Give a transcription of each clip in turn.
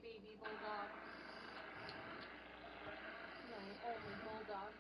baby bulldog. My only bulldog.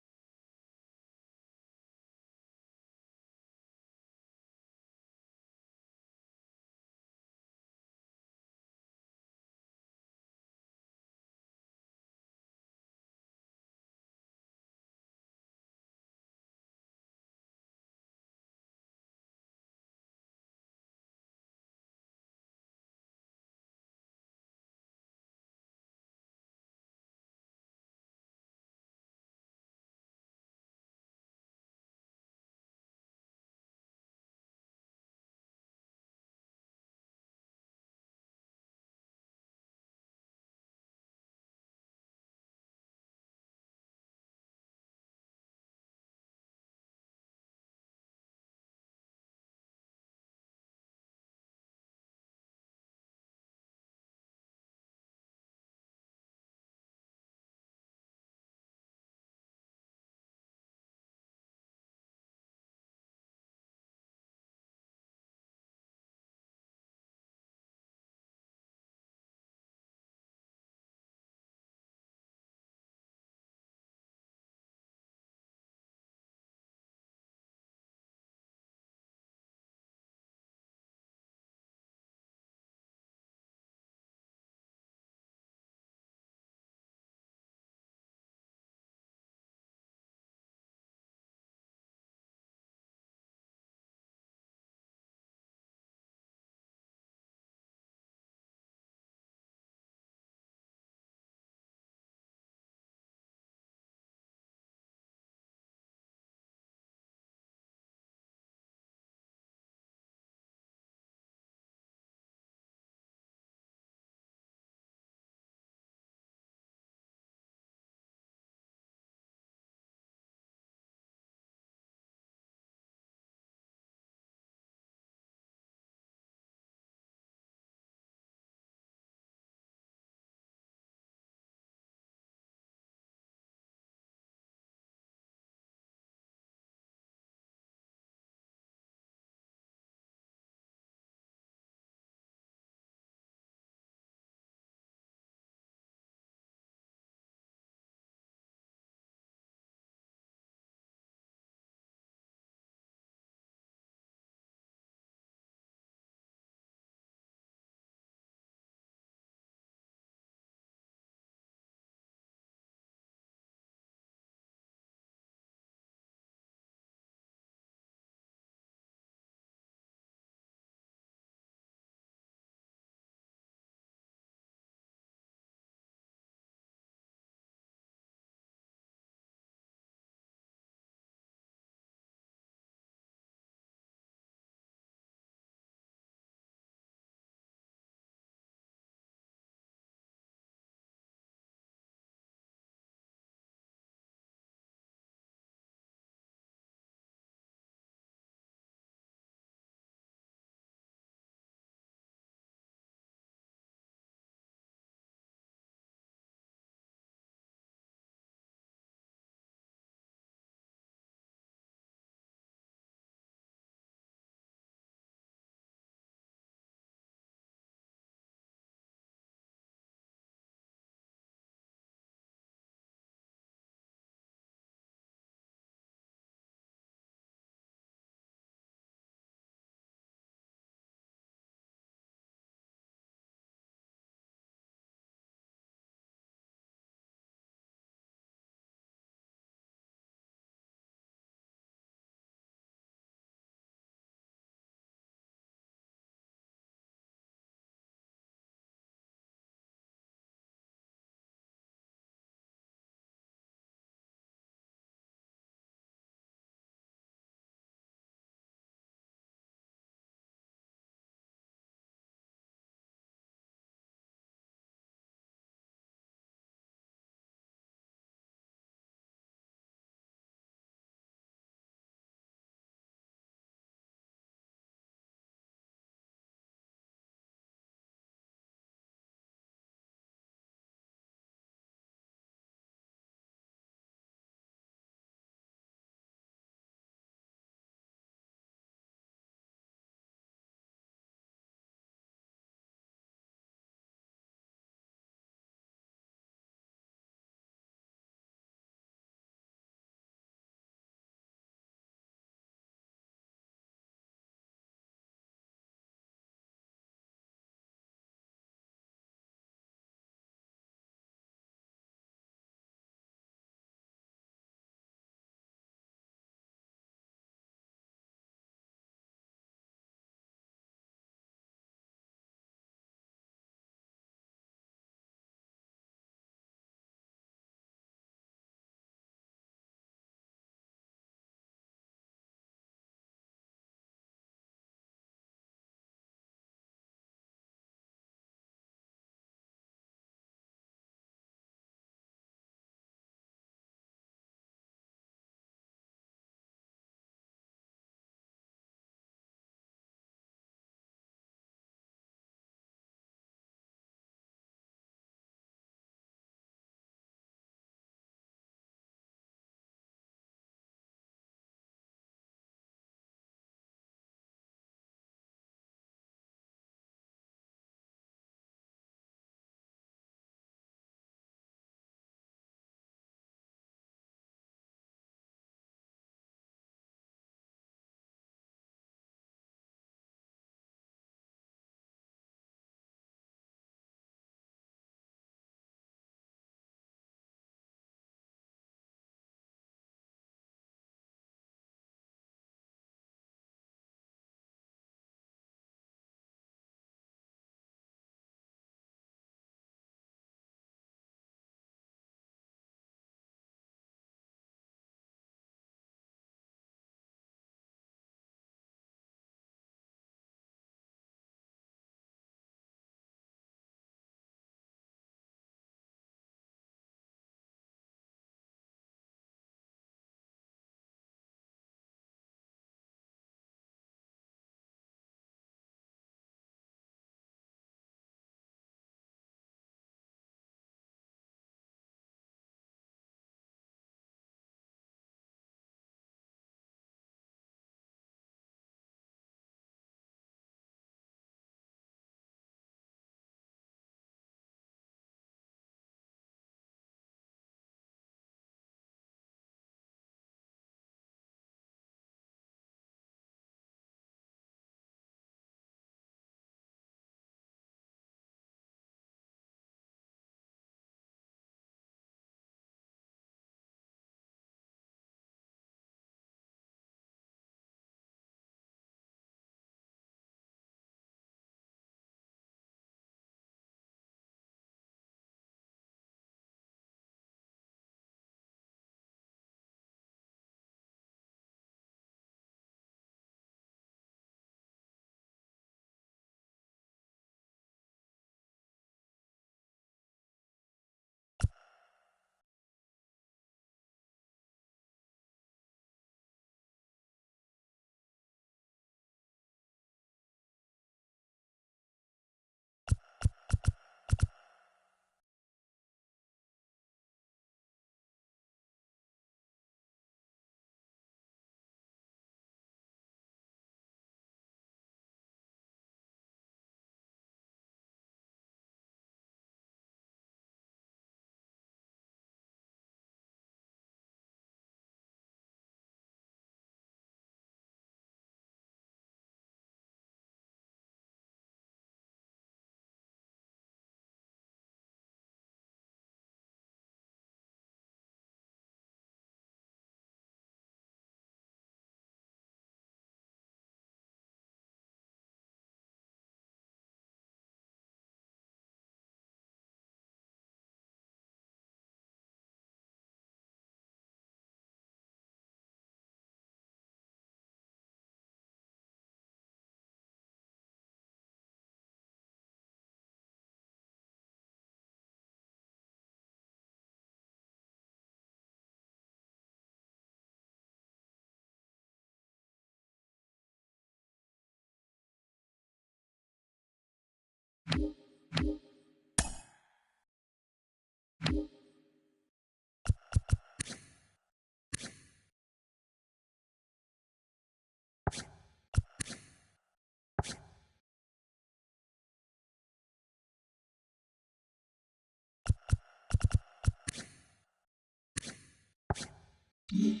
MLB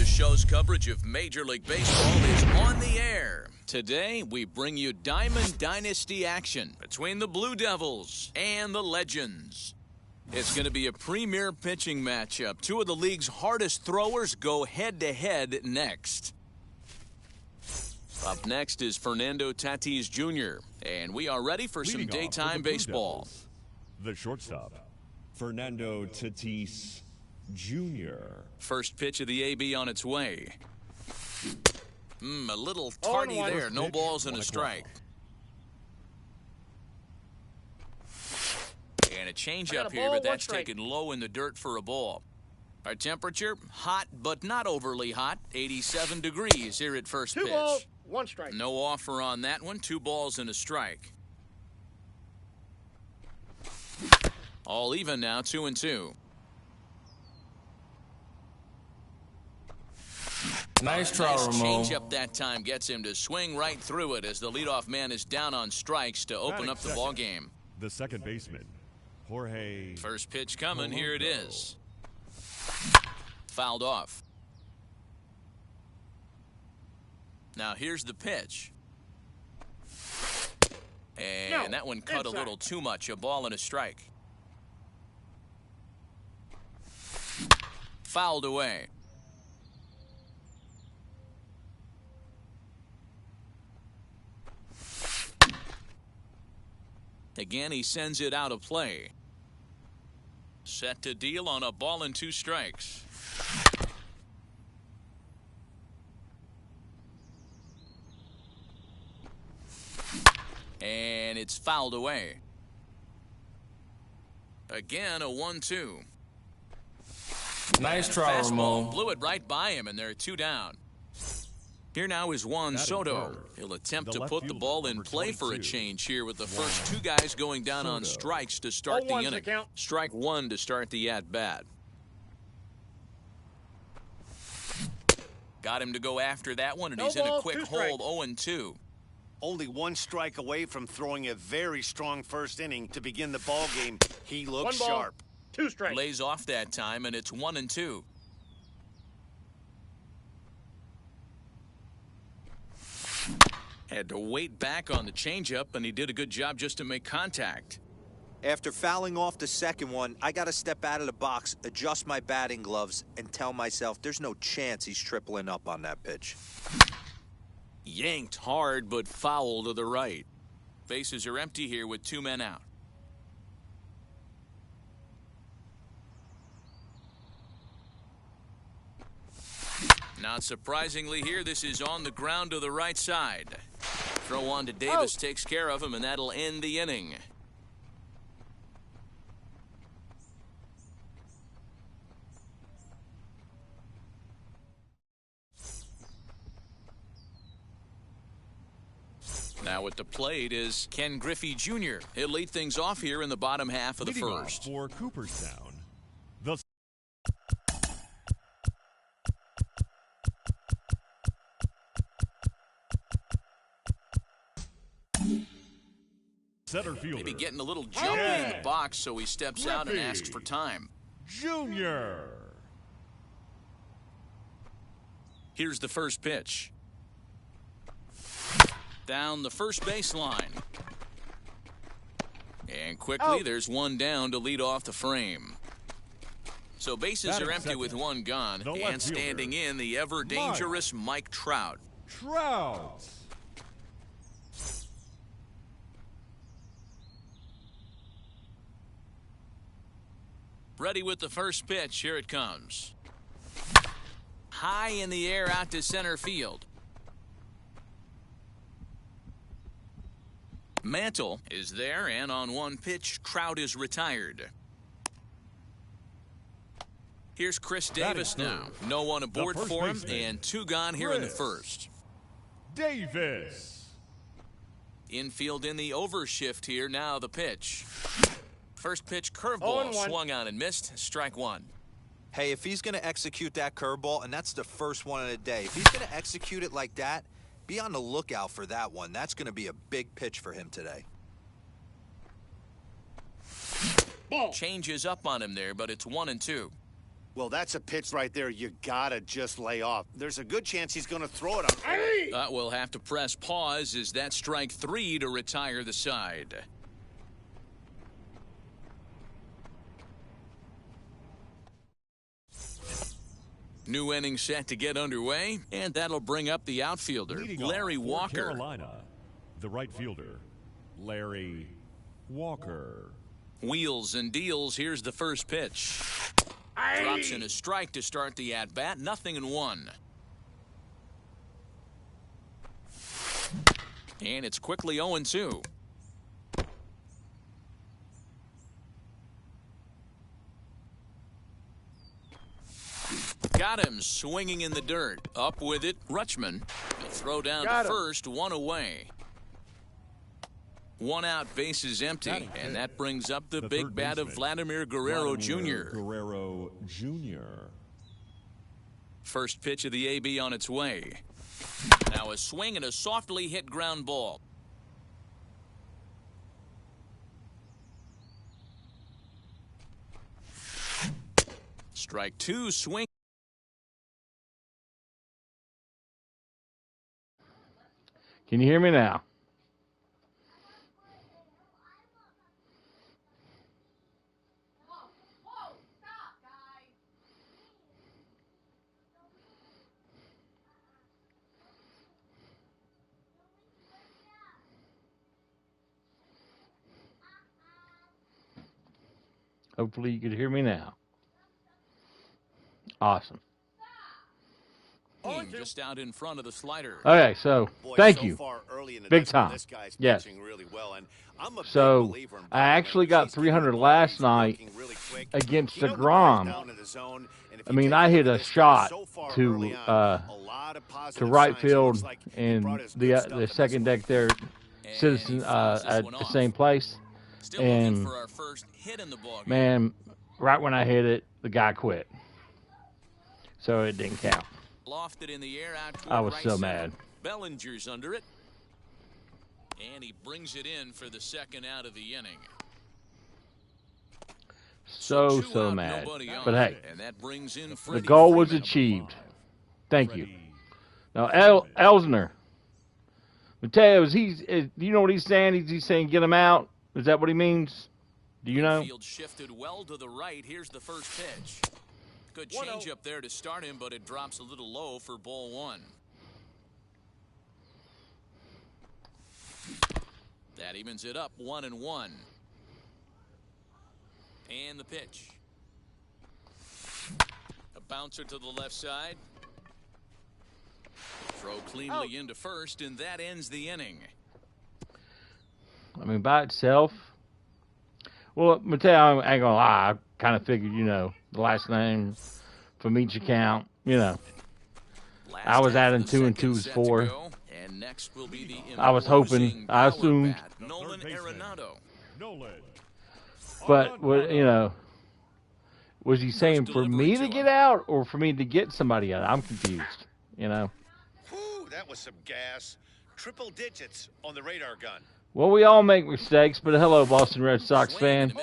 The Show's coverage of Major League Baseball is on the air. Today, we bring you Diamond Dynasty action between the Blue Devils and the Legends. It's going to be a premier pitching matchup. Two of the league's hardest throwers go head-to-head next. Up next is Fernando Tatis Jr., and we are ready for some daytime baseball. The shortstop, Fernando Tatis Jr. First pitch of the AB on its way. A little tardy there. No balls and a strike. And a changeup here, but that's taken low in the dirt for a ball. Our temperature, hot but not overly hot. 87 degrees here at first pitch. 2 balls, 1 strike. No offer on that one. 2 balls and a strike. All even now, 2-2. Nice try, Ramon. Change-up that time gets him to swing right through it as the leadoff man is down on strikes to open up the ball game. The second baseman, Jorge. First pitch coming. Here it is. Fouled off. Now here's the pitch. And that one cut a little too much. A ball and a strike. Fouled away. Again, he sends it out of play. Set to deal on a ball and 2 strikes. And it's fouled away. Again, a 1-2. Nice try, Ramon. Blew it right by him, and they're 2 down. Here now is Juan Soto. He'll attempt to put the ball in play for a change here with the first 2 guys going down on strikes to start the inning. Strike 1 to start the at-bat. Got him to go after that one, and he's in a quick hold, 0-2. Only 1 strike away from throwing a very strong first inning to begin the ball game. He looks sharp. 2 strikes. Lays off that time, and it's 1-2. Had to wait back on the changeup, and he did a good job just to make contact. After fouling off the second one, I got to step out of the box, adjust my batting gloves, and tell myself there's no chance he's tripling up on that pitch. Yanked hard, but foul to the right. Bases are empty here with 2 men out. Not surprisingly here, this is on the ground to the right side. Throw on to Davis takes care of him, and that'll end the inning. Now at the plate is Ken Griffey Jr. He'll lead things off here in the bottom half of the first. For Cooperstown, the center fielder. Maybe getting a little jumpy in the box, so he steps out and asks for time. Jr. Here's the first pitch. Down the first baseline. And quickly, there's one down to lead off the frame. So bases are empty with one gone, and standing in the ever-dangerous Mike Trout. Trout. Ready with the first pitch. Here it comes. High in the air out to center field. Mantle is there, and on one pitch, Trout is retired. Here's Chris Davis now. No one aboard for him, and 2 gone here in the first. Davis. Infield in the overshift here. Now the pitch. First pitch curveball swung on and missed. Strike 1. Hey, if he's going to execute that curveball, and that's the first one of the day, if he's going to execute it like that, be on the lookout for that one. That's going to be a big pitch for him today. Changes up on him there, but it's 1-2. Well, that's a pitch right there you gotta just lay off. There's a good chance he's gonna throw it on. We'll have to press pause as that strike 3 to retire the side. New inning set to get underway, and that'll bring up the outfielder, Leading Larry off for Walker. Carolina, the right fielder, Larry Walker. Wheels and deals. Here's the first pitch. Drops in a strike to start the at-bat. 0-1. And it's quickly 0-2. Got him swinging in the dirt. Up with it, Rutschman. He'll throw down to first, 1 away. 1 out, bases empty, and that brings up the big bat of Vladimir Guerrero Jr. Guerrero Jr. First pitch of the AB on its way. Now a swing and a softly hit ground ball. Strike 2, swing. Can you hear me now? Hopefully you can hear me now. Awesome. Just out in front of the slider. Okay, so thank you. Big time. Yes. Really well, and I'm a So big believer in I actually got 300 last night against Degrom. I mean, I hit a shot to right field in the second deck there, Citizen at the same place, and man, right when I hit it, the guy quit, so it didn't count. Lofted in the air out I was so mad. Bellinger's under it, and he brings it in for the second out of the inning. So mad. But hey, and that brings in the goal was achieved. Thank you. Now, Elsner. Mateo, do you know what he's saying? Is he saying get him out? Is that what he means? Do you know? Field shifted well to the right. Here's the first pitch. Good change up there to start him, but it drops a little low for ball 1. That evens it up, 1-1. And the pitch. A bouncer to the left side. Throw cleanly into first, and that ends the inning. I mean, by itself. Well, Mateo, I ain't gonna lie. I kind of figured, the last name from each account, I was adding 2 and 2 is 4. And next will be the I was hoping, I assumed. Nolan Arenado. But, was he saying for me to get out or for me to get somebody out? I'm confused, Whew, that was some gas. Triple digits on the radar gun. Well, we all make mistakes, but hello, Boston Red Sox fan.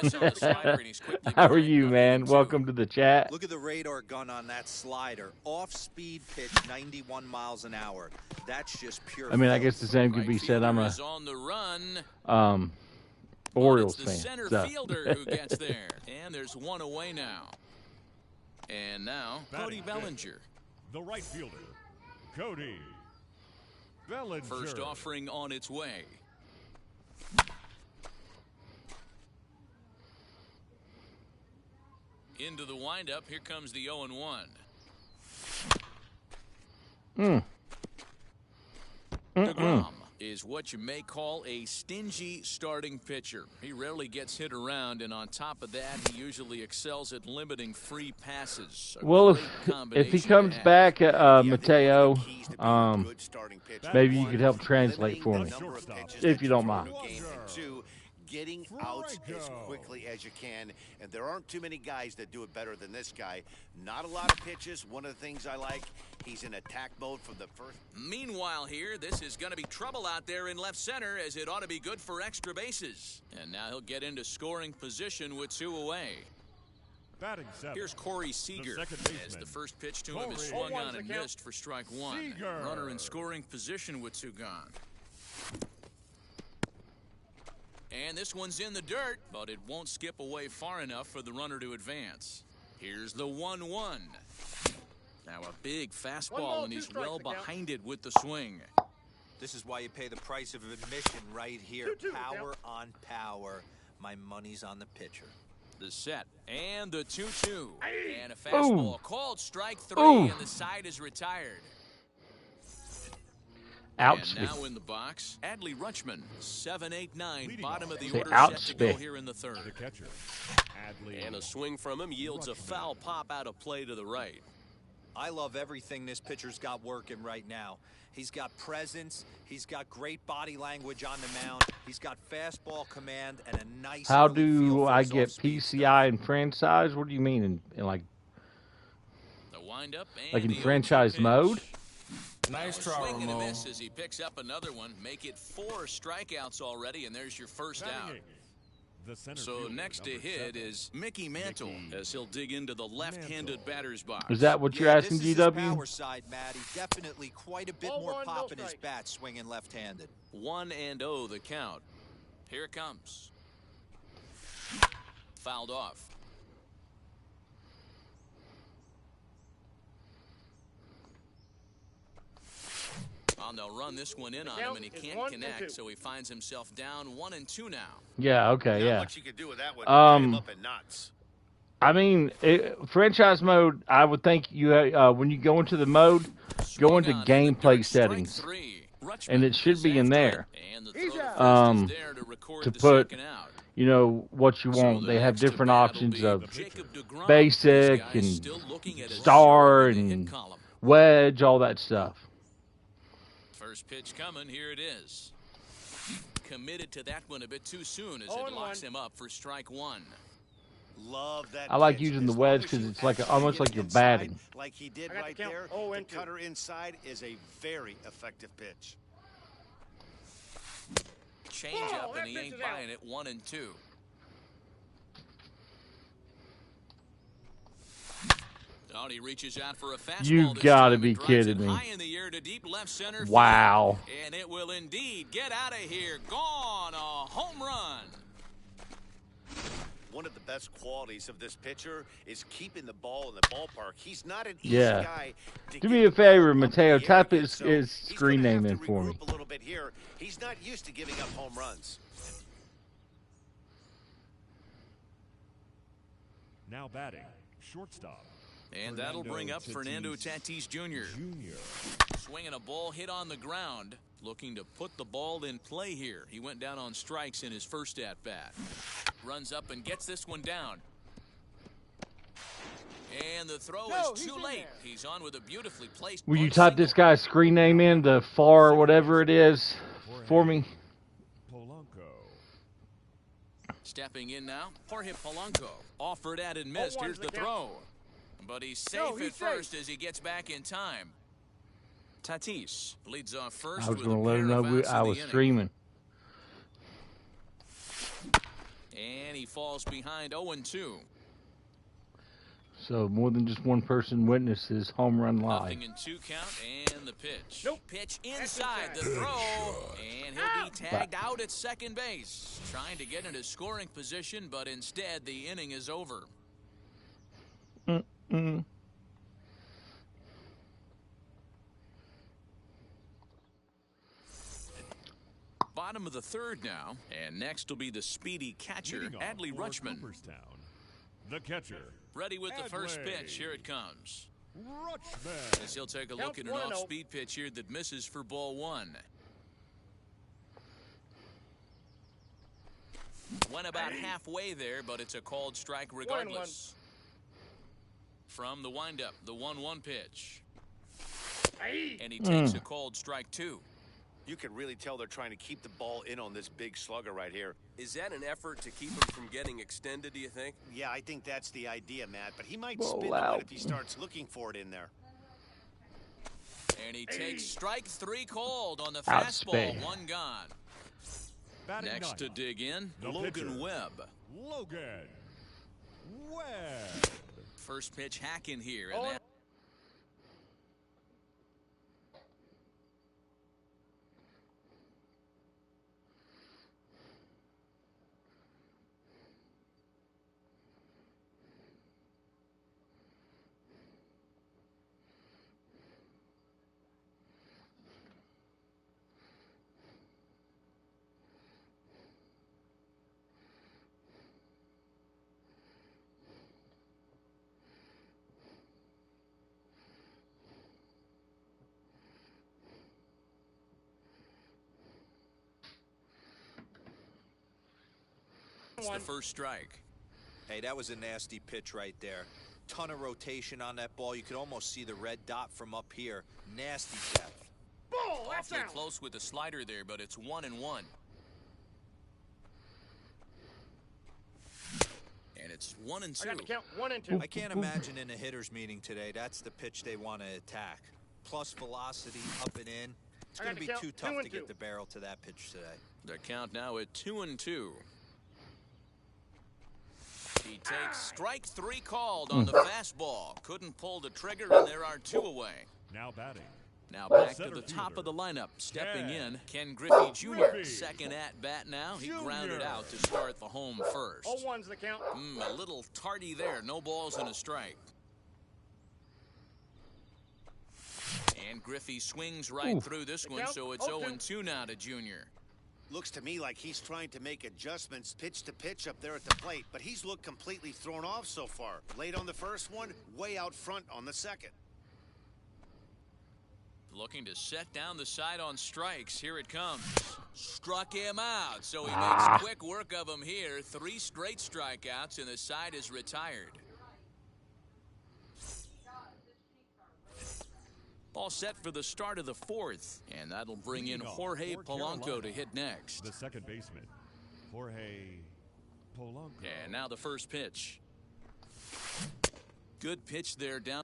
How are you, man? Welcome to the chat. Look at the radar gun on that slider. Off-speed pitch, 91 miles an hour. That's just pure. I mean, I guess the same could be said. I'm a Orioles fan. Center fielder who gets there, and there's 1 away now. And now, Cody Batting Bellinger. The right fielder, Cody Bellinger. First offering on its way. Into the windup. Here comes the 0-1. Degrom is what you may call a stingy starting pitcher. He rarely gets hit around, and on top of that, he usually excels at limiting free passes. Well, if he comes back, Mateo, maybe you could help translate for me, if you don't mind. Getting outs as quickly as you can, and there aren't too many guys that do it better than this guy. Not a lot of pitches. One of the things I like, he's in attack mode from the first. Meanwhile here, this is going to be trouble out there in left center, as it ought to be good for extra bases. And now he'll get into scoring position with 2 away. Batting 7. Here's Corey Seeger, as the first pitch to him is swung on and missed for strike 1. Seeger. Runner in scoring position with 2 gone. And this one's in the dirt, but it won't skip away far enough for the runner to advance. Here's the 1-1. Now a big fastball, and he's well behind it with the swing. This is why you pay the price of admission right here. Power on power. My money's on the pitcher. The set, and the 2-2. And a fastball called strike 3, and the side is retired. Ouch. And now in the box, Adley Rutschman, 7-8-9, bottom of the Say order, ouch set to go spit. here in the third. The catcher, Adley. And a swing from him yields a foul pop out of play to the right. I love everything this pitcher's got working right now. He's got presence. He's got great body language on the mound. He's got fastball command and a nice. How early do feel for I his get off-speed PCI and franchise? What do you mean in like The windup and in the franchise 0-2 mode? pitch. Nice A try, swing and a Ramon. miss as he picks up another one. Make it 4 strikeouts already, and there's your first out. Batting 8. The center So fielder, next to number hit 7. is Mickey Mantle, as he'll dig into the left-handed batter's box. Is that what you're Yeah, asking, this is his GW? power side, Matty. Definitely quite a bit more pop in his bat swinging left-handed. 1-0 the count. Here it comes. Fouled off. Well, they'll run this one in on him, and he can't connect, so he finds himself down 1-2 now. Yeah, okay, Not yeah. much you can do with that one. Um, Get him up in knots. I mean, franchise mode, I would think you when you go into the mode, go into Swung on gameplay the strike settings, 3. Rutschman and it should be in is there. after it, and the throw to first Um, is there to record to the put, second out. you know, what you So want. the They have next to different bat will options be of Jacob Degrom. basic This guy's and still looking at his star zone in the hit and column. wedge, all that stuff. First pitch coming, here it is. Committed to that one a bit too soon as it locks him up for strike 1. Love that. I like pitch. using the As wedge long as 'cause you it's like actually almost get like you're inside, batting. Like he did right there. The cutter inside is a very effective pitch. Change up, and he ain't buying it. 1-2. Oh, he reaches out for a fastball. You this gotta time be and drives kidding it me. high in the air to deep left center field. Wow. And it will indeed get out of here. Gone. A home run. One of the best qualities of this pitcher is keeping the ball in the ballpark. He's not an easy Yeah. guy to Do get me a the ball favor, up in the Mateo. air Type with, his, so his he's screen gonna name have in to for me. regroup a little bit here. He's not used to giving up home runs. Now batting, shortstop. And that'll bring up Fernando Tatis Jr. Swinging a ball hit on the ground, looking to put the ball in play here. He went down on strikes in his first at-bat. Runs up and gets this one down. And the throw is too late. He's on with a beautifully placed. Will you bunt type single. this guy's screen name in, the FAR whatever it is, for me? Polanco. Stepping in now, Jorge Polanco. Offered at and missed. Here's the throw. But he's safe at first as he gets back in time. Tatis leads off first. I was with going a to let pair him know of outs I in the was inning. streaming. And he falls behind 0-2. So more than just one person witnesses home run live. Nothing in 2 count, and the pitch. Pitch inside the throw, and he'll be tagged out at second base. Trying to get into scoring position, but instead the inning is over. Mm. Bottom of the third now, and next will be the speedy catcher, Leading off Adley for Rutschman. Cooperstown, the catcher, Ready with the first Adley pitch. Here it comes. Rutschman. As he'll take a Count look at an 1-0. off-speed pitch here that misses for ball one. Went about halfway there, but it's a called strike regardless. From the windup, the 1-1 pitch. And he takes a called strike 2. You can really tell they're trying to keep the ball in on this big slugger right here. Is that an effort to keep him from getting extended, do you think? Yeah, I think that's the idea, Matt, but he might Roll spin on out. it if he starts looking for it in there. And he takes strike 3 called on the Outspeed. fastball. One gone. Batting Next to ninth, dig in, the Logan pitcher. Webb. Logan Webb. First pitch hack in here. And that It's the first strike. Hey, that was a nasty pitch right there. Ton of rotation on that ball. You could almost see the red dot from up here. Nasty depth. Awfully close with the slider there, but it's 1-1. And it's 1-2. I got to count 1 and 2. I can't imagine in a hitter's meeting today, that's the pitch they want to attack. Plus velocity, up and in. It's I going got to to be count too 2 tough and to 2. get the barrel to that pitch today. The count now at 2-2. He takes strike 3 called on the fastball. Couldn't pull the trigger, and there are 2 away. Now batting, Now back to Center the top fielder, of the lineup. Stepping Ken in, Ken Griffey Jr. Griffey Second at bat now. He Jr. grounded out to start the home first. 0-1's the count. A little tardy there. No balls and a strike. And Griffey swings right through this one, count? so it's 0-2. 0-2 now to Jr. Looks to me like he's trying to make adjustments pitch to pitch up there at the plate, but he's looked completely thrown off so far. Late on the first one, way out front on the second. Looking to set down the side on strikes. Here it comes. Struck him out, so he makes quick work of him here. 3 straight strikeouts, and the side is retired. All set for the start of the 4th, and that'll bring in Leading off Jorge for Polanco Carolina, to hit next. the second baseman, Jorge Polanco. And now the first pitch. Good pitch there down.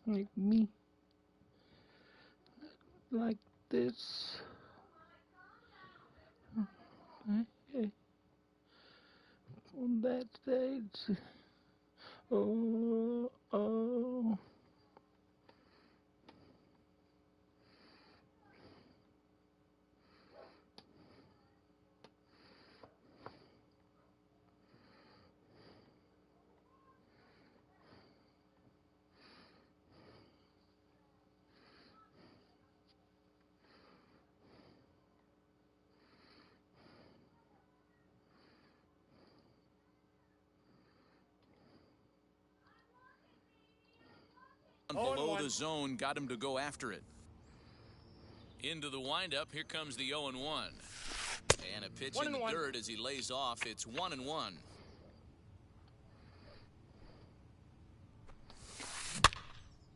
Like me. Like this. Okay. On that stage. Oh. Below the zone, got him to go after it. Into the windup, here comes the 0-1. And a pitch in the 1-1. dirt as he lays off. It's 1-1.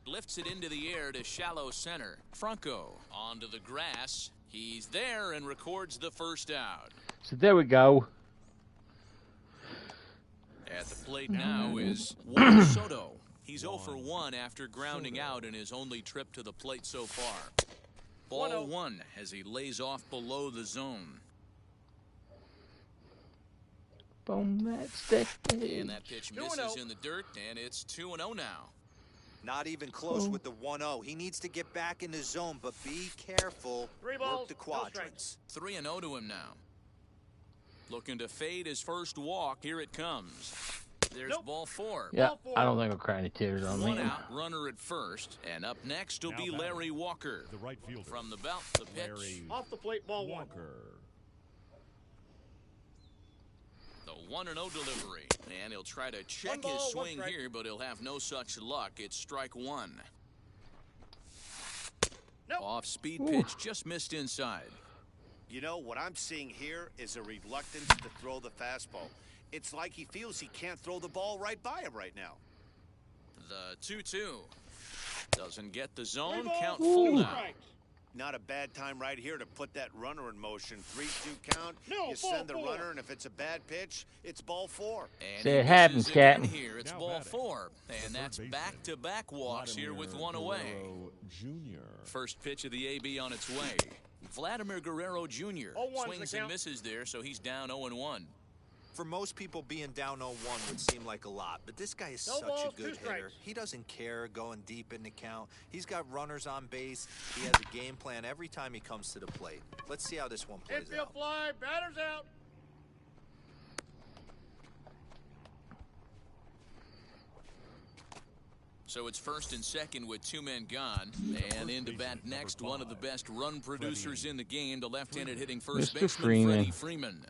Lifts it into the air to shallow center. Franco onto the grass. He's there and records the first out. So there we go. At the plate now is Juan Soto. He's 0 for 1 after grounding out in his only trip to the plate so far. Ball 1 as he lays off below the zone. On that stage. And that pitch misses in the dirt, and it's 2-0 now. Not even close with the 1-0. He needs to get back in the zone, but be careful. 3 balls, Work the quadrants. 3-0 to him now. Looking to fade his first walk. Here it comes. There's ball 4. Yeah, I don't think I'll cry any tears on One me. out, runner at first, and up next will be Larry Walker. The right fielder. From the belt, the pitch. Larry Off the plate, ball 1. Walker. The 1-0 delivery, and he'll try to check One his ball, one swing strike. here, but he'll have no such luck. It's strike 1. Nope. Off-speed pitch just missed inside. You know, what I'm seeing here is a reluctance to throw the fastball. It's like he feels he can't throw the ball right by him right now. The 2-2. Doesn't get the zone, 3 balls, count 2 full now. strikes. Not a bad time right here to put that runner in motion. 3-2 count. No, You ball send the 4. runner, and if it's a bad pitch, it's ball 4. And Say he it happens, misses again Captain. here. It's Now ball batting. 4, and third that's baseman, back-to-back walks here with one away. Guerrero Jr. First pitch of the AB on its way. Vladimir Guerrero Jr. 0-1's the swings and count. misses there, so he's down 0-1. For most people, being down 0-1 would seem like a lot, but this guy is No such balls, a 2 good hitter. strikes. He doesn't care going deep in the count. He's got runners on base. He has a game plan every time he comes to the plate. Let's see how this one plays Infield out. fly, batter's out. So it's first and second with 2 men gone. And into bat next, one of the best run producers in the game, the left-handed hitting first Mr. baseman, Freeman. Freddy Freeman.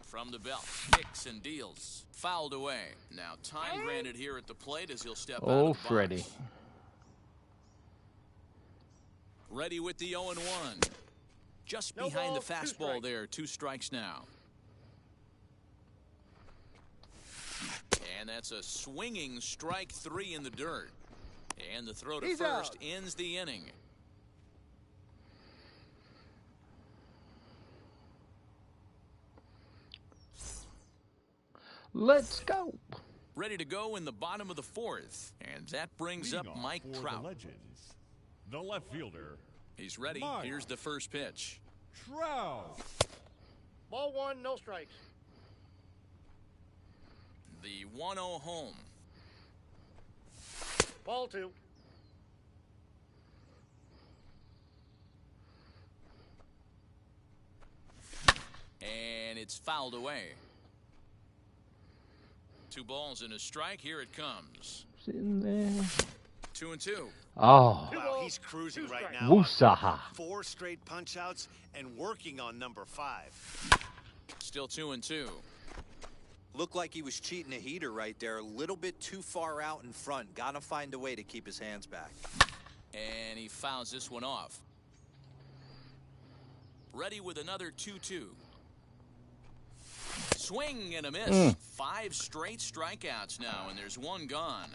From the belt, kicks and deals. Fouled away. Now time granted here at the plate as he'll step out Oh, of the box. Freddy. Ready with the 0-1. Just No behind balls, the 2 fastball strikes. there. 2 strikes now. And that's a swinging strike 3 in the dirt. And the throw to He's first out. ends the inning. Let's go. Ready to go in the bottom of the 4th. And that brings Leading up off Mike for Trout. the Legends, the left fielder, He's ready. Mike. Here's the first pitch. Trout. Ball 1, no strikes. The 1-0 home. Ball 2. And it's fouled away. 2 balls and a strike. Here it comes. Sitting there. 2-2. Oh, Wow, he's cruising 2 right strikes. now. Woosaha. 4 straight punch-outs and working on number 5. Still 2-2. Looked like he was cheating a heater right there. A little bit too far out in front. Got to find a way to keep his hands back. And he fouls this one off. Ready with another 2-2. Swing and a miss. 5 straight strikeouts now, and there's 1 gone.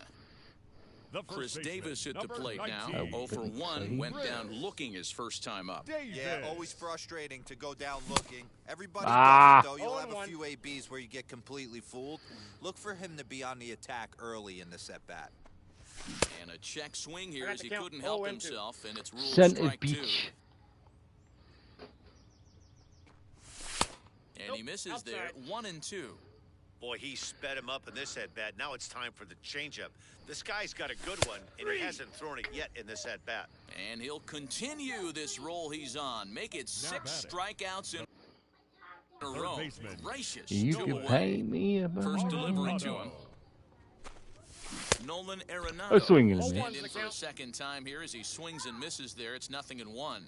The first Chris baseman, Davis at the number plate now. 19. 0 for 1. Went Chris down looking his first time up. Davis. Yeah, always frustrating to go down looking. Everybody Ah. does it, though. You'll have a 0-1. few ABs where you get completely fooled. Look for him to be on the attack early in this at-bat. And a check swing here I got as the he count. couldn't help 0-2. himself, and it's ruled Send strike it 2. beach. And he misses outside. there. 1-2. Boy, he sped him up in this at-bat. Now it's time for the changeup. This guy's got a good one, and he hasn't thrown it yet in this at-bat. And he'll continue this roll he's on. Make it 6 strikeouts in a Third row. baseman. Gracious. You 2 can away. pay me about First it. delivery to him. Nolan A Arenado. swing and a Stand miss. in for a second time here as he swings and misses there. It's 0-1.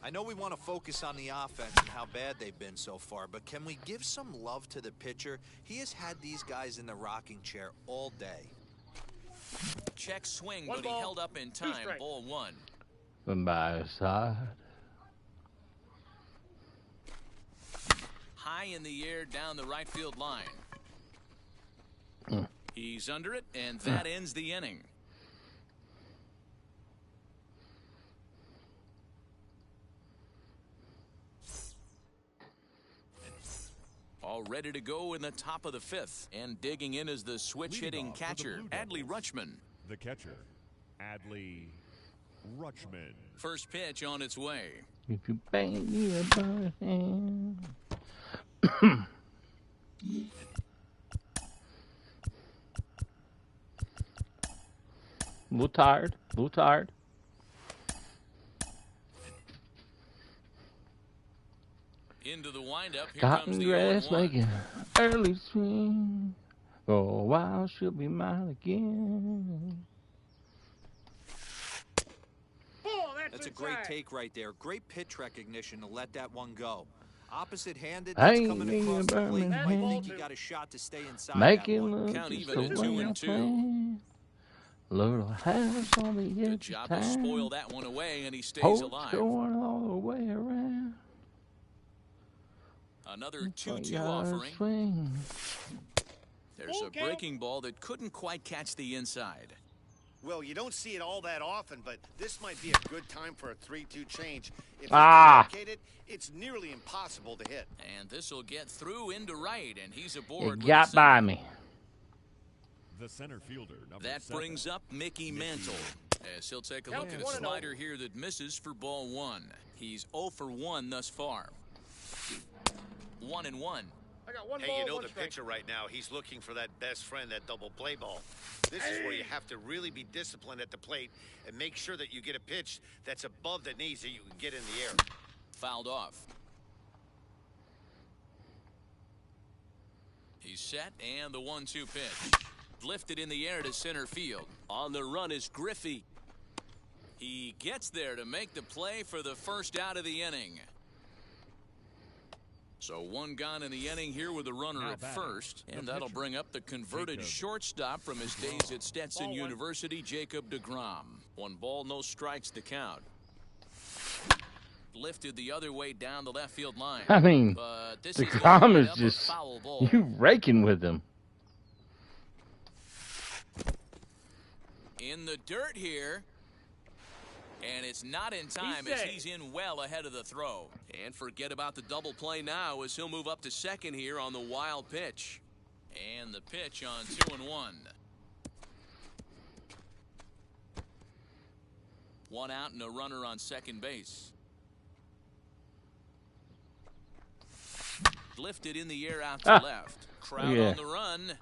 I know we want to focus on the offense and how bad they've been so far, but can we give some love to the pitcher? He has had these guys in the rocking chair all day. Check swing, 1 but he ball, held up in 2 time. strikes. Ball 1. From by his side. High in the air down the right field line. He's under it, and that ends the inning. All ready to go in the top of the 5th. And digging in is the switch-hitting Leading off for the catcher, Blue Adley Devils. Rutschman. The catcher, Adley Rutschman. First pitch on its way. If you pay me about it. A little tired. A little tired. Into the windup. Here comes Cotton the grass 0-1. making early swing. For a while, she'll be mine again. Ball, That's a great inside. take right there. Great pitch recognition to let that one go. Opposite-handed, I that's ain't coming need across a the plate. Birmingham. I think he got a shot to stay inside Make that it one. look Count just even the at way 2 I and 2. planned. Little house on the Good edge job of to spoil town. that one away, and he stays Hopes alive. going all the way around. Another 2-2 Gotta offering. swing. There's a breaking ball that couldn't quite catch the inside. Well, you don't see it all that often, but this might be a good time for a 3-2 change. If you Ah. locate it, it's nearly impossible to hit. And this will get through into right, and he's It aboard. got by me. The center fielder, number That 7. brings up Mickey Mantle, as he'll take a look at a slider here that misses for ball 1. He's 0 for 1 thus far. 1-1. I got one Hey, ball, you know one the strike. pitcher right now, he's looking for that best friend, that double play ball. This is where you have to really be disciplined at the plate and make sure that you get a pitch that's above the knees that you can get in the air. Fouled off. He's set, and the 1-2 pitch. Lifted in the air to center field. On the run is Griffey. He gets there to make the play for the first out of the inning. So one gone in the inning here with a runner Now at batting, first, the and that'll pitcher, bring up the converted Jacob shortstop from his days at Stetson Ball 1. University, Jacob Degrom. 1 ball, no strikes to count. Lifted the other way down the left field line. I mean, But this the is gonna Degrom wind is up a just foul ball. you raking with him. In the dirt here. And it's not in time as he's in well ahead of the throw. And forget about the double play now as he'll move up to second here on the wild pitch. And the pitch on 2-1. 1 out and a runner on second base. Lifted in the air out to left. Crowd on the run.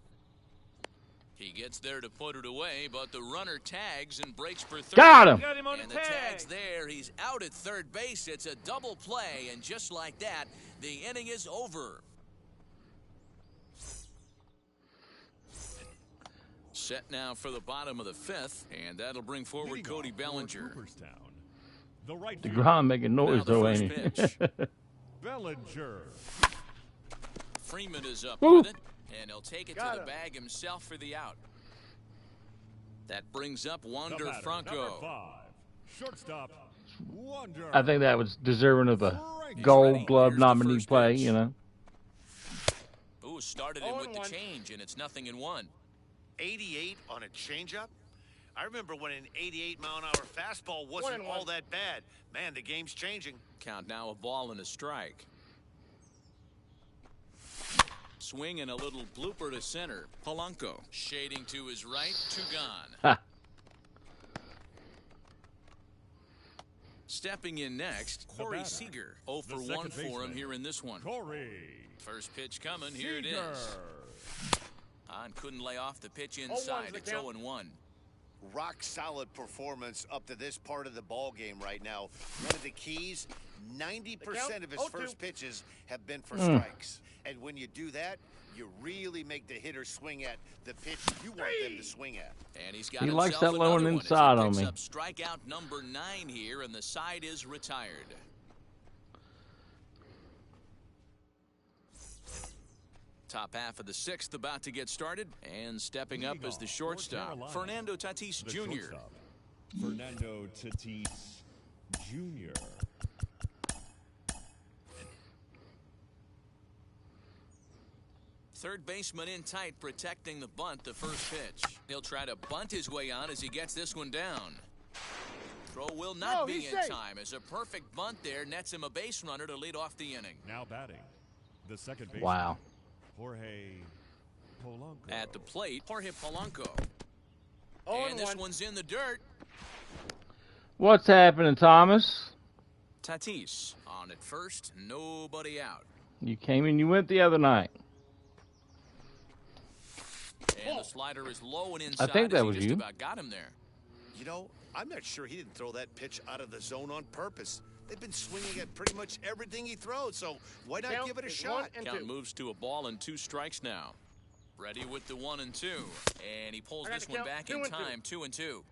He gets there to put it away, but the runner tags and breaks for third. Got him. And the tag's there. He's out at third base. It's a double play, and just like that, the inning is over. Set now for the bottom of the 5th, and that'll bring forward Leading Cody off for Bellinger. Cooperstown, the right DeGrom making noise Now the though, first ain't he? pitch. Bellinger. Freeman is up Woo. with it, and he'll take it to the bag himself for the out. That brings up The Wander batter, Franco. number 5. Shortstop, Wander. I think that was deserving of a ready. Gold Glove Here's the nominee first play, pitch. you know. Ooh, started him with the 0-1. change, and it's 0-1. 88 on a changeup? I remember when an 88-mile-an-hour fastball wasn't 1-1. all that bad. Man, the game's changing. Count now, a ball and a strike. Swing and a little blooper to center. Polanco shading to his right, 2 gone. Ha. Stepping in next, Corey batter, Seeger. 0 for the 1 second for him baseman, here in this one. Corey First pitch coming, here it Seeger. is. And couldn't lay off the pitch 0-1's inside. the It's count. 0-1. Rock solid performance up to this part of the ball game right now. One of the keys, 90% of his 0-2. first pitches have been for strikes. And when you do that, you really make the hitter swing at the pitch you want them to swing at. And he's got He likes himself that low another and one as he inside on picks me. up strikeout number 9 here, and the side is retired. Top half of the 6th about to get started, and stepping up Leading is the off for shortstop, Carolina, Fernando Tatis the Jr. shortstop, Fernando Tatis Jr. Third baseman in tight, protecting the bunt, the first pitch. He'll try to bunt his way on as he gets this one down. Throw will not be he's in safe. time, as a perfect bunt there nets him a base runner to lead off the inning. Now batting, the second baseman, Wow. Jorge Polanco. At the plate, Jorge Polanco. 0-1. And this one's in the dirt. What's happening, Thomas? Tatis on at first, nobody out. You came and you went the other night. And the slider is low and inside. think that as he was just you. about got him there. You know, I'm not sure he didn't throw that pitch out of the zone on purpose. They've been swinging at pretty much everything he throws, so why not Count give it a is shot? 1 and Count 2. moves to a ball and 2 strikes now. Ready with the 1 and 2. And he pulls I got this the one count. back 2 in and 2. time, 2 and 2.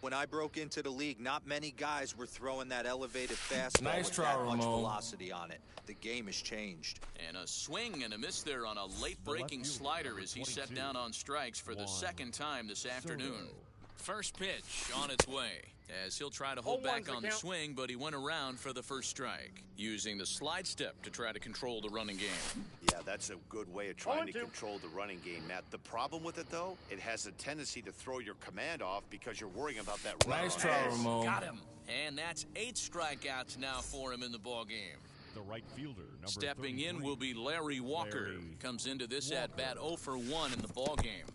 When I broke into the league, not many guys were throwing that elevated fastball Nice with try, that much Ramon. velocity on it. The game has changed. And a swing and a miss there on a late-breaking slider as he set down on strikes for the second time this afternoon. First pitch on its way, as he'll try to hold back on the swing, but he went around for the first strike, using the slide step to try to control the running game. Yeah, that's a good way of trying to control the running game, Matt. The problem with it, though, it has a tendency to throw your command off because you're worrying about that run. Nice try, Ramon. Got him. And that's 8 strikeouts now for him in the ballgame. The right fielder, number Stepping in 33. will be Larry Walker. Comes into this at-bat 0 for 1 in the ballgame.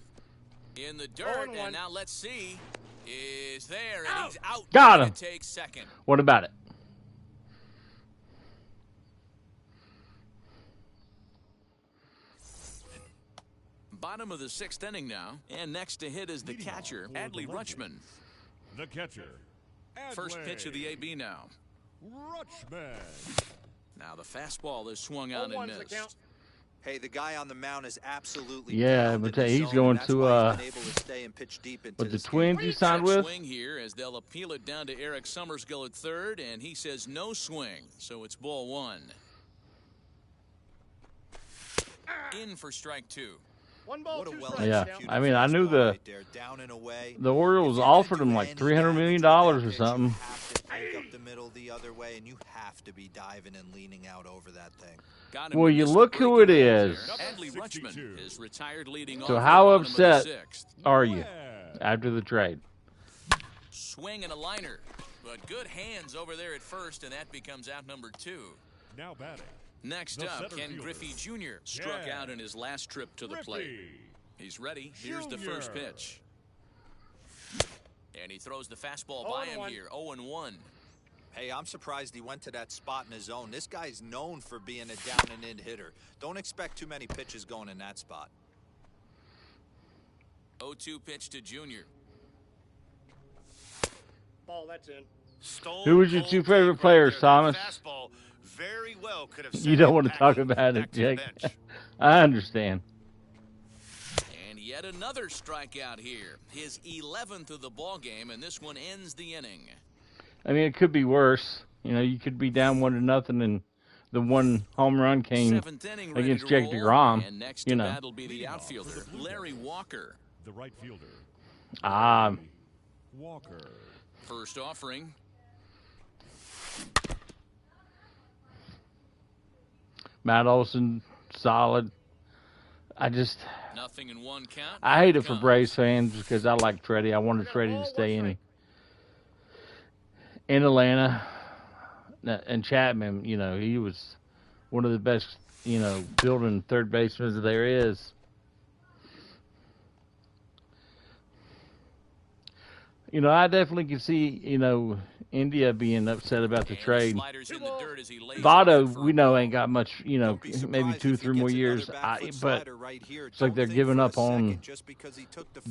In the dirt, and now let's see. Is there, and he's out. Got him. Takes second. What about it? Bottom of the 6th inning now, and next to hit is the Leading catcher, off for Adley the Rutschman. The catcher. First pitch of the AB now. Rutschman. Now the fastball is swung out and missed. Hey, the guy on the mound is absolutely but he's going to with the Twins he signed with. Swing here as they'll appeal it down to Eric Summersgill at third, and he says no swing, so it's ball 1. In for strike 2. 1 ball, 2 strikes. Yeah, I mean, I knew the Orioles offered him like $300 million or something. You have to take up the middle the other way, and you have to be diving and leaning out over that thing. Well, you look who it is. Adley Rutschman is retired leading off. So how the bottom of the upset 6th. are you after the trade? Swing and a liner, but good hands over there at first, and that becomes out number 2. Now batting. Next The up, center Ken fielder. Griffey Jr. struck out in his last trip to the plate. He's ready. Here's the first pitch. And he throws the fastball by him here, 0-1. Hey, I'm surprised he went to that spot in his zone. This guy's known for being a down-and-in hitter. Don't expect too many pitches going in that spot. 0-2 pitch to Jr. Ball, that's in. Who was your 2 favorite players, Thomas? Very well could have You don't want to talk about it, Jake. I understand. And yet another strikeout here. His 11th of the ball game, and this one ends the inning. I mean, it could be worse. You know, you could be down 1-0, and the 1 home run came against Jake Degrom. And next you to know. that'll be the outfielder, Larry Walker. The right fielder. Walker. First offering. Matt Olson, solid. Nothing in 1 count. I hate it for Braves fans because I like Freddy. I wanted Freddy to stay in Atlanta. And Chapman, you know, he was one of the best, you know, building third basemen there is. You know, I definitely can see, you know, India being upset about the trade. Votto, we know, ain't got much, you know, maybe 2-3 more years. But it's like they're giving up on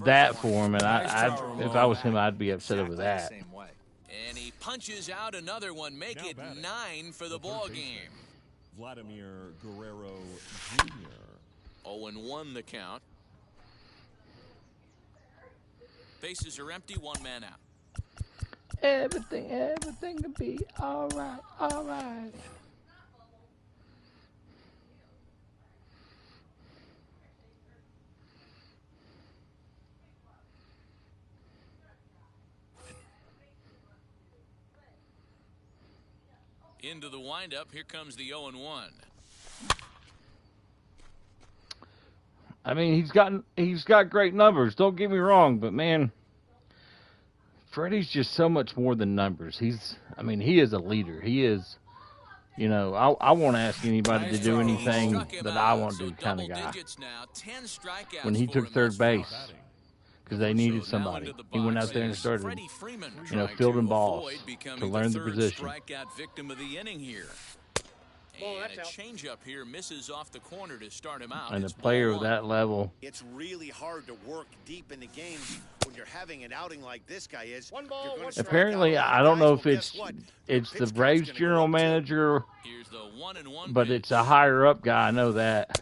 that for him. And if I was him, I'd be upset over that. And he punches out another one, make it 9 for the ball game. Vladimir Guerrero Jr. 0-1 the count. Bases are empty, 1 man out. Everything will be all right. Into the windup, here comes the 0-1. I mean, he's got great numbers. Don't get me wrong, but man, Freddie's just so much more than numbers. He is a leader. He is, you know, I won't ask anybody to do anything that I want to do kind of guy. When he took third base, because they needed somebody, he went out there and started, you know, fielding balls to learn the position. Strikeout victim of the inning here. And a changeup here misses off the corner to start him out. And a player of that level. It's really hard to work deep in the game when you're having an outing like this guy is. Apparently, I don't know if it's the Braves general manager, but it's a higher up guy. I know that.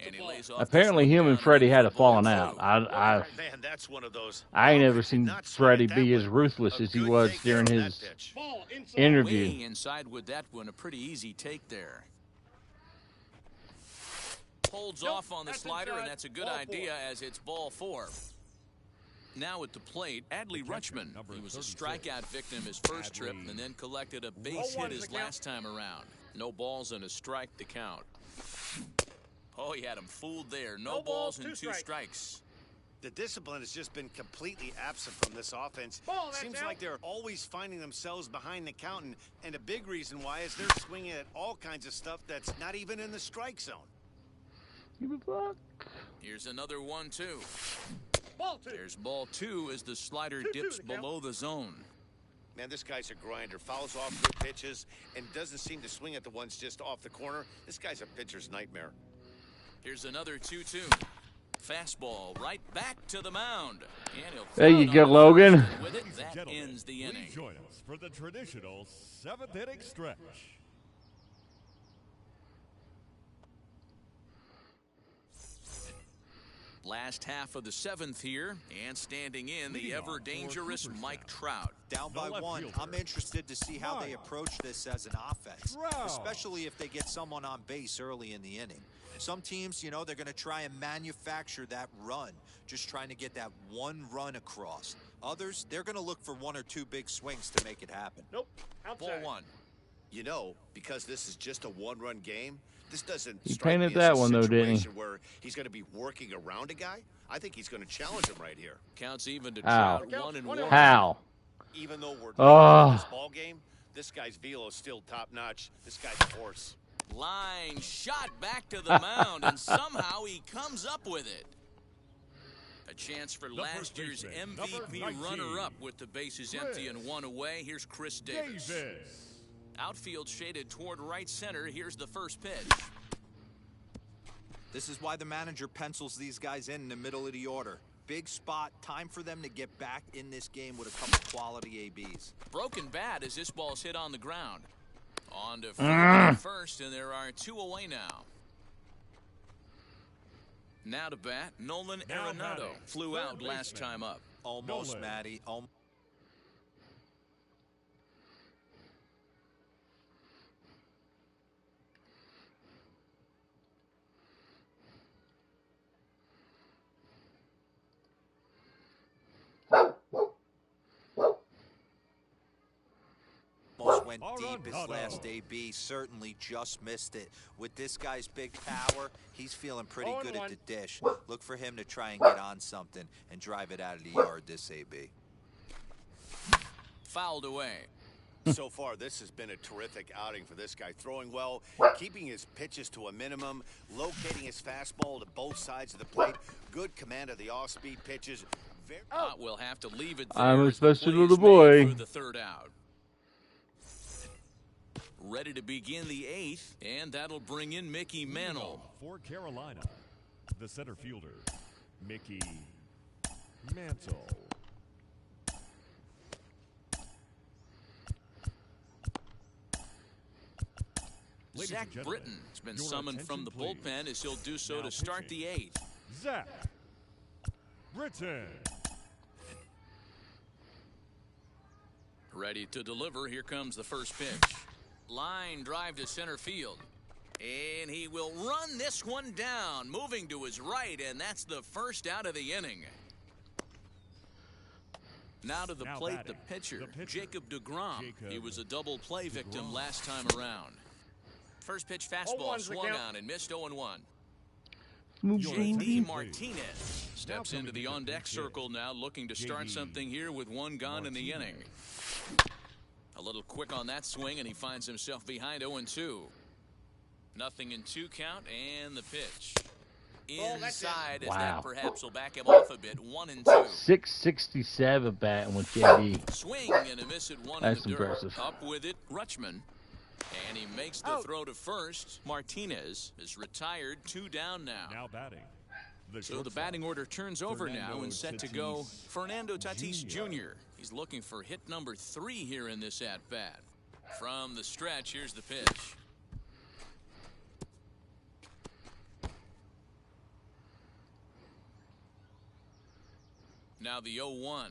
And he lays off Apparently, this him one and down Freddie into had a the ball falling two. out. Man, that's one of those. I ain't ever seen Not swing Freddie at that be as one. ruthless A as he good was take there during on that his pitch. Ball inside. interview. Way inside with that one. A pretty easy take there. Holds Nope, off on the that's slider, inside. and that's a good Ball idea as it's ball 4. Now at the plate, Adley Rutschman. number He was a 36. strikeout victim his first trip Adley and then collected a base hit 0-1's his the count. last time around. No balls and a strike to count. Oh, he had him fooled there. No No balls balls, and 2 2 strikes. strikes. The discipline has just been completely absent from this offense. Ball, that's Seems out. like they're always finding themselves behind the count, and a big reason why is they're swinging at all kinds of stuff that's not even in the strike zone. Give a fuck. Here's another 1-2. Ball 2. There's ball 2 as the slider 2-2 dips to count. below the zone. Man, this guy's a grinder. Fouls off good pitches and doesn't seem to swing at the ones just off the corner. This guy's a pitcher's nightmare. Here's another 2-2. Fastball right back to the mound. And he'll There you throw it go, on the Logan. first, and with it, that Gentlemen, ends the inning. please join us for the traditional 7th inning stretch. Last half of the 7th here, and standing in the Leading off for ever-dangerous Cooperstown. Mike Trout. Down The by left 1, fielder. I'm interested to see how they Right. approach this as an offense, Trout. especially if they get someone on base early in the inning. Some teams, you know, they're going to try and manufacture that run, just trying to get that one run across. Others, they're going to look for 1 or 2 big swings to make it happen. Nope. Ball Outside. 1. You know, because this is just a one-run game, this doesn't He strike me painted as that a one, though, didn't he? situation where he's going to be working around a guy. I think he's going to challenge him right here. Counts even to Ow. Trout, 1-1. How? Even though we're Oh. in this ball game, this guy's velo is still top-notch. This guy's a force. Line shot back to the mound, and somehow he comes up with it. A chance for last first year's baseman, number MVP 19, runner-up with the bases empty and 1 away. Here's Chris Davis. Davis. Outfield shaded toward right center. Here's the first pitch. This is why the manager pencils these guys in the middle of the order. Big spot, time for them to get back in this game with a couple quality ABs. Broken bat as this ball's hit on the ground. On to first, and there are 2 away now. Now to bat, Nolan Now Arenado batting, flew third out last baseman. time up. Almost, Nolan. Matty. Almost went deep. His last AB certainly just missed it. With this guy's big power, he's feeling pretty good at the dish. Look for him to try and get on something and drive it out of the yard this AB. Fouled away. So far, this has been a terrific outing for this guy. Throwing well, keeping his pitches to a minimum, locating his fastball to both sides of the plate. Good command of the off-speed pitches. We'll have to leave it there. I'm as supposed to play do is the made boy. For the 3rd out. Ready to begin the 8th, and that'll bring in Mickey Mantle. For Carolina, the center fielder, Mickey Mantle. Ladies Zach and gentlemen, Britton has been your summoned from the attention, bullpen please. as he'll do so Now to start pitching. the 8th. Zach Britton. Ready to deliver. Here comes the first pitch. Line drive to center field. And he will run this one down, moving to his right, and that's the first out of the inning. Now to the Now plate, batting, the pitcher, the pitcher, Jacob Degrom. He Jacob was a double play victim DeGrom. last time around. First pitch fastball 0-1's the swung count. on and missed 0-1. Your JD attention, please. Martinez steps Now into the coming in on-deck to circle now, looking to start JD something here with 1 gone in the inning. A little quick on that swing, and he finds himself behind 0-2. Nothing in 2 count, and the pitch. that's it. Inside, as Wow. that perhaps will back him off a bit. 1-2. 667 batting with JD. Swing and a miss at 1 That's in the dirt. impressive. Up with it, Rutschman. And he makes the throw to first. Martinez is retired, 2 down now. Now batting. The So the shortstop, batting order turns over now Fernando and set to go Tatis Fernando Tatis Jr. Jr. He's looking for hit number 3 here in this at-bat. From the stretch, here's the pitch. Now the 0-1.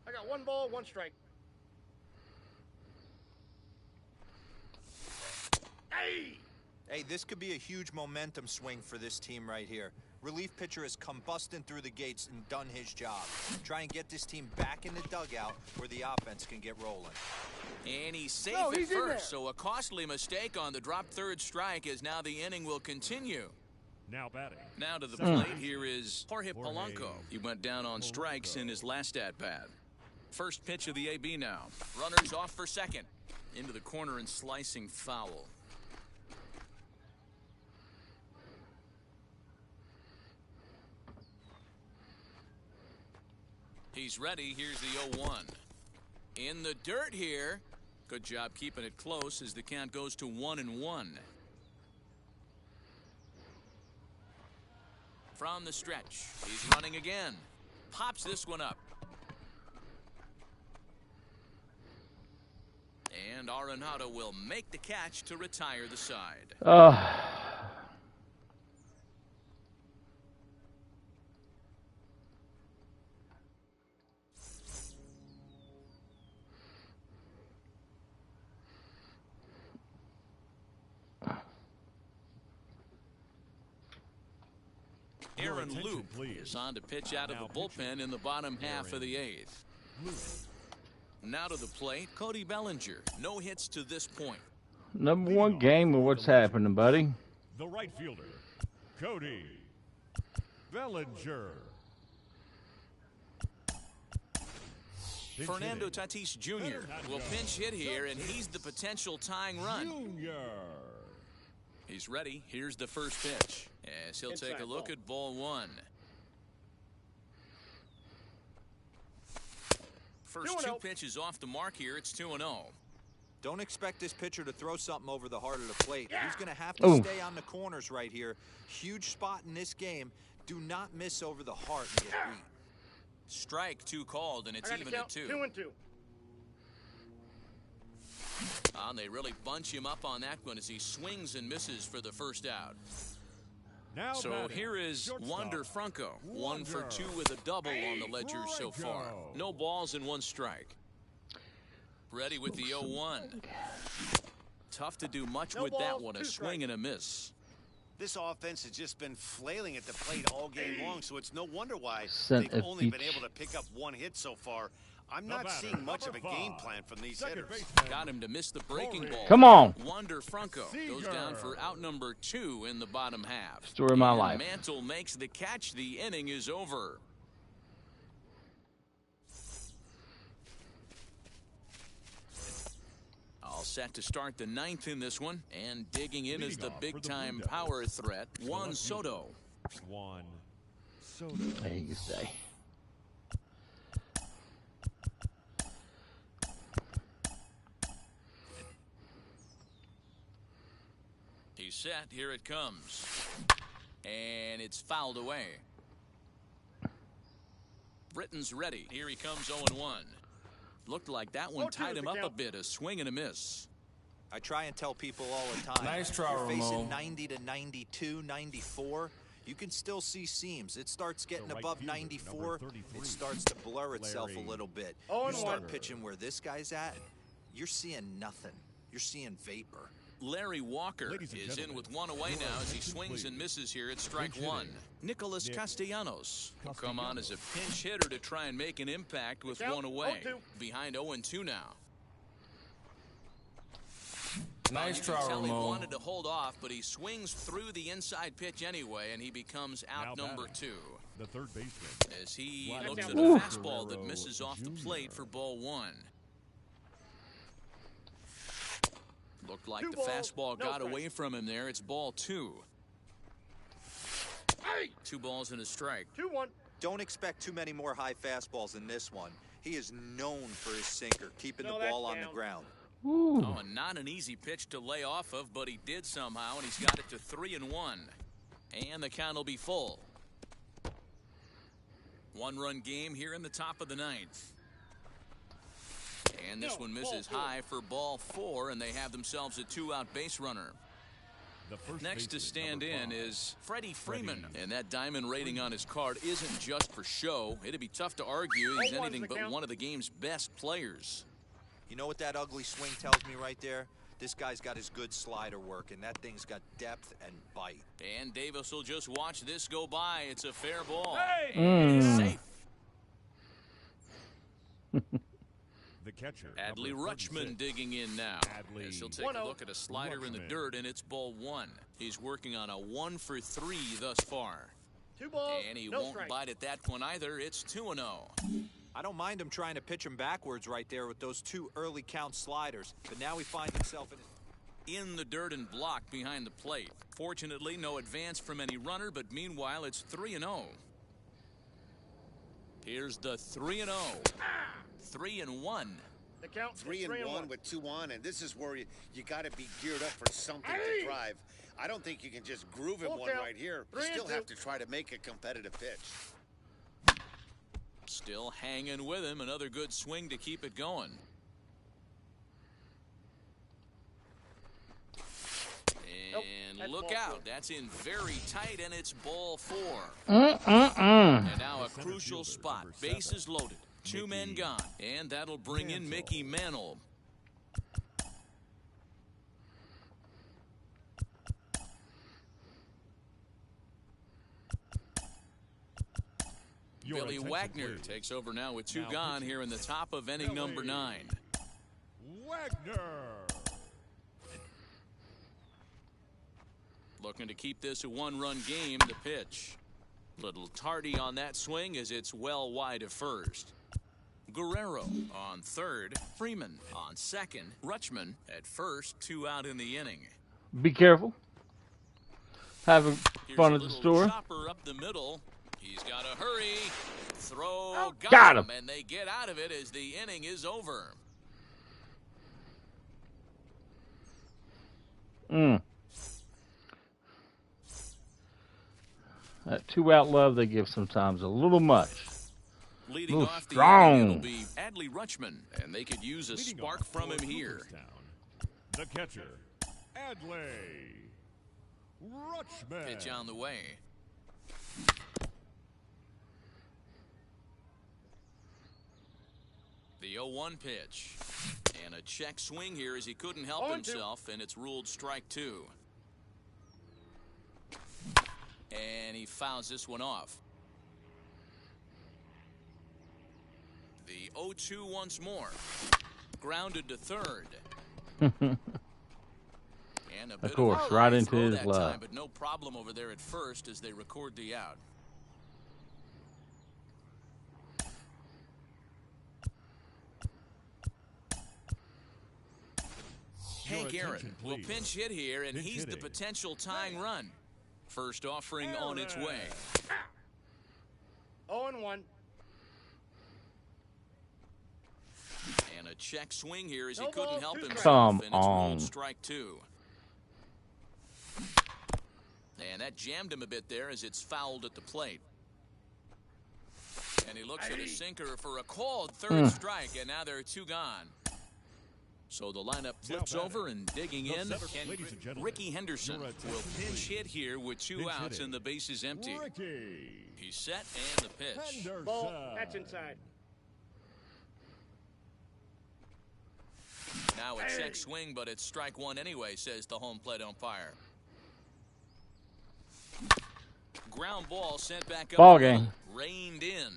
I got 1 ball, 1 strike. Hey! Hey, this could be a huge momentum swing for this team right here. Relief pitcher has come busting through the gates and done his job. Try and get this team back in the dugout where the offense can get rolling. And he's safe at first, so a costly mistake on the drop third strike as now the inning will continue. Now batting. Now to the plate, here is Jorge Polanco. He went down on strikes in his last at-bat. First pitch of the AB now. Runners off for second. Into the corner and slicing foul. He's ready. Here's the 0-1. In the dirt here. Good job keeping it close as the count goes to 1-1. From the stretch. He's running again. Pops this one up. And Arenado will make the catch to retire the side. Aaron Loop is on to pitch out of the bullpen in the bottom half of the 8th. Now to the plate, Cody Bellinger. No hits to this point. Number 1 game of what's happening, buddy. The right fielder, Cody Bellinger. Fernando Tatis Jr. will pinch hit here, and he's the potential tying run. He's ready. Here's the first pitch. As he'll take a look at ball 1. First 2 pitches off the mark here. It's 2-0. Don't expect this pitcher to throw something over the heart of the plate. He's going to have to stay on the corners right here. Huge spot in this game. Do not miss over the heart and get beat. Strike 2 called, and it's even at 2. 2-2. And they really bunch him up on that one as he swings and misses for the first out. Now so batting, here is Wander Franco. 1 for 2 with a double on the ledger so far. Franco. No balls and 1 strike. Ready with the 0-1. Tough to do much with that one. A swing and a miss. This offense has just been flailing at the plate all game long, so it's no wonder why they've only been able to pick up 1 hit so far. I'm not seeing much of a game plan from these hitters. Got him to miss the breaking ball. Come on. Wander Franco goes down for out number 2 in the bottom half. Story of my life. Mantle makes the catch. The inning is over. All set to start the 9th in this one, and digging in is the big-time power threat, Juan Soto. Juan Soto. There you say. He's set. Here it comes. And it's fouled away. Britton's ready. Here he comes 0-1. Looked like that one tied him up a bit. A swing and a miss. I try and tell people all the time. Nice try, you're facing Ramon. 90 to 92, 94. You can still see seams. It starts getting above 94. It starts to blur itself a little bit. You start pitching where this guy's at, you're seeing nothing. You're seeing vapor. Larry Walker is in with 1 away now as he swings and misses here at strike 1. Nicholas Castellanos will come on as a pinch hitter to try and make an impact with 1 away. Behind 0-2 now. Nice try, He Ramon. wanted to hold off, but he swings through the inside pitch anyway, and he becomes out number 2. The third baseman. As he looks at a fastball that misses off the plate for ball 1. Looked like the fastball got away from him there. It's ball 2. 2 balls and a strike. 2-1. Don't expect too many more high fastballs in this one. He is known for his sinker, keeping the ball on the ground. Oh, and not an easy pitch to lay off of, but he did somehow, and he's got it to 3-1. And the count will be full. 1-run game here in the top of the 9th. And this one misses high for ball 4, and they have themselves a 2-out base runner. Next to stand in is Freddy Freeman, and that diamond rating on his card isn't just for show. It'd be tough to argue he's anything but one of the game's best players. You know what that ugly swing tells me right there? This guy's got his good slider work, and that thing's got depth and bite. And Davis will just watch this go by. It's a fair ball. Hey! And it's safe. The catcher. Adley Rutschman digging in now. As he'll take a look at a slider in the dirt, and it's ball one. He's working on a 1 for 3 thus far. 2 balls, And he no won't strike. bite at that one either. It's 2-0. I don't mind him trying to pitch him backwards right there with those 2 early count sliders, but now he finds himself In the dirt and blocked behind the plate. Fortunately, no advance from any runner, but meanwhile, it's 3-0. Here's the 3-0. 3-1. The count 3-1 with 2 on, and this is where you got to be geared up for something to drive. I don't think you can just groove him one right here. You still have to try to make a competitive pitch. Still hanging with him. Another good swing to keep it going. And look out. That's in very tight, and it's ball 4. And now a crucial spot. Bases loaded. 2 men gone. And that'll bring in Mickey Mantle. Billy Wagner takes over now with 2 gone here in the top of inning number 9. Wagner. Looking to keep this a 1-run game. The pitch. Little tardy on that swing as it's well wide of first. Guerrero on third. Freeman on second. Rutschman at first. 2 out in the inning. Be careful. Having fun at the Here's a store. little chopper up the middle. He's got to hurry. Throw. Got him. And they get out of it as the inning is over. That 2-out love they give sometimes a little much. Leading Ooh, off strong. the inning, it'll be Adley Rutschman, and they could use a Leading spark off from him for here. Cooperstown, the catcher, Adley Rutschman. Pitch on the way. The 0-1 pitch. And a check swing here as he couldn't help 0-2. himself, and it's ruled strike 2. And he fouls this one off. The 0-2 once more. Grounded to third. And a bit Of course, a right high into throw his that glove. time, but no problem over there at first as they record the out. Hank Aaron will pinch hit here, and he's the potential tying run. First offering on its way. 0-1. And a check swing here as he No couldn't ball, help 2 himself, Come and it's on. ruled strike 2. And that jammed him a bit there as it's fouled at the plate. And he looks at a sinker for a called third strike, and now there are 2 gone. So the lineup flips over and digging in. Ladies and gentlemen, Ricky Henderson your will attention, pinch please. hit here with 2 Pinch outs hitting. and the bases empty. Ricky He's set and the pitch. Henderson. Ball, that's inside. Now a check swing, but it's strike 1 anyway, says the home plate umpire. Ground ball sent back up. Ball the middle. game. Reined in.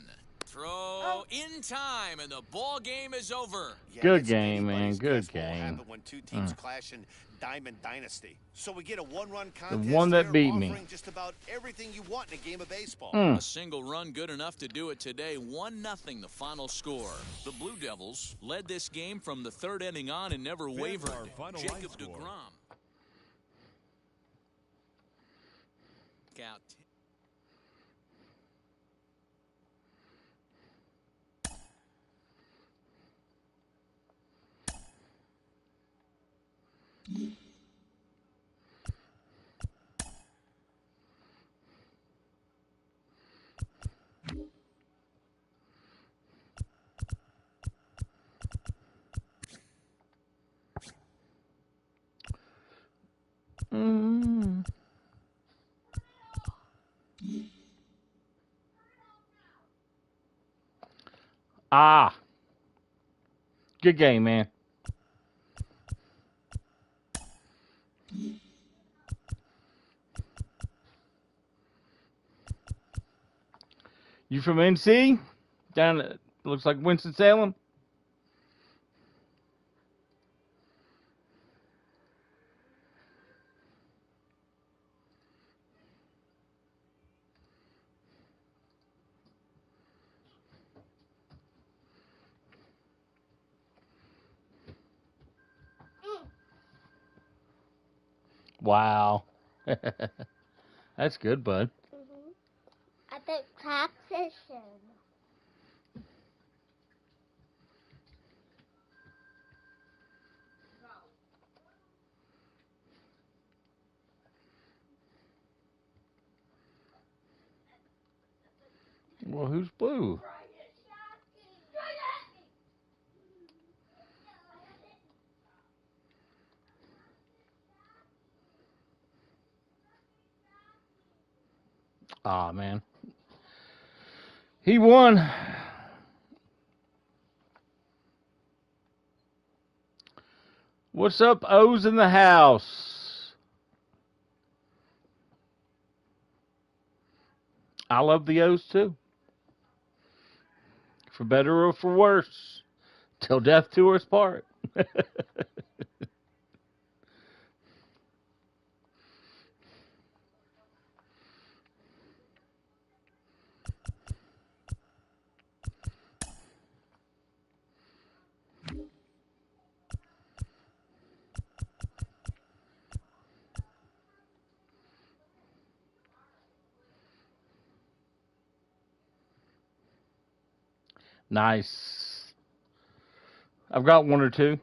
Throw in time, and the ball game is over. Yeah, Good it's game, man. anybody's Good baseball game. happen when 2 teams clash in Diamond Dynasty. So we get a 1-run contest. one that here, beat me. offering just about everything you want in a game of baseball. A single run good enough to do it today. 1-0 the final score. The Blue Devils led this game from the 3rd inning on and never Fans, wavered. our final line Jacob score. Degrom. Out. Ah. Good game, man. You from NC? Down at, looks like Winston-Salem? Wow. That's good, bud. At the track session. Well, who's blue? Aw, man. He won. What's up, O's in the house? I love the O's too. For better or for worse. Till death do us part. Nice. I've got one or two.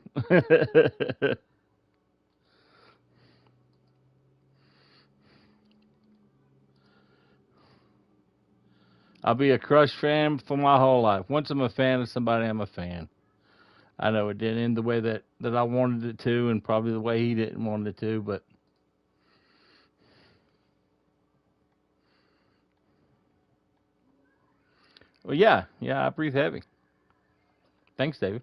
I'll be a Crush fan for my whole life. Once I'm a fan of somebody, I'm a fan. I know it didn't end the way that I wanted it to, and probably the way he didn't want it to, but well, yeah, I breathe heavy. Thanks, David.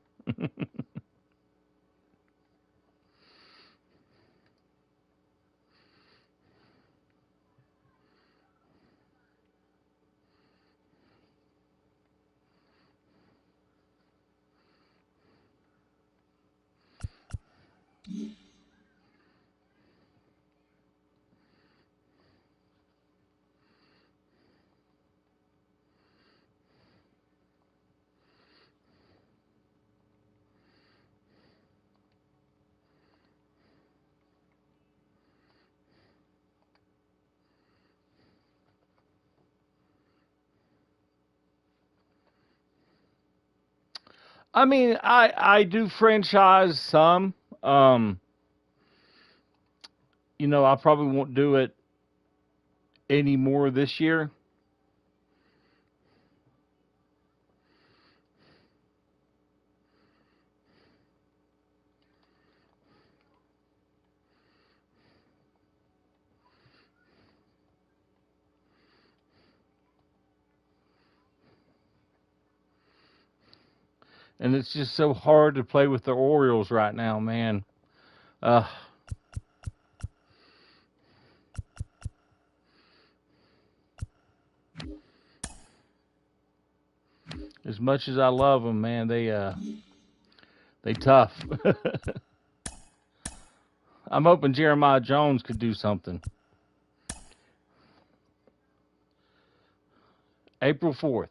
I mean, I do franchise some. I probably won't do it anymore this year. And it's just so hard to play with the Orioles right now, man. As much as I love them, man, they tough. I'm hoping Jeremiah Jones could do something. April 4th.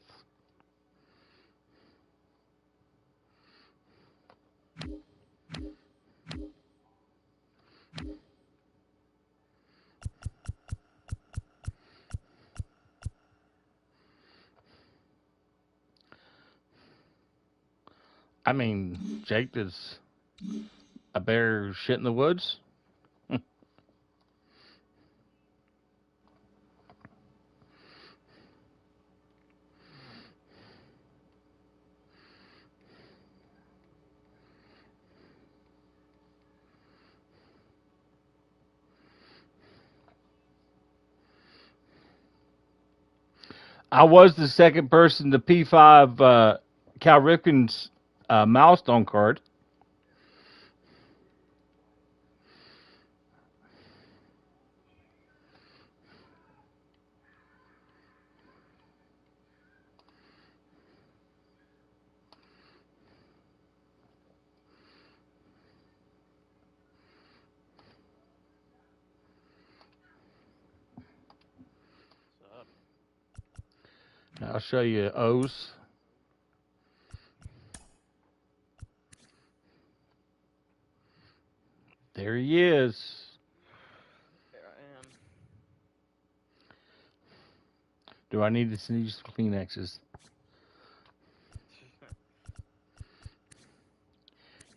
I mean, Jake, does a bear shit in the woods? I was the second person to P5 Cal Ripken's milestone card. I'll show you O's. There he is. There I am. Do I need to send you some Kleenexes?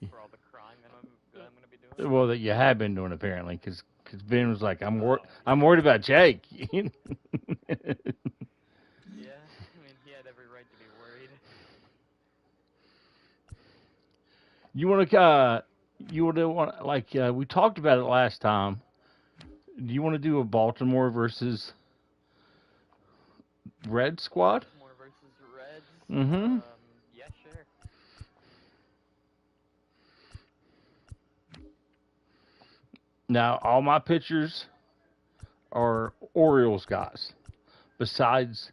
For all the crying that I'm going to be doing? Well, that you have been doing, apparently, because Ben was like, I'm worried about Jake. Yeah, I mean, he had every right to be worried. You want to, like, we talked about it last time. Do you want to do a Baltimore versus Red squad? Baltimore versus Reds? Mm-hmm. Yeah, sure. Now, all my pitchers are Orioles guys, besides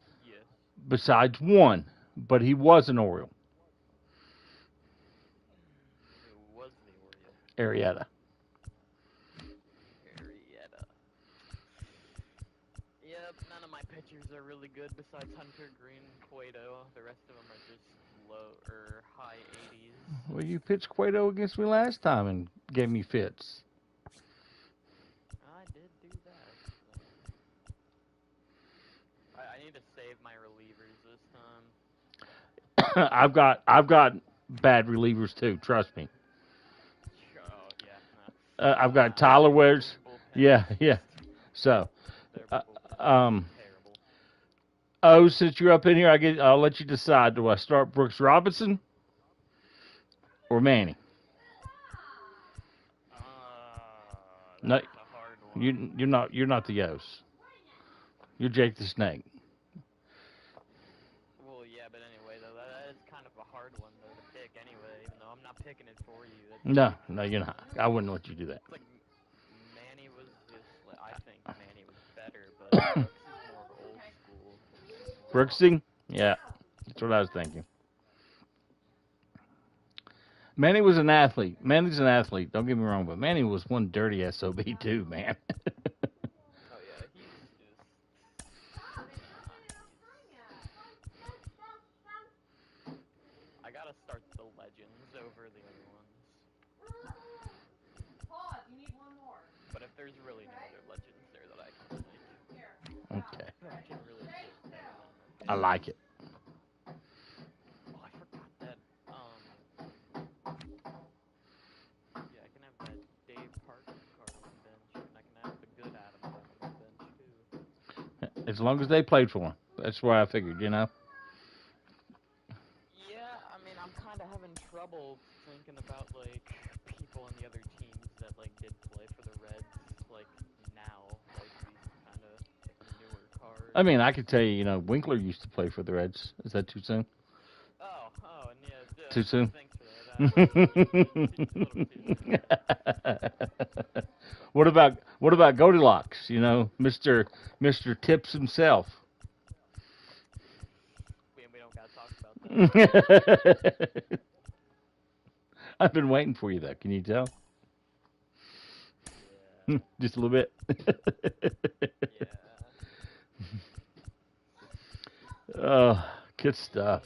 one, but he was an Oriole. Who was the Oriole? Arrieta. Yep, none of my pitchers are really good besides Hunter, Green, Cueto. The rest of them are just low or high 80s. Well, you pitched Cueto against me last time and gave me fits. I did do that. I need to save my relievers this time. I've got bad relievers too. Trust me. Oh yeah. I've got Tyler Wears. Yeah. So, since you're up in here, I'll let you decide. Do I start Brooks Robinson or Manny? No, you're not the O's. You're Jake the Snake. Well, yeah, but anyway, though, that is kind of a hard one though to pick anyway. Even though I'm not picking it for you. No, you're not. I wouldn't let you do that. It's like Manny was just. I think Manny was better, but Brooks is more of old school. Brooksy? Yeah, that's what I was thinking. Manny was an athlete. Manny's an athlete. Don't get me wrong, but Manny was one dirty SOB too, man. Oh yeah, he's just. I gotta start the legends over the other ones. Pause, you need one more. But if there's really no other legends there that I can like. Okay. I can really just. I like it. Oh, I forgot that. Yeah, I can have that Dave Parker card on the bench, and I can have the good Adam on the bench too. As long as they played for him. That's why I figured, Yeah, I mean, I'm kind of having trouble thinking about like people on the other teams that like did play for the Reds, like now, like these kind of like, newer cards. I mean, I could tell you, Winkler used to play for the Reds. Is that too soon? Oh, and yeah. Too soon? Thanks for that. What about Goldilocks? Mr. Tips himself. We don't gotta talk about that. I've been waiting for you, though. Can you tell? Yeah. Just a little bit. Yeah. Oh, good stuff.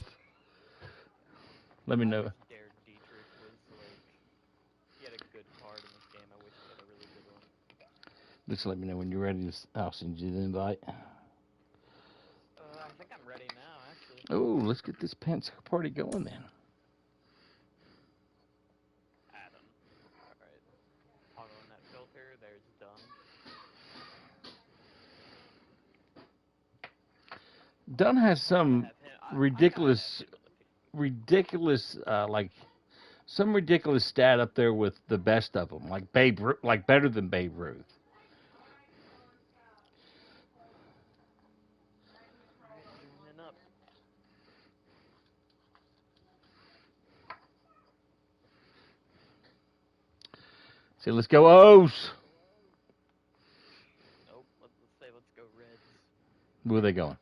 Let me know. Derek Dietrich was like, he had a good card in this game. I wish he had a really good one. Just let me know when you're ready. I'll send you the invite. I think I'm ready now, actually. Oh, let's get this pants party going then. Adam. Alright. Toggling that filter. There's done. Dunn has some ridiculous, some ridiculous stat up there with the best of them, like better than Babe Ruth. Say, let's go O's. Nope. Let's say let's go Reds. Where are they going?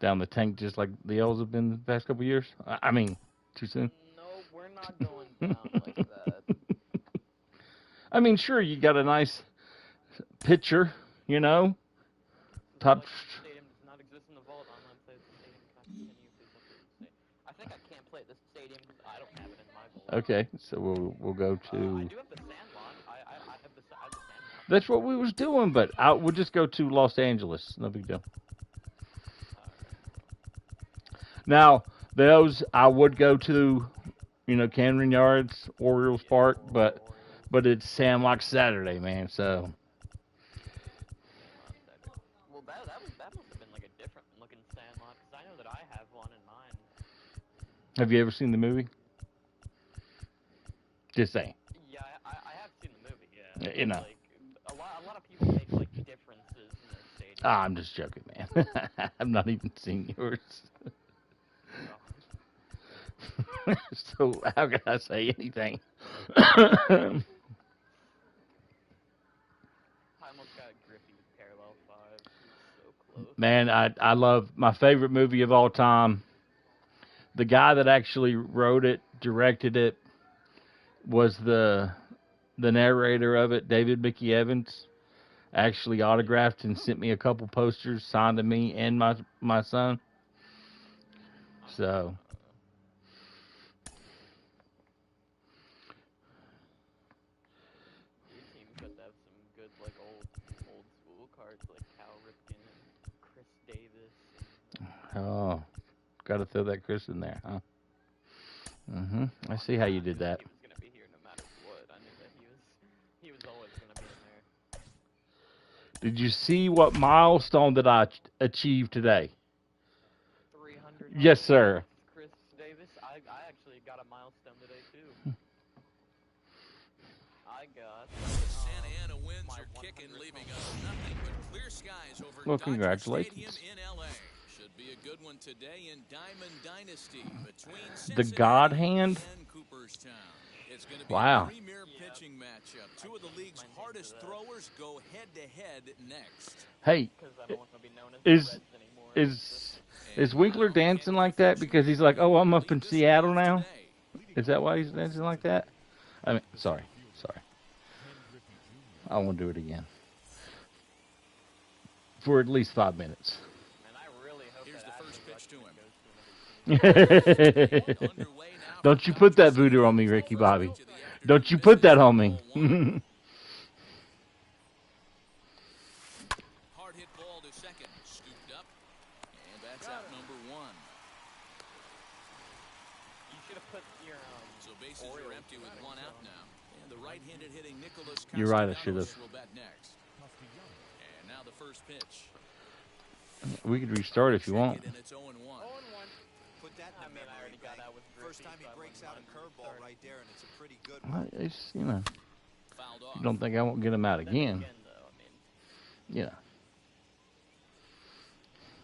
Down the tank, just like the O's have been the past couple years. I mean, too soon. No, we're not going down like that. I mean, sure, you got a nice pitcher, you know. Top. Stadium does not exist in the vault. Online plays the stadium. I think I can't play at this stadium because I don't have it in my vault. Okay, so we'll go to. I do have the Sandlot. I have the Sandlot. That's what we was doing, but we'll just go to Los Angeles. No big deal. Now, those I would go to, you know, Camden Yards, Orioles Park, but it's Sandlot Saturday, man. So. Well, that must have been like a different looking Sandlot because I know that I have one in mine. Have you ever seen the movie? Just saying. Yeah, I have seen the movie. Yeah. You know. Like, a lot of people make like differences in their stadium. I'm just joking, man. I've not even seen yours. So how can I say anything? I almost got Griffey parallel 5. So close. Man, I love my favorite movie of all time. The guy that actually wrote it, directed it, was the narrator of it, David Mickey Evans. Actually autographed and sent me a couple posters signed to me and my son. So. Oh, got to throw that Chris in there, huh? Mm-hmm. I see how you did that. He was going to be here no matter what. I knew that he was always going to be in there. Did you see what milestone that I achieved today? 300. Yes, sir. Chris Davis. I actually got a milestone today, too. I got... Santa Ana winds are kicking, leaving us nothing but clear skies over Well, Dodger congratulations. Stadium in LA. Should be a good one today in Diamond Dynasty between The God Cincinnati Hand? and Cooperstown. It's going to be Wow. a premier pitching matchup. Two of the league's hardest throwers go head-to-head next. Hey, Because I don't want to be known as the is Reds anymore. is Winkler dancing like that because he's like, oh, I'm up in Seattle now? Is that why he's dancing like that? I mean, sorry. I won't do it again. For at least 5 minutes. And I really hope Here's the first pitch to him. Don't you put that voodoo on me, Ricky Bobby. Don't you put that on me. Hard hit ball to second. Scooped up. And that's out number 1. You should have put your... So bases are empty with one out now. And the right-handed hitting Nicholas You're right, I should have. will bat next. And now the first pitch. We could restart if you want. And it's 0-1. Put that in I mean, I already got out with First Griffey, time he so I breaks wouldn't out a mind curveball restarting. right there, and it's a pretty good one. It's, you know, Fouled off. you don't think I won't get him out again. Though, I mean, Yeah.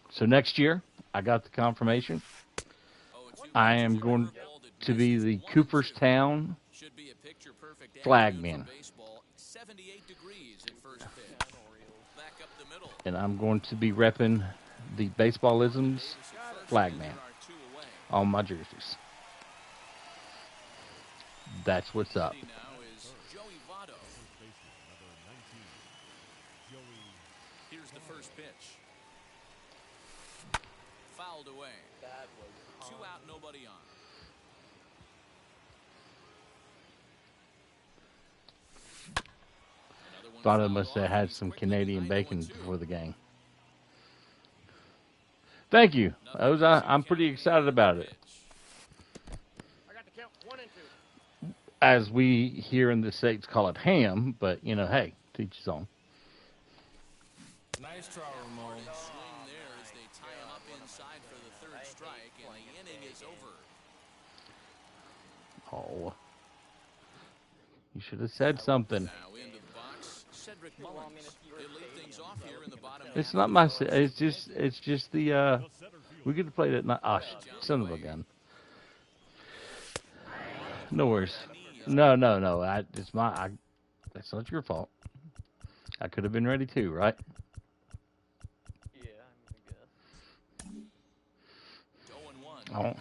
So next year, I got the confirmation. I am going to be the Cooperstown Should be a picture-perfect flagman. baseball. 78 degrees at first pitch. Back up the middle. And I'm going to be repping the Baseballisms flagman on my jerseys. That's what's up. Now is Joey Votto. Here's the first pitch. Fouled away. that was... 2 out, nobody on. Thought I must have had some Canadian bacon before the game. Thank you. I'm pretty excited about it. I got the count 1 and 2. As we here in the States call it ham, but, you know, hey, teach his own. Nice try, Ramon. Swing there as they tie him up inside for the third strike, and the inning is over. Oh. You should have said something. Now into the box, Cedric Mullins. They lead things off here in the bottom It's half. not my. It's just the. We could have played it. Not. Ah, son of a gun. No worries. No. That's not your fault. I could have been ready too, right? Yeah, I mean, I guess. 0-1. Oh. Now time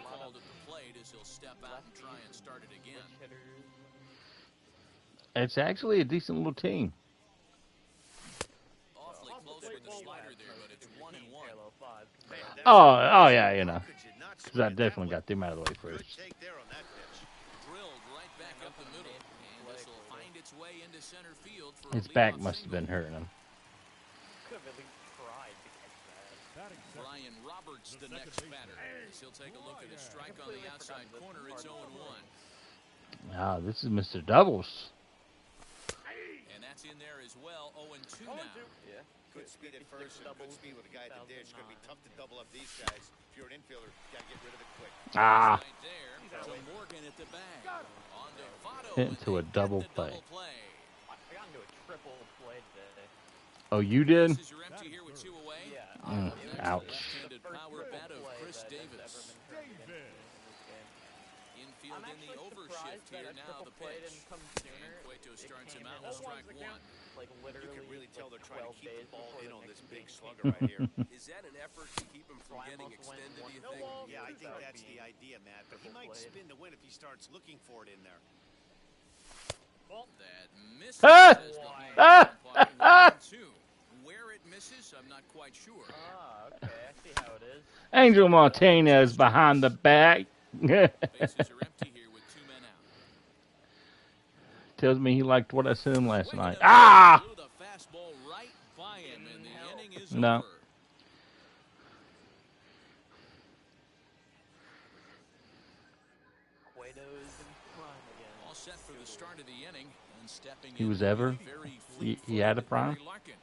called at the plate as he'll step out and try and start it again. It's actually a decent little team. Awfully close with the slider there, but it's 1-1. Oh yeah, you know. Because I definitely got them out of the way first. Drilled right back up the middle, and this will find its way into center field for His a back leadoff must have been hurting him. Could have at least tried to catch that. Brian Roberts, the next batter. As he'll take a look at his strike on the outside corner. It's 0-1. Ah, this is Mr. Doubles. And that's in there as well. 0-2 now. Yeah. Good speed at first and good speed with a guy at the dish. It's going to be tough to double up these guys. If you're an infielder, you got to get rid of it quick. Ah. Right there to Morgan at the bag. On to Votto. Into a double play. I got into a triple play today. Oh, you did? Bases are empty here with 2 away. Yeah. Ouch. Left-handed power bat of Chris Davis. Infield in the overshift here now. The pitch. And Cueto starts him out with strike 1. Like literally, You can really tell they're trying to keep the ball in on this big slugger slugger right here. Is that an effort to keep him from getting extended, do you think? Yeah, I think that's the idea, Matt. But he might spin to win if he starts looking for it in there. That misses. Where it misses, I'm not quite sure. Ah, okay, I see how it is. Angel Martinez behind the back. Bases are empty here with 2 men out. Tells me he liked what I sent him last night. Ah! Blew the fastball right by him, and the inning is No. over. Cueto's in prime again. All set for the start of the inning, and stepping He in was ever? very He had a fleet-footed prime? Barry Larkin.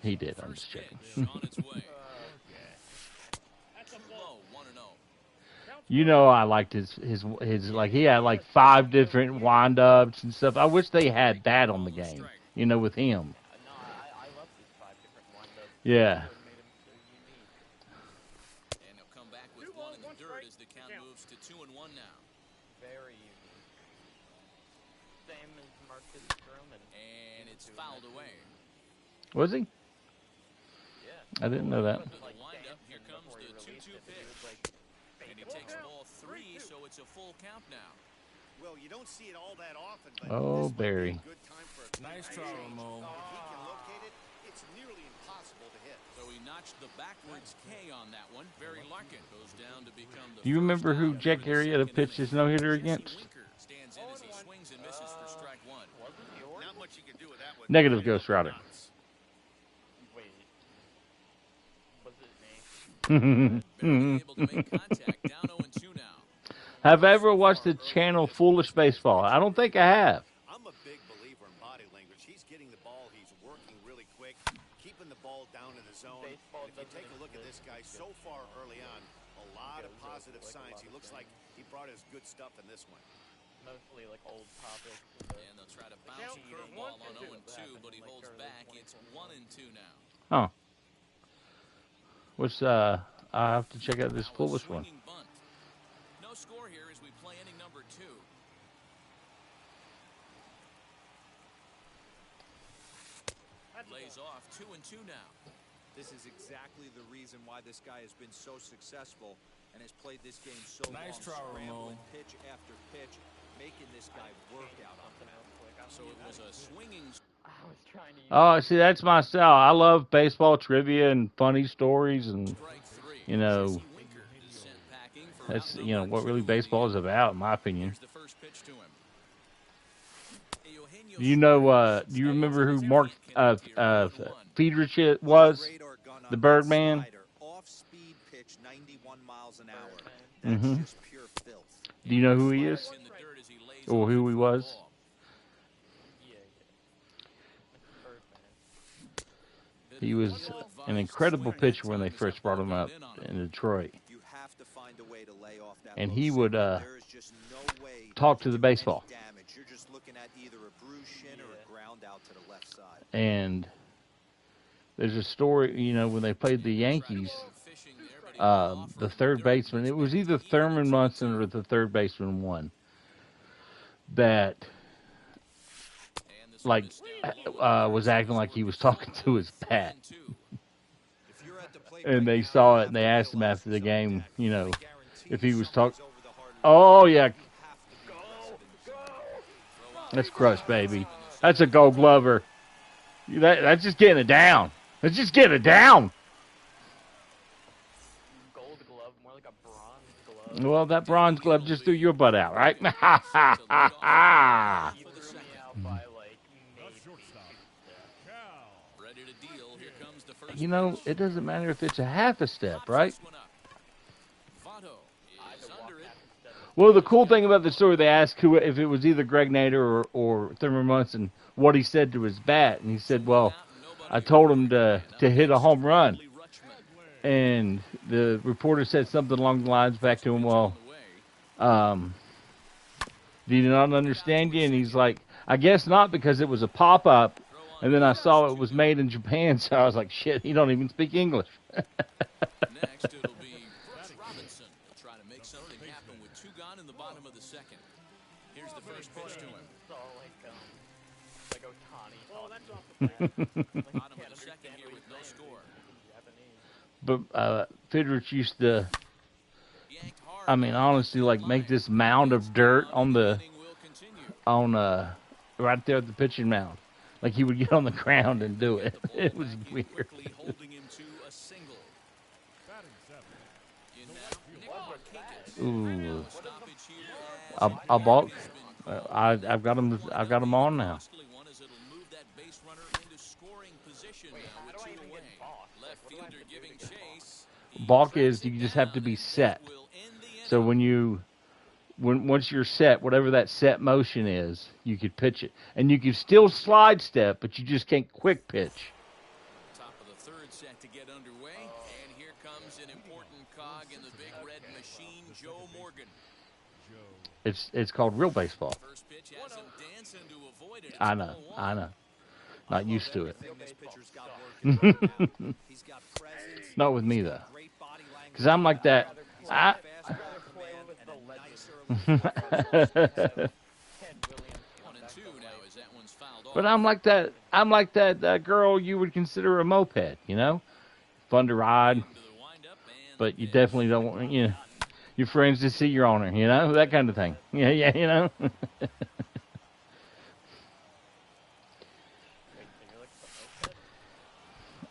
He did. I'm First just checking. pitch on its way. Low, 1-0. You know, I liked his like he had like 5 different wind-ups and stuff. I wish they had that on the game. You know, with him. No, I love these 5 different windups. Yeah. Made him so unique. And he'll come back with 1 in the dirt as the count moves to 2-1 now. Very unique. Same as Marcus Stroman. And it's fouled away. Was he? Yeah. I didn't know that. To the windup, here comes the 2-2 pitch. And he takes ball 3, so it's a full count now. Well, you don't see it all that often, but Oh, this might be Barry. a good time for a Nice clean try, change. Ramon. If he can locate it, it's nearly impossible to hit. So he notched the backwards K on that one. Barry Larkin goes down to become the Do you remember first who out Jack for the Arrieta second pitched his inning. no-hitter Jesse against? Winker stands in as he swings and misses for strike 1. Not much you can do with that one. Negative Ghost Rider. Wait. Was it me? Barely able to make contact. Down 0-2 now. Have I ever watched the channel Foolish Baseball? I don't think I have. I'm a big believer in body language. He's getting the ball. He's working really quick, keeping the ball down in the zone. Baseball And if you take a doesn't look at this guy so far early on, a lot of positive signs. He looks like he brought his good stuff in this one. Mostly like old topics. And they'll try to bounce a curveball on 0-2, but he holds back. It's 1-2 Huh. now. Which, I have to check out this Now a Foolish one. swinging bunt. No score here as we play inning number 2. Lays off 2-2 now. This is exactly the reason why this guy has been so successful and has played this game so Nice long, try, scrambling Ramon. pitch after pitch, making this guy work out on the mound. So it was a swinging. I was trying to use Oh, see, that's my style. I love baseball trivia and funny stories, and Strike 3. you know, Jesse Winker is sent packing for that's out you know number what really 2 baseball is in the about, in my opinion. Here's the first pitch to him. Eugenio Do you know? Suarez Do you stays remember who with Mark Kenneth here, 1-1. Friedrich was? Radar gun on The that Birdman? slider, off-speed pitch, 91 miles an hour. Mhm. That's just pure filth. Do you know who he is, In the dirt as he lays or off who the he foul was? ball. He was an incredible pitcher when they first brought him up in Detroit, You have to find a way to lay off that and low he would center. There is just no way talk to the do any baseball. damage. You're just looking at either a bruised shin or a ground out to the left side. And there's a story, you know, when they played the Yankees, the third baseman, it was either Thurman Munson or the third baseman won. that like was acting like he was talking to his bat. And they saw it and they asked him after the game, you know, if he was talking. Oh, yeah. That's crushed, baby. That's a Gold Glover. That's just getting it down. That's just getting it down. Gold glove, more like a bronze glove. Well, that bronze glove just threw your butt out, right? You threw me out by like maybe. You know, it doesn't matter if it's a half a step, right? Well, the cool thing about the story, they asked who, if it was either Greg Nader or Thurman Munson, what he said to his bat. And he said, well, I told him to hit a home run. And the reporter said something along the lines back to him, well, do you not understand you? And he's like, I guess not, because it was a pop-up. And then I saw it was made in Japan, so I was like, shit, he don't even speak English. Next, it'll be Brooks Robinson trying to make something happen with 2 gone in the bottom of the second. Here's the first pitch to him. Like Otani. Oh, that's off the bat. Bottom of the second here with no score. But Fidrich used to, I mean, honestly, like make this mound of dirt on right there at the pitching mound. Like he would get on the ground and do it. It was weird. Ooh, I'll balk. I've got him. I've got him on now. Balk is you just have to be set. So once you're set, whatever that set motion is, you could pitch it. And you can still slide step, but you just can't quick pitch. Top of the third set to get underway, and here comes an important cog in the big red machine, Joe Morgan. It's called real baseball. First pitch has him dancing to avoid it. I know. Not used to it. Not with me though, because I'm like that. But I'm like that. I'm like that girl you would consider a moped. You know, fun to ride, but you definitely don't want your friends to see you're on her. You know, that kind of thing. Yeah, you know.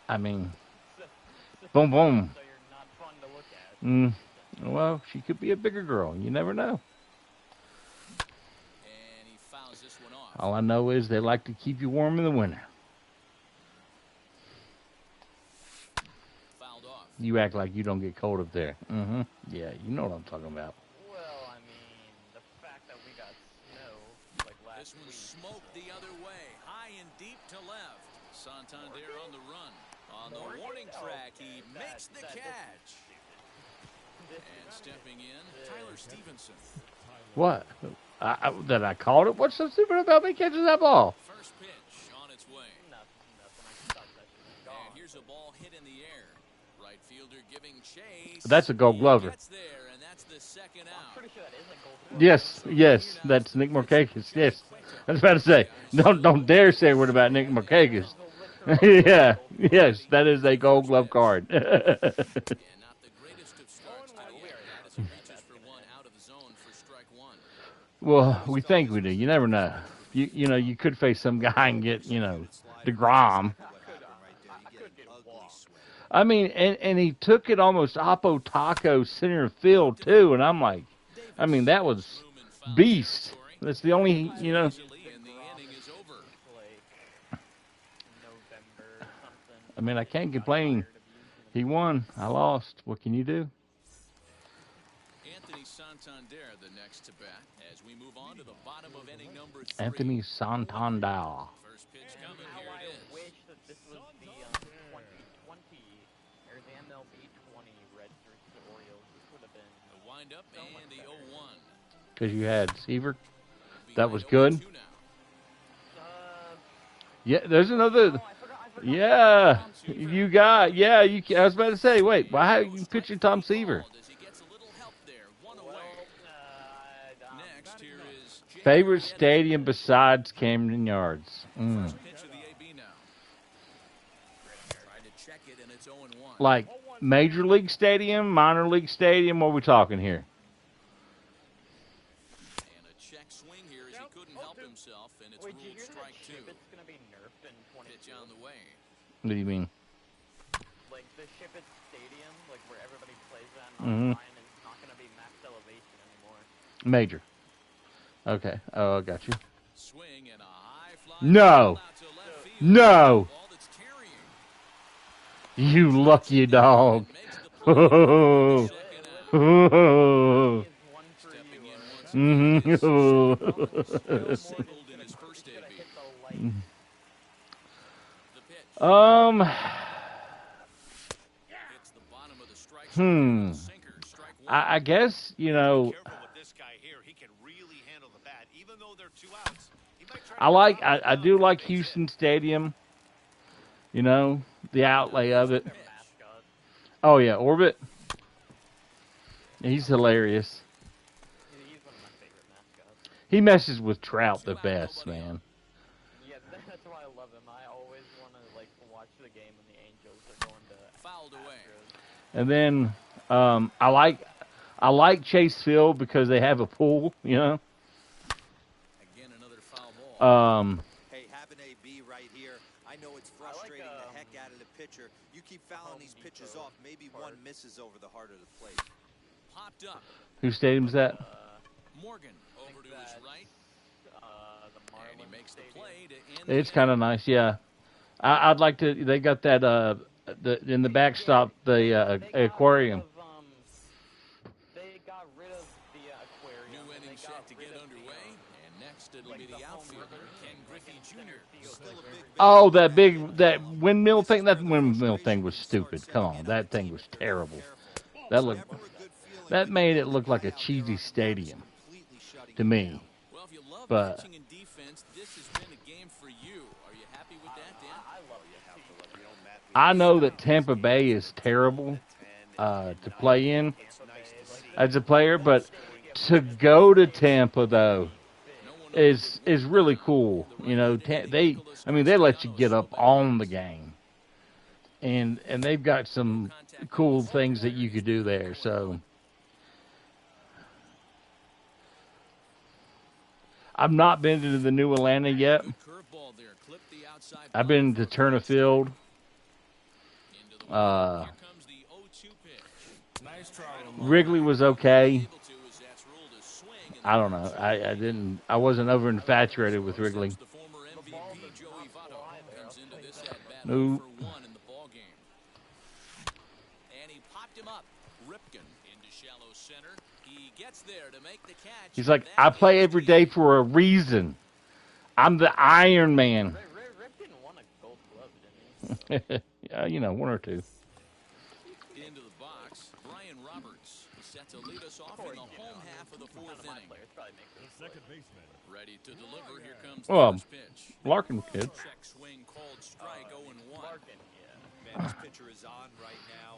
I mean, boom, boom. Well, she could be a bigger girl. You never know. All I know is they like to keep you warm in the winter. You act like you don't get cold up there. Mm-hmm. Yeah, you know what I'm talking about. Well, I mean, the fact that we got snow like last week. This one smoked the other way, high and deep to left. Santander on the run. On the warning track, he makes the catch. And stepping in, Tyler Stevenson. What? That I called it? What's so stupid about me catching that ball? First pitch on its way. And here's a ball hit in the air. Right fielder giving chase. That's a Gold Glover. There, and that's the second out. Pretty sure that is a Gold Glover. Yes, that's Nick Markakis. Yes, I was about to say, don't dare say a word about Nick Markakis. Yeah, yes, that is a Gold Glove card. Well, we think we do. You never know. You know, you could face some guy and get, Degrom. I mean, and he took it almost oppo taco center field, too. And I'm like, I mean, that was beast. That's the only, I mean, I can't complain. He won. I lost. What can you do? Anthony Santander, the next to bat, as we move on to the bottom of inning number 3. Anthony Santander. First pitch coming, How here I it is. wish that this was the 2020 or the MLB 20 Reds versus Orioles. This would have been The windup and the 0-1. Because you had Seeger. That was good. Yeah, there's another. Yeah, you got. Yeah, I was about to say. Wait, why are you pitching Tom Seaver? Next, here is Favorite stadium besides Camden Yards? first pitch of the AB now. Tried to check it, and it's 0-1. Like Major League Stadium, Minor League Stadium? What are we talking here? And a check swing here as he couldn't help himself, and it's Wait, did you ruled hear strike that two. ship it's gonna be nerfed in 22? Pitch on the way. What do you mean? Like the ship at stadium, like where everybody plays at Mhm. online, is not gonna be max elevation anymore. Major. Okay. Oh, I got you. Swing and a high fly. No. Out to left field. No. Ball that's carrying. You lucky dog. Makes the play. Second out. Stepping in once again is Mhm. singled in his first AB. The pitch hits the bottom of the strike zone. Sinker, strike one. I guess, you know, Careful with this guy here. He can really handle the bat, even though they're 2 outs. He might try I do like Houston Stadium. You know, the outlay of it. Oh yeah, Orbit. He's hilarious. He's one of my favorite mascots. He messes with Trout the best, man. Yeah, that's why I love him. I always want to like watch the game when the Angels are going to Fouled away. And then I like Chase Field because they have a pool, you know. Again, another foul ball. Hey, have an AB right here. I know it's frustrating the heck out of the pitcher. You keep fouling these pitches off. Maybe one misses over the heart of the plate. Popped up. Whose stadium's that? Morgan over to his right. And he makes the play to end It's the kind of nice, yeah. I'd like to. They got that in the backstop, the aquarium. They got rid of the aquarium. new inning set to get underway. And next it'll be the outfielder, Ken Griffey Jr. Oh, that windmill thing. That windmill thing was stupid. Come on, that thing was terrible. That made it look like a cheesy stadium to me. Well, if you love But pitching and defense, this has been a game for you. Are you happy with that, Dan? I love it. I know that Tampa Bay is terrible to play in as a player, but to go to Tampa though is really cool. You know, they let you get up on the game, and they've got some cool things that you could do there. So I've not been to the new Atlanta yet. Curveball there, clipped the outside. I've been to Turner Field. Here comes the 0-2 pitch. Nice try. Wrigley was okay. Able to, as that's ruled a swing, and I don't know. I wasn't over infatuated with Wrigley. the former MVP Joey Votto comes into this at-bat No. for 1 in the ball game. And he popped him up. Ripken into shallow center. He gets there to make the catch. He's like, I play every day for a reason. I'm the Iron Man. Ripken won a gold glove, didn't he? Yeah, you know, 1 or 2. Into the box, Brian Roberts set to lead us off in the home half of the 4th inning. Second baseman. Ready to deliver. Here comes Well, the first pitch. Larkin kid. Check swing called strike 0-1. Man, this pitcher is on right now,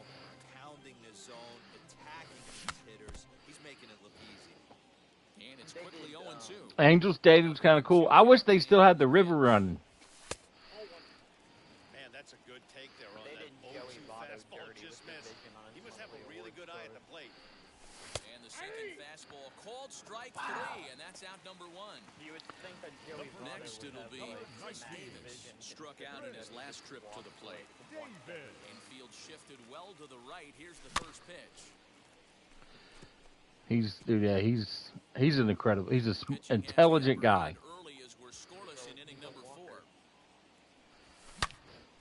pounding the zone, attacking these hitters. He's making it look easy. And it's quickly 0-2. Angel Stadium's kind of cool. I wish they still had the river running. Man, that's a good take there on They that did Joey 0-2 Votto fastball. dirty Just with missed. the vision on his He must have a monthly really award good eye at card. the plate. And the second fastball called strike 3, and that's out number 1. You would think that Joey Votto Next would it'll have, be like, Chris max Davis. vision. Struck out in his last trip to the plate. Infield shifted well to the right. Here's the first pitch. He's an incredible. He's an intelligent guy. Early as we're scoreless in inning number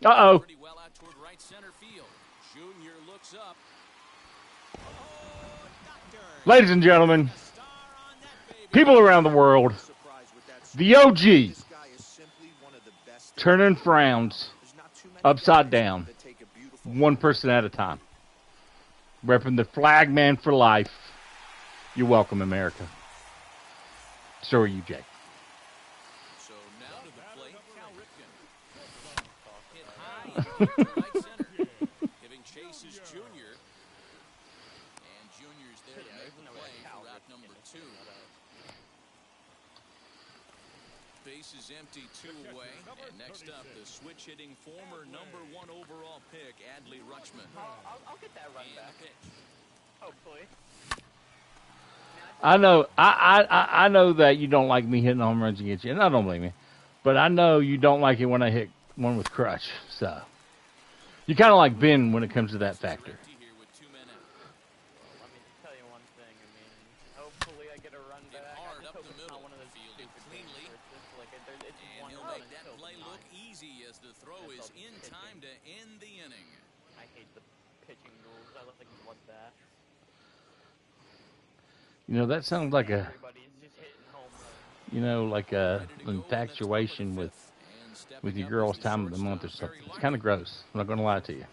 4. Uh-oh. Pretty well out toward right center field. Junior looks up. Ladies and gentlemen, people around the world, the OG, turning frowns upside down, one person at a time. Repping the flag man for life. You're welcome, America. So are you, Jake. So now to the plate, Cal Ripken. Hit high to right center. Giving chases Junior. And Junior's there to make the play for route number 2. Base is empty, 2 away. And next up, the switch-hitting former #1 overall pick, Adley Rutschman. I'll get that run back. Hopefully. I know. I know that you don't like me hitting home runs against you, and I don't blame you. But I know you don't like it when I hit one with Crush. So you kind of like Ben when it comes to that factor. You know, that sounds like a, you know, like a infatuation with your girl's time of the month or something. It's kind of gross. I'm not going to lie to you.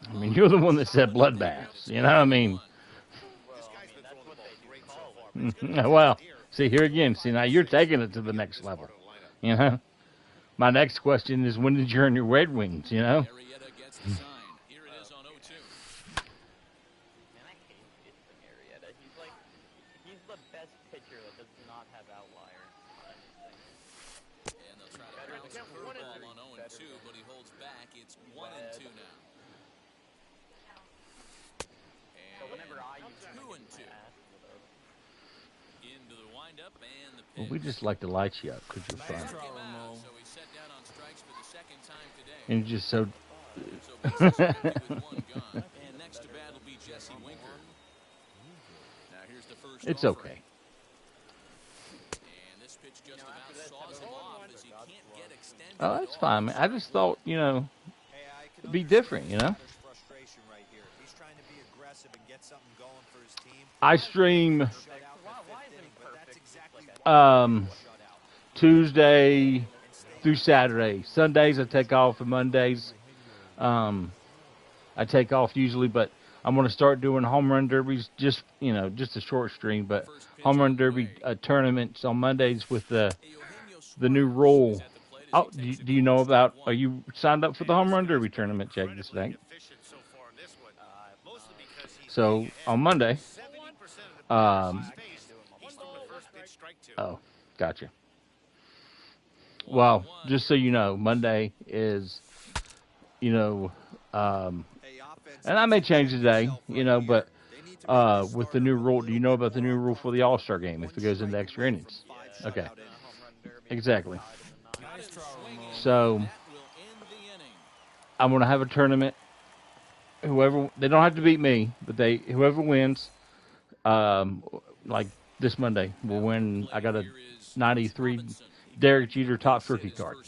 I mean, you're the one that said bloodbaths. You know what I mean? Well, see, here again. See, now you're taking it to the next level. You know? My next question is, when did you earn your Red Wings, you know? Well, we just like to light you up because you're fun. And you're just so... It's okay. Oh, that's fine, man. I just thought, you know, it'd be different, you know? I stream... Tuesday through Saturday. Sundays I take off, and Mondays I take off usually, but I'm going to start doing home run derbies, just, you know, just a short stream, but home run derby tournaments on Mondays with the new rule. Oh, do you know about, are you signed up for the home run derby tournament, Jake, this thing? So on Monday, oh, gotcha. Well, just so you know, Monday is, you know, and I may change today, you know, but with the new rule, do you know about the new rule for the All-Star game if it goes into extra innings? Okay. Exactly. So I'm going to have a tournament. Whoever, they don't have to beat me, but whoever wins, like this Monday, will win. I got a 93 Derek Jeter Topps rookie card.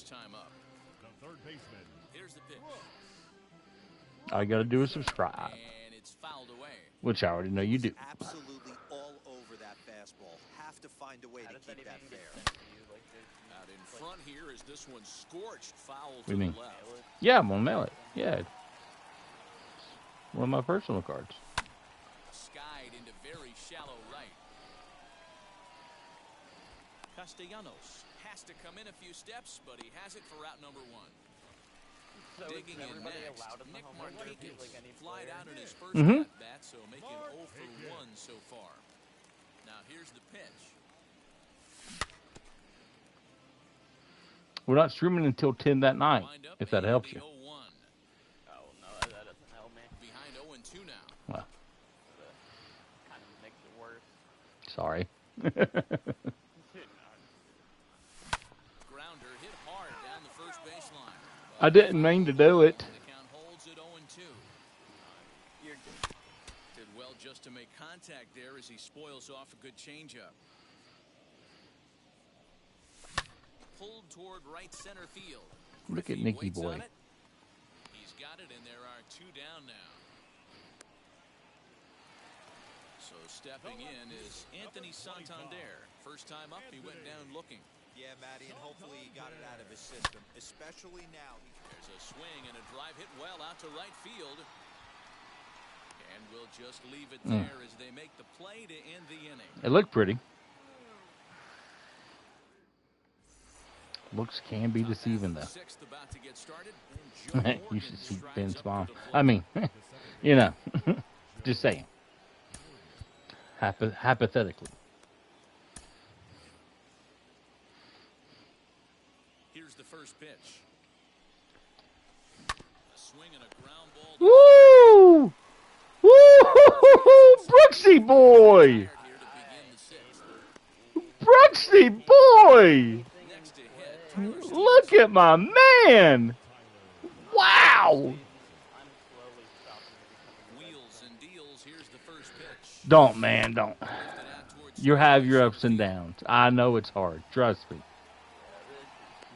All you got to do is subscribe, which I already know you do. Absolutely all over that fastball. Have to find a way to keep that fair. Out in front here is this one scorched foul to the the left. Yeah, I'm gonna mail it. Yeah, one of my personal cards. Skied into very shallow right. Castellanos has to come in a few steps, but he has it for route number 1. So digging in next, Nick Martinez flied out in his first at-bat, so making 0 for 1 so far. Now here's the pitch. We're not streaming until 10 that night, if that helps you. Oh, no, that doesn't help me. Behind 0-2 now. Well. Kind of makes it worse. Sorry. Grounder hit hard down the first baseline. I didn't mean to do it. The count holds at 0-2. You're good. Did well just to make contact there as he spoils off a good changeup. Pulled toward right center field. Look at Nicky boy. He's got it, and there are 2 down now. So stepping in is Anthony Santander. First time up, he went down looking. Yeah, Matty, and hopefully he got it out of his system, especially now. There's a swing and a drive hit well out to right field. And we'll just leave it there as they make the play to end the inning. It looked pretty. Looks can be deceiving, though. You should see Ben's mom. I mean, you know, just saying. Hypothetically. Here's the first pitch. A swing and a ground ball. Woo! Woo! Brooksy boy! Brooksy boy! Look at my man! Wow! Don't, man, don't. You have your ups and downs. I know it's hard. Trust me.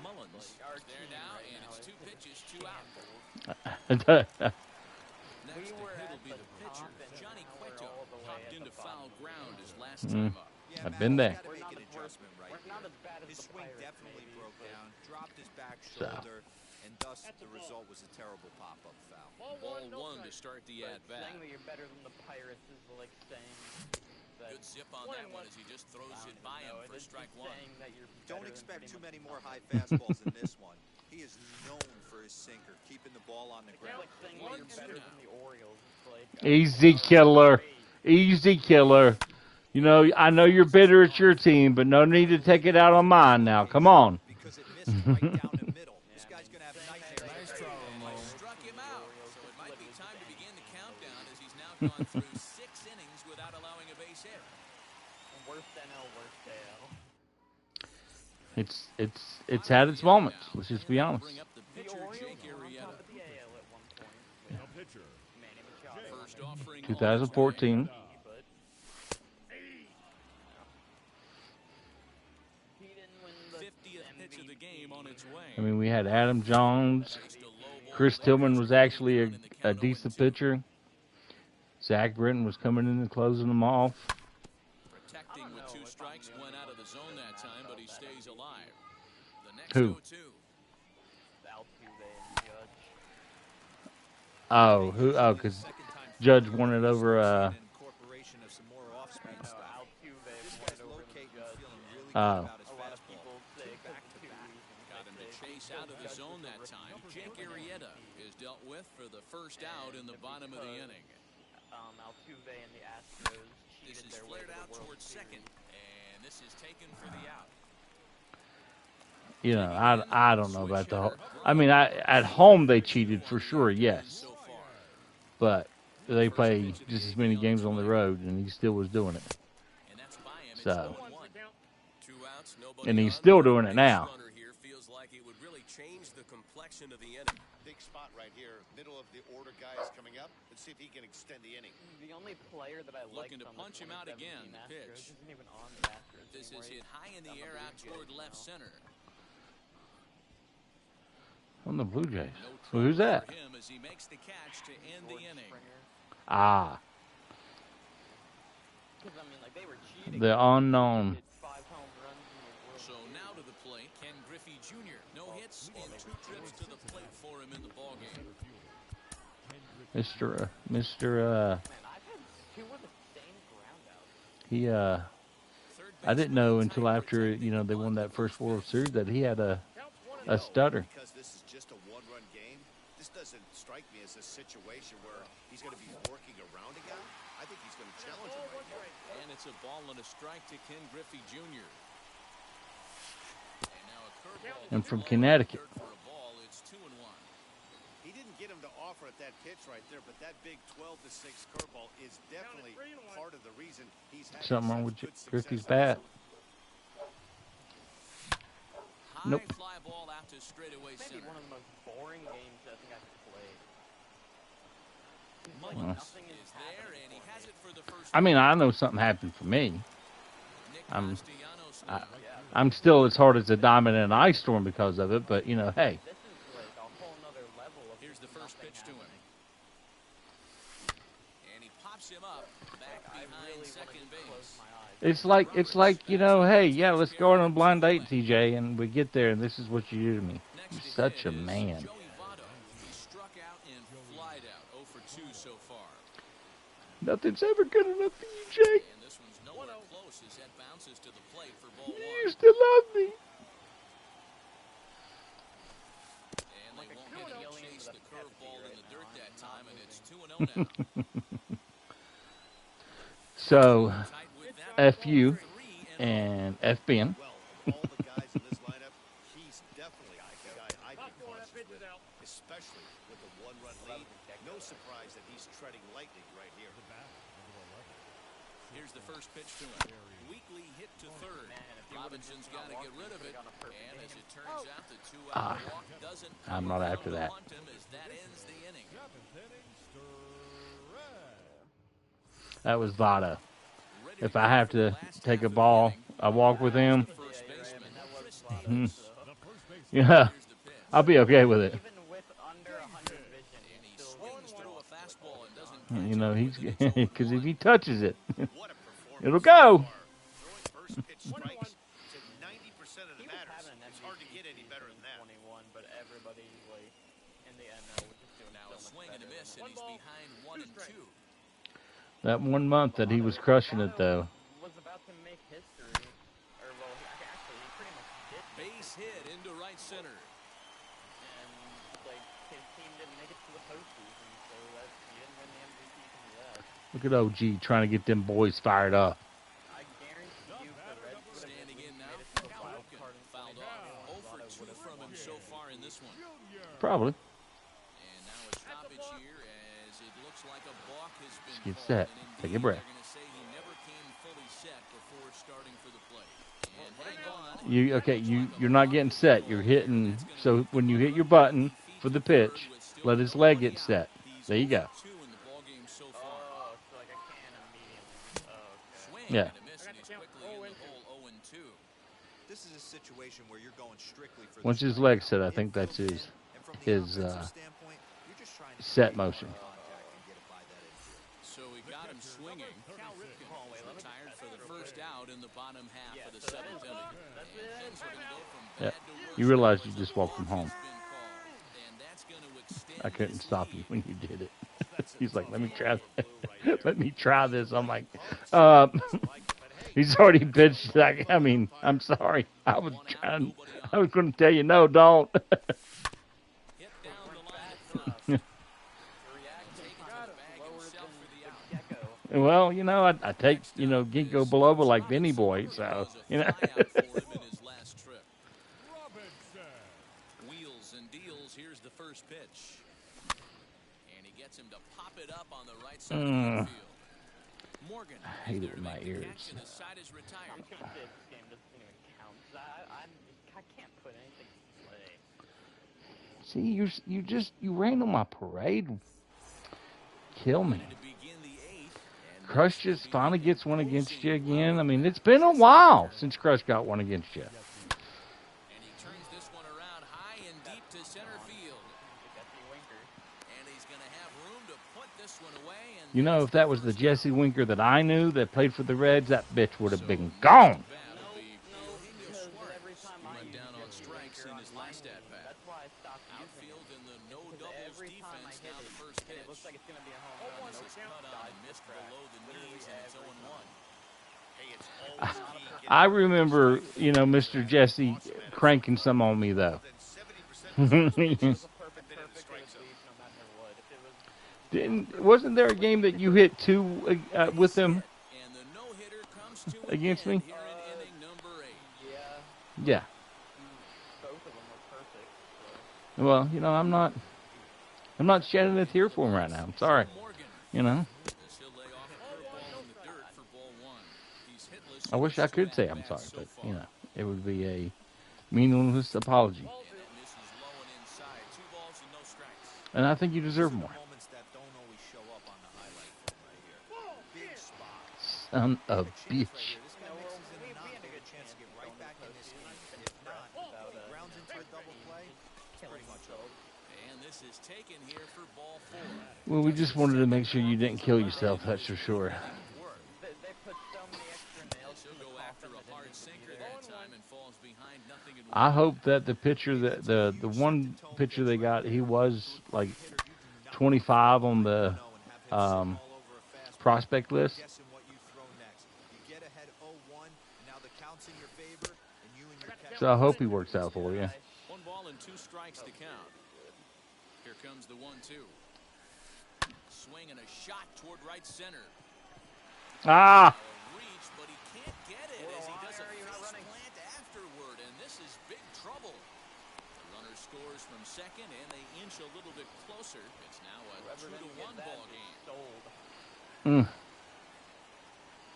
Mullins, there now, and it's 2 pitches, 2 out. Next to hit will be the pitcher. Johnny Cueto popped into foul ground his last time up. I've been there. His swing definitely broke down, dropped his back shoulder, and thus the result was a terrible pop-up foul. Ball 1 to start the at-bat. Saying that you're better than the Pirates is like saying that. Good zip on that one as he just throws it by him for strike 1. Don't expect too many more high fastballs in this one. He is known for his sinker, keeping the ball on the ground. Like saying that you're better than the Orioles. It's like, Easy killer. Easy killer. You know, I know you're bitter at your team, but no need to take it out on mine now. Come on. Because it missed right down the middle. This guy's going to have nightmares. Nice try, Ramon. Struck him out, so it might be time to begin the countdown as he's now gone through 6 innings without allowing a base hit. worst NL, worst AL. It's had its moments. Let's just be honest. Bring up the pitcher, Jake Arrieta. First offering 2014. I mean, we had Adam Jones. Chris Tillman was actually a decent pitcher. Zach Britton was coming in and closing them off. Protecting with 2 strikes, went out of the zone that time, but he stays alive. The next Who? 0-2. Oh, who? Oh, because Judge won it over. Oh. Out of the zone that time. Jake Arrieta is dealt with for the first out in the bottom of the inning. Altuve and the Astros. This is flared out towards second, and this is taken for the out. You know, I don't know about the whole. I mean, at home they cheated for sure, yes. But they play just as many games on the road, and he still was doing it. So, and he's still doing it now. Change the complexion of the inning. Big spot right here. Middle of the order guys coming up. Let's see if he can extend the inning. The only player that I like looking to punch him out again. The pitch. Isn't even on the Astros. This is hit high in the air out toward left center. On the Blue Jays. Well, who's that? Him as he makes the catch to end the inning. Ah. The unknown. So now to the plate, Ken Griffey Jr. No hits and 2 trips to the plate for him in the ballgame. I didn't know until after, you know, they won that first World Series that he had a stutter. Because this is just a 1-run game, this doesn't strike me as a situation where he's going to be working around a guy. I think he's going to challenge him right here. And it's a ball and a strike to Ken Griffey Jr. And from Connecticut. He didn't get him to offer at that pitch right there, but that big 12-6 curveball is definitely part of the reason he's had something wrong with good Griffey's bat. Nope. Fly ball out to straightaway center. Maybe one of the most boring games I think I've played. Nothing is there, and he has it for the first. I mean, I know something happened for me. I'm still as hard as a diamond in an ice storm because of it, but, you know, hey. This is like a whole nother level of Here's the first pitch to him. And he pops him up back behind second base. It's like, you know, hey, yeah, let's go on a blind date, TJ, and we get there, and this is what you do to me. You're such a man. He struck out and flied out 0 for 2 so far. Nothing's ever good enough for you, Jake. And this one's nowhere close as that bounces to the plate for ball 1. You still love me. And they won't get to chase the curveball in the dirt that time, and it's 2-0 now. So, FU and FBN. Well, of all the guys in this lineup, he's definitely the guy I'd be cautious with, especially with a one-run lead. No surprise that he's treading lightly right here. Here's the first pitch to him. Weakly hit to third. Robinson's got to get rid of it. And as it turns out, the two-out walk doesn't I'm not after that. haunt him as that ends the inning. That was Votto. If I have to take a ball, I walk with him. Yeah, I'll be okay with it. You know, he's because if he touches it, it'll go. First pitch strikes to 90% of the batters. It's hard to get any better than that. 21, but everybody like in the NL was just doing Now a swing and a miss, and he's behind 1 and 2. That 1 month that he was crushing it, though. Was about to make history, or well, actually he pretty much did. Base hit into right center. And like his team didn't make it to the postseason, so that he didn't win the MVP from that. Look at OG trying to get them boys fired up. I guarantee you the Reds would have Standing in now, made it to the wild Broken. card. Fouled off. 0 for 2 from him so far in this one. Probably. And now a stoppage here as it looks like a balk has been Get called. set. And Take a indeed, breath. they're gonna say he never came fully set before starting for the plate. And hang on. You're not getting set. You're hitting. So when you hit your button for the pitch, let his leg get set. There you go. 2 in the ballgame so far. Oh, so like I can immediately. Oh, okay. Swing Yeah. and a miss, and he's quickly in the hole 0 and 2. This is a situation where you're going strictly for Once the his strike. leg set, I think that's And his from the his offensive standpoint, you're just trying to set create motion. contact and get it by that infield. So he got him swinging. Retired for the first out in the bottom half of the 7th inning. And things are gonna go from Yeah. bad to worse. You realize you just walked him home. Been called, and that's gonna extend I couldn't his stop you lead. when you did it. He's like, let me try let me try this. I'm like, he's already pitched. I mean, I'm sorry. I was going to tell you, no, don't. Hit down the line at third. React, take it to the bag himself for the out. Well, you know, I take, you know, ginkgo biloba like Benny Boy, so, you know. Fly out for him in his last trip. Wheels and deals. Here's the first pitch. And he gets him to pop it up on the right side of the field. Morgan. I hate it with my ears. And his side is retired. I'm gonna say this game doesn't even count. I can't put anything to play. See, you rain on my parade. Kill me. To begin the 8th. And Crush just finally gets one against you again. I mean, it's been a while since Crush got one against you. And he turns this one around high and deep to center field. And he's going to have room to put this one away. And You know, if that was the Jesse Winker that I knew that played for the Reds, that bitch would have been gone. Every time I went down on strikes in his last at bat. That's why I stopped using Outfield in the no it. doubles Every time I defense. hit Now the it, first and it pitch. looks like it's gonna be a home run. This is cut on and missed below the knees, and it's 0-1. Hey, it's always key getting I remember, you know, Mr. Jesse cranking some on me, though. than 70% of Wasn't there a game that you hit 2 with him And the no-hitter comes to an against me? end here in inning number 8. Yeah. Both of them were perfect. So. Well, you know, I'm not shedding a tear for him right now. I'm sorry. Morgan. You know, As he'll lay off a curveball in the dirt for ball 1. He's hitless I wish I could say I'm sorry, but you know, it would be a meaningless apology, And it misses low and inside. 2 balls and no strikes. and I think you deserve more. Moments that don't always show up on the highlight film right here. Big spot. Son of Chance bitch. right here. This guy mixes in a knot. They have a chance to get right back in this game. If not, grounds into a double play, it's pretty much over. And this is taken here for ball 4. Well, we just wanted to make sure you didn't kill yourself. That's for sure. They put so many extra nails He'll in the go after coffin a that hard didn't sinker do that that. time and falls behind nothing in I hope that the pitcher that the one pitcher they got, he was like 25 on the prospect list. Guessing what you throw next. You get ahead 0-1. Now the count's in your favor, and you and your catcher. So I hope he works out for you. 1 ball and 2 strikes to count. Here comes the 1-2. Swing and a shot toward right center. Ah! Reach, but he can't get it as he does a face plant afterward, and this is big trouble. The runner scores from second, and they inch a little bit closer. It's now a 2-1 ball game.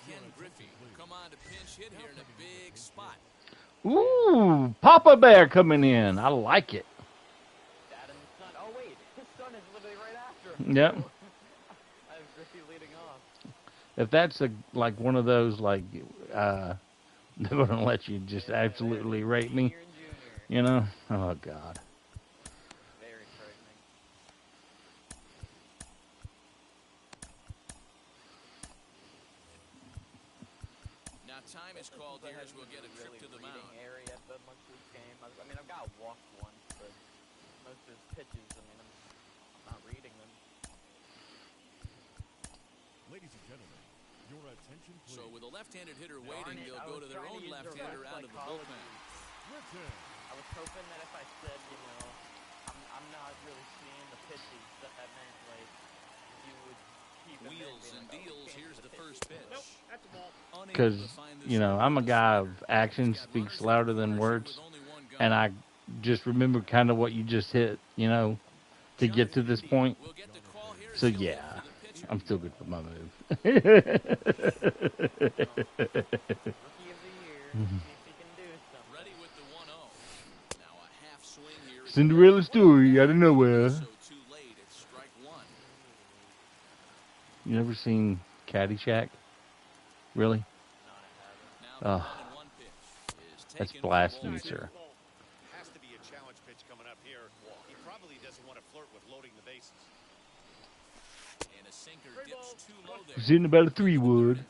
Ken Griffey will come on to pinch hit here in a big spot. Ooh, Papa Bear coming in. I like it. Dad and son. Oh wait, his son is literally right after him. Yep. I have Griffey leading off. If that's like one of those, like, they're gonna let you just absolutely rape me, you know? Oh God. Very frightening. Now time is called here as we'll get a trip to the mound. Area but much of this game. I mean, I've got walked once, but most of his pitches, I mean, I'm not reading them. Ladies and gentlemen, your attention please. So with a left-handed hitter waiting, they'll go to their own left-hander out of the bullpen. I was hoping that if I said, you know, I'm not really seeing the pitches, that meant, like, you would keep them Wheels and deals, here's the first pitch. Nope, that's a ball. Because, you know, I'm a guy of action speaks louder than words, and I just remember kind of what you just hit, you know, to get to this point. So, yeah, I'm still good for my move. Rookie of the year. See if he can do something. Ready with the 1-0. Now a half swing here. Cinderella story out of nowhere. So too late, it's strike one. You never seen Caddyshack? Really? Oh, that's blasphemy, sir. Has to be a challenge pitch coming up here. He probably doesn't want to flirt with loading the bases. And a sinker dips too low there. It's in about a 3-wood.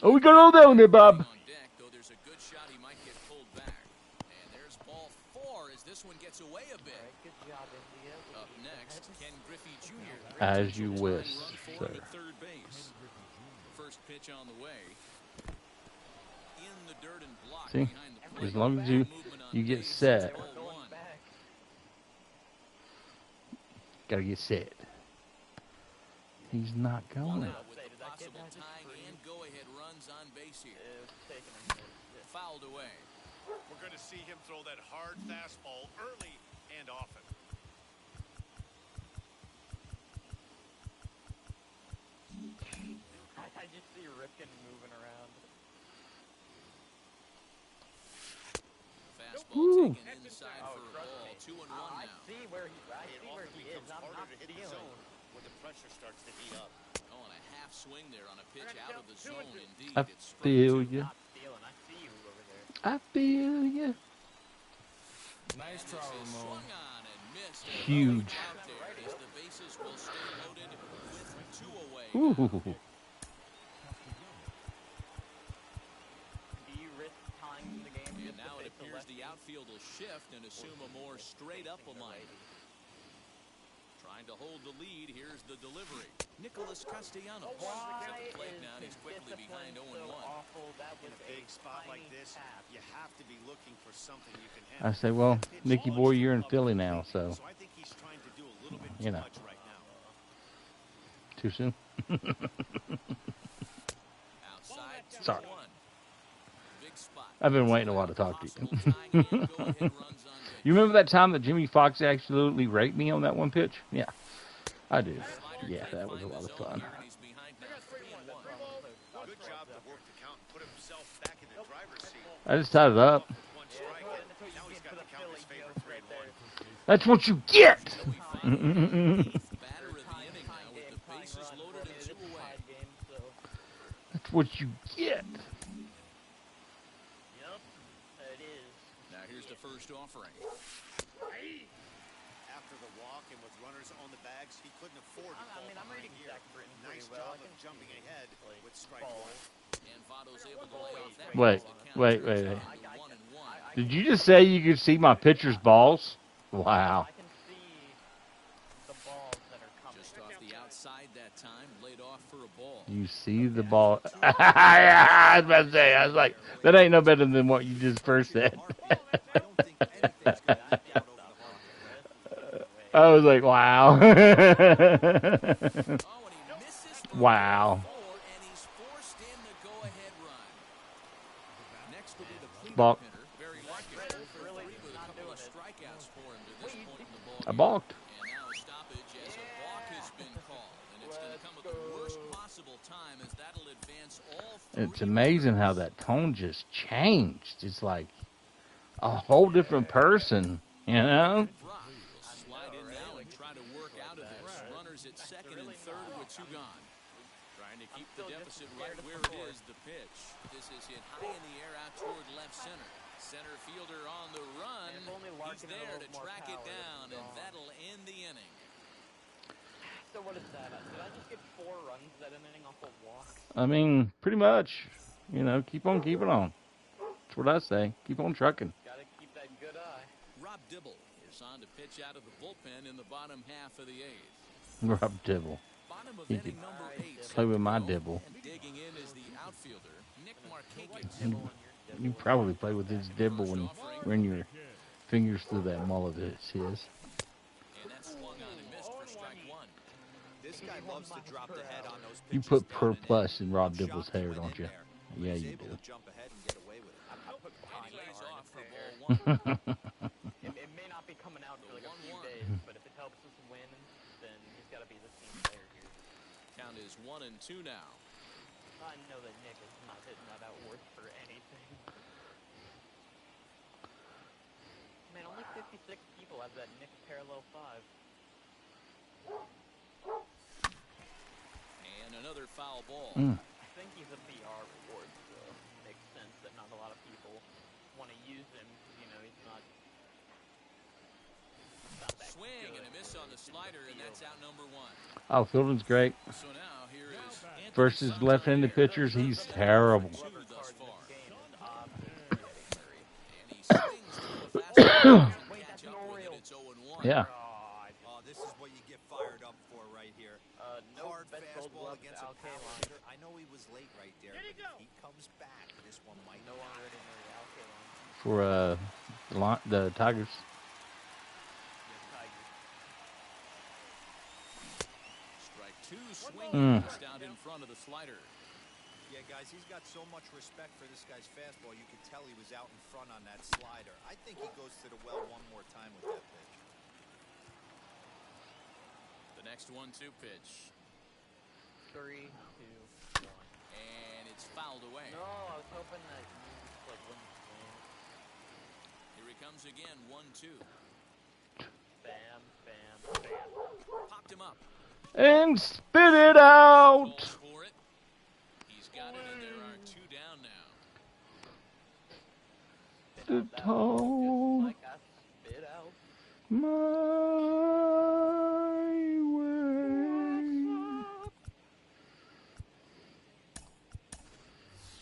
Oh, we got all that one there, Bob. On deck, though there's a good shot, he might get pulled back. And there's ball 4 as this one gets away a bit. Good job, India. Up next, Ken Griffey Jr. As you wish, Run for sir. him at third base. First pitch on the way. In the dirt and block See, behind the plate. as long as you get set, gotta get set. He's not going. With the possible tying and go-ahead runs on base here. Fouled away. We're going to see him throw that hard fastball early and often. I just see Ripken moving around. Fastball taken inside for a ball. 2-1 I now. see where he is. I'm not feeling. When the pressure starts to heat up. Oh, and a half swing there on a pitch out of the zone. Indeed, I it's strike feel two. you. Not feeling. I see you over there. I feel you. Nice try, Ramon. Swung on and missed. Huge. Out there as the bases will stay loaded with 2 away. Ooh. Do you risk tying the game? And now it appears the outfield will shift and assume a more straight-up alignment. Trying to hold the lead, here's the delivery. Nicholas Castellanos is at the plate now, and he's quickly behind 0-1. In a big spot like this, you have to be looking for something you can handle. I say, well, Nicky boy, you're in Philly now, so, So I think he's trying to do a little bit you too know. much right now. Too soon? Outside, 2-1. Sorry. Big spot. I've been waiting a while to talk to you. Possible tying and go-ahead runs on base. You remember that time that Jimmy Fox absolutely raped me on that one pitch? Yeah, I do. Yeah, that was a lot of fun. He's behind now, 3-1. Good job to work the count and put himself back in the driver's seat. I just tied it up. One strike. Now he's got the count in his favor, 3-1. That's what you get! Batter of the inning now with the bases loaded and 2 away. That's what you get. Yep, it is. Now here's the first offering. After the walk and with runners on the bags, he couldn't afford to fall I'm behind reading here. Zach Britton Nice pretty well. job of jumping ahead with strike ball. one. And Votto's able to lay off that. Wait, The count wait, turns wait. out to 1-1. Did you just say you could see my pitcher's balls? Wow. I can see the balls that are coming. Just off the outside that time, laid off for a ball. You see the ball. I was about to say, I was like, that ain't no better than what you just first said. I was like, wow. Oh, and he misses Wow. And he's forced in the go-ahead run. Next will be the Balk. cleanup hitter, Barry Larkin, for three with a couple of strikeouts for him to this point in the ball I game. balked. And now a stoppage as a balk has been called, and it's going to come at the worst possible time as that'll advance all three. It's amazing how that tone just changed. It's like a whole different person, you know? Brock will slide in now and try to work out of this. Runners at second and third with two gone. Trying to keep the deficit right where it is, the pitch. This is hit high in the air out toward left center. Center fielder on the run. He's there to track it down, and that'll end the inning. So what is that? Did I just get 4 runs that inning off a walk? I mean, pretty much. You know, keep on keeping on. That's what I say. Keep on trucking. Gotta keep that good eye. Rob Dibble is on to pitch out of the bullpen in the bottom half of the 8th. Rob Dibble. Bottom of He inning could number 8. play with my Dibble. And digging in is the outfielder, Nick Markakis. You probably play with his Dibble when you run your fingers through that mullet of his. And that's swung on and missed for strike 1. This guy loves to drop the head on those You pitches put down per and in. plus in Rob Shocked Dibble's he hair, went don't in you? there. Yeah, He's you able do. to jump ahead and get away with it. I put And he lays off for hair. ball 1. It may not be coming out for like a few 1-1. days, but if it helps us win, then he's got to be the team player here. Count is 1-2 now. I know that Nick is not hitting that out worth for anything. Man, only 56 people have that Nick parallel 5. And another foul ball. I think he's a PR report, so it makes sense that not a lot of people want to use him. You know, he's not that Swing good. and a miss on the slider, and that's out number 1. Oh, Fielding's great. So now here is Anthony Versus Santander. left-handed pitchers, he's terrible. 2 thus far. Game is obviously Eddie Murray. And he swings to the fastball. Catch up with it. It's 0-1. Yeah. Oh, this is what you get fired up for right here. No Hard best gold fastball gloves against a Al power Kaline. hitter. I know he was late right there, but if he comes back, this one might No longer Eddie Murray, Al Kaline. For the Tigers. Strike 2, swing just out in front of the slider. Yeah, guys, he's got so much respect for this guy's fastball. You could tell he was out in front on that slider. I think he goes to the well one more time with that pitch. The next 1-2 pitch. 3, 2, 1. And it's fouled away. No, I was hoping that you like wouldn't swing. Here he comes again, 1-2. Bam, bam, bam. Popped him up. And spit it out. Goes for it. He's got it, and there are 2 down now. The toe Like I spit out. my way.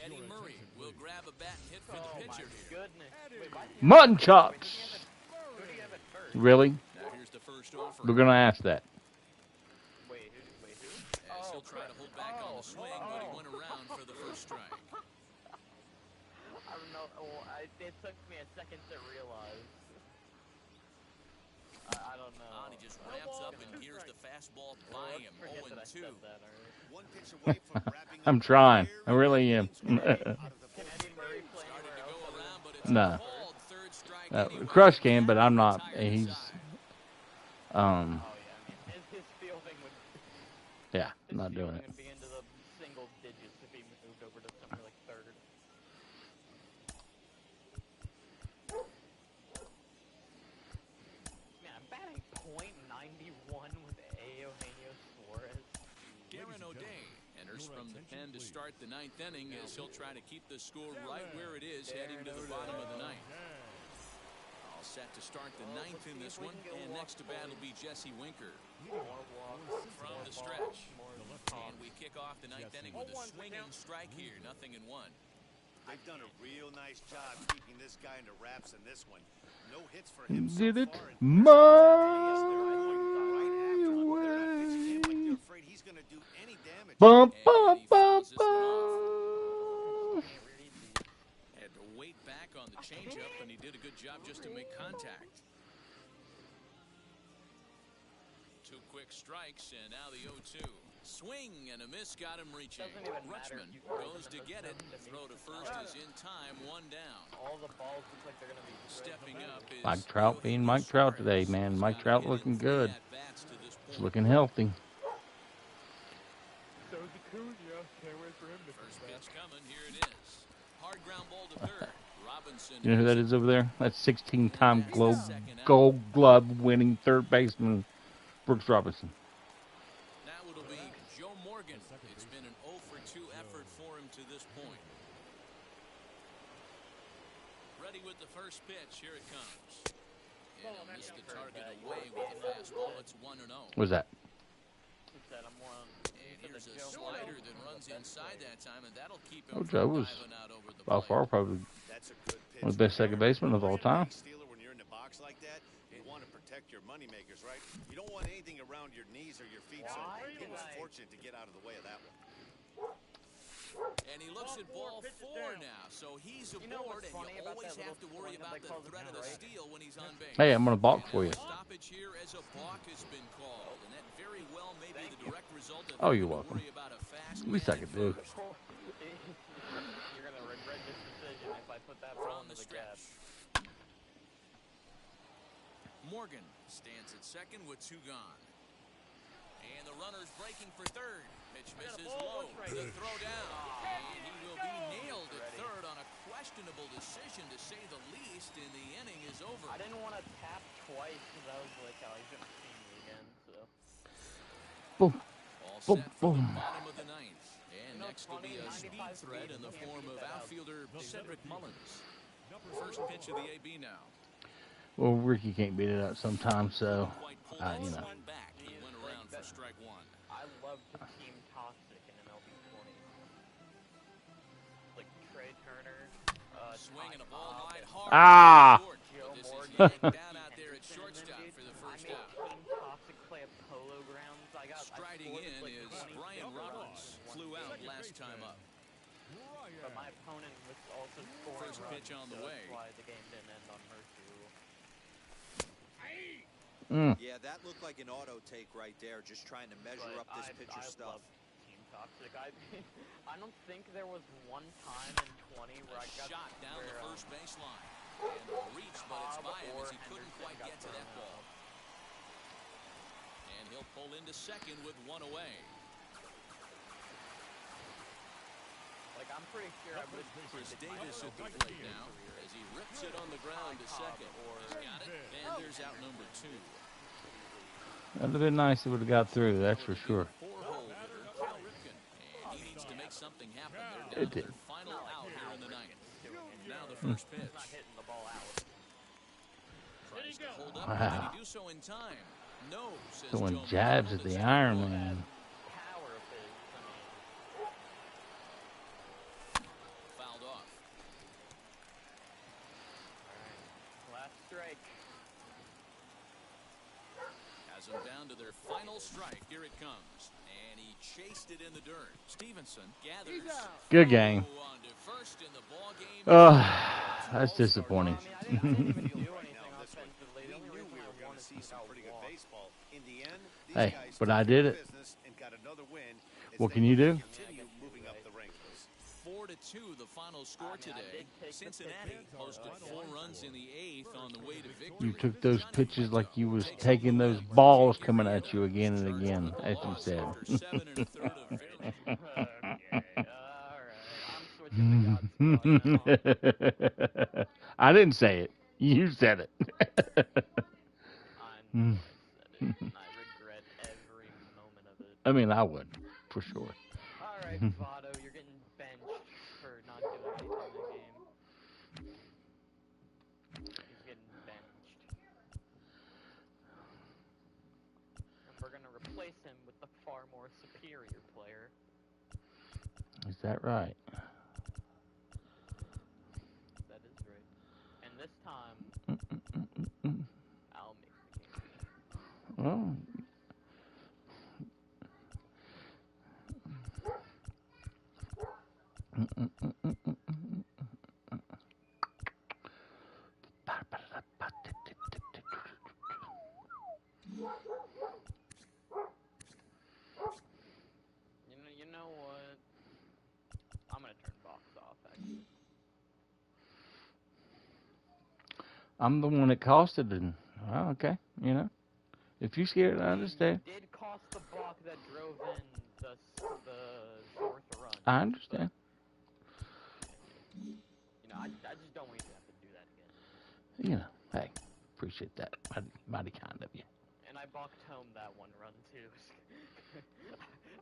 Eddie Murray will grab a bat and hit for the pitcher here. Goodness. Wait, why did Mutton chops. who do you have at first? Really? Now here's the first offer. We're going to ask that. Wait, who? As he'll try to hold back on the swing, but he went around for the first strike. I don't know. Well, it took me a second to realize. I don't know. On, he just ramps up and here's the fastball by him. Forget that I 0-2. said that already. One pitch away from wrapping up I'm trying. I really am. Can Eddie Murray play Started to anywhere go else? around, but it's Nah. called. Third strike anyway. Crush can, but I'm not. He's, Oh yeah, I mean, his fielding would. yeah, His not doing fielding it. would be into the single digits if he moved over to somewhere like third. Man, I'm batting .91 with Eugenio Suarez. Darren O'Day enters from the pen to start the 9th inning as he'll try to keep the score right where it is heading to the bottom of the 9th. All set to start the 9th in this one, and next to bat will be Jesse Winker More walks from the stretch. And we kick off the 9th inning with a swinging strike here, 0-1. They've done a real nice job keeping this guy into wraps in this one. No hits for him so Did it far. my They're way. afraid he's going to do any damage. Bum, And bum, he bum, fouls this one bum. Had to wait back on the changeup, and he did a good job just to make contact. 2 quick strikes, and now the 0-2. Swing and a miss got him reaching. Rutschman goes to get it. The throw to first is in time, 1 down. All the balls look like they're going to be stepping up. Is Mike Trout being Mike Trout today, man. Mike Trout looking good. He's looking healthy. So is Acuna. Can't wait for him to first pitch coming. Here it is. Hard ground ball to third. Robinson. You know who that is over there? That's 16-time Gold Glove winning third baseman Brooks Robinson. Now it'll be Joe Morgan. It's been an 0-for-2 effort for him to this point. Ready with the first pitch. Here it comes. And he'll miss the target away with the fastball. It's 1-0. What's that? And here's a slider that runs inside that time, and that'll keep him Joe was by far probably one of the best second basemen of all time. When you're in the box like that, you want to protect your money makers, right? You don't want anything around your knees or your feet, so he was fortunate to get out of the way of that one. And he looks at ball 4 now, so he's aboard, and you always have to worry about the threat of the steal when he's on base. Hey, I'm going to balk for you. Stoppage here as a balk has been called, and that very well may be the direct result of oh, you're welcome. At least I could do. You're going to regret this decision if I put that ball in the gap. Morgan stands at second with 2 gone. And the runner's breaking for third. Pitch misses low. The throw down. And he will be nailed at third on a questionable decision, to say the least, and the inning is over. I didn't want to tap twice because I was like, oh, he's going to see me again. So. Boom. All boom, set boom. for the bottom of the 9th. And next will be a speed threat in the form of outfielder Cedric Mullins. First pitch of the AB now. Well, Ricky can't beat it up sometimes, so, you know. He went around for strike 1. I love to team toxic in MLB 20. Like Trey Turner. Swinging a ball high hard. Ah! Joe Morgan down out there at shortstop for the first out. Team toxic play at Polo Grounds. Striding in is Brian Roberts. Flew out last time up. But my opponent was also scoring First pitch on the way. That's why the game didn't end on mercy rule. Yeah, that looked like an auto take right there, just trying to measure up this pitcher's stuff. Team toxic. I don't think there was one time in 20 where I got shot down the first baseline. And the reach, but it's by him as he couldn't quite get to that ball. And he'll pull into second with 1 away. Like, I'm pretty sure I would Chris Davis at the plate now as he rips it on the ground to second. He's got it, and there's out number 2. That would have been nice if it would have got through, that's for sure. And he needs to make something happen. It did. Final out here in the 9th. Now the first pitch. not hitting the ball out. Tries to hold up. Wow. Did he do so in time? No, says Throwing Joe jabs Morgan. at the Iron Man. Power of his, Fouled off. last strike. Has them down to their final strike. Here it comes. And he chased it in the dirt. Stevenson gathers. Good game. On to first in the ball game. That's disappointing. I didn't even do anything offensively. The only reason I wanted to see some pretty good baseball. In the end, these Hey, guys but I did it. and got another win as What they can you do? continue moving up the ranks. 4-2 the final score today. Cincinnati posted 4 runs in the 8th on the way to victory. You took those pitches like you was taking those balls coming at you again and again, as you said. After 7 1/3 of fairly. I'm switching to God's now. I didn't say it. You said it. I regret every moment of it. I mean, I would, for sure. All right, Votto, you're getting benched for not doing anything in the game. He's getting benched. And we're going to replace him with the far more superior player. Is that right? That is right. And this time, I'll make the game. Well, I'm the one that cost it, and well, okay, you know. If you're scared, I understand. You did cost the balk that drove in the fourth run. I understand. You know, I just don't want you to have to do that again. You know, hey, appreciate that. Mighty kind of you. And I balked home that one run, too.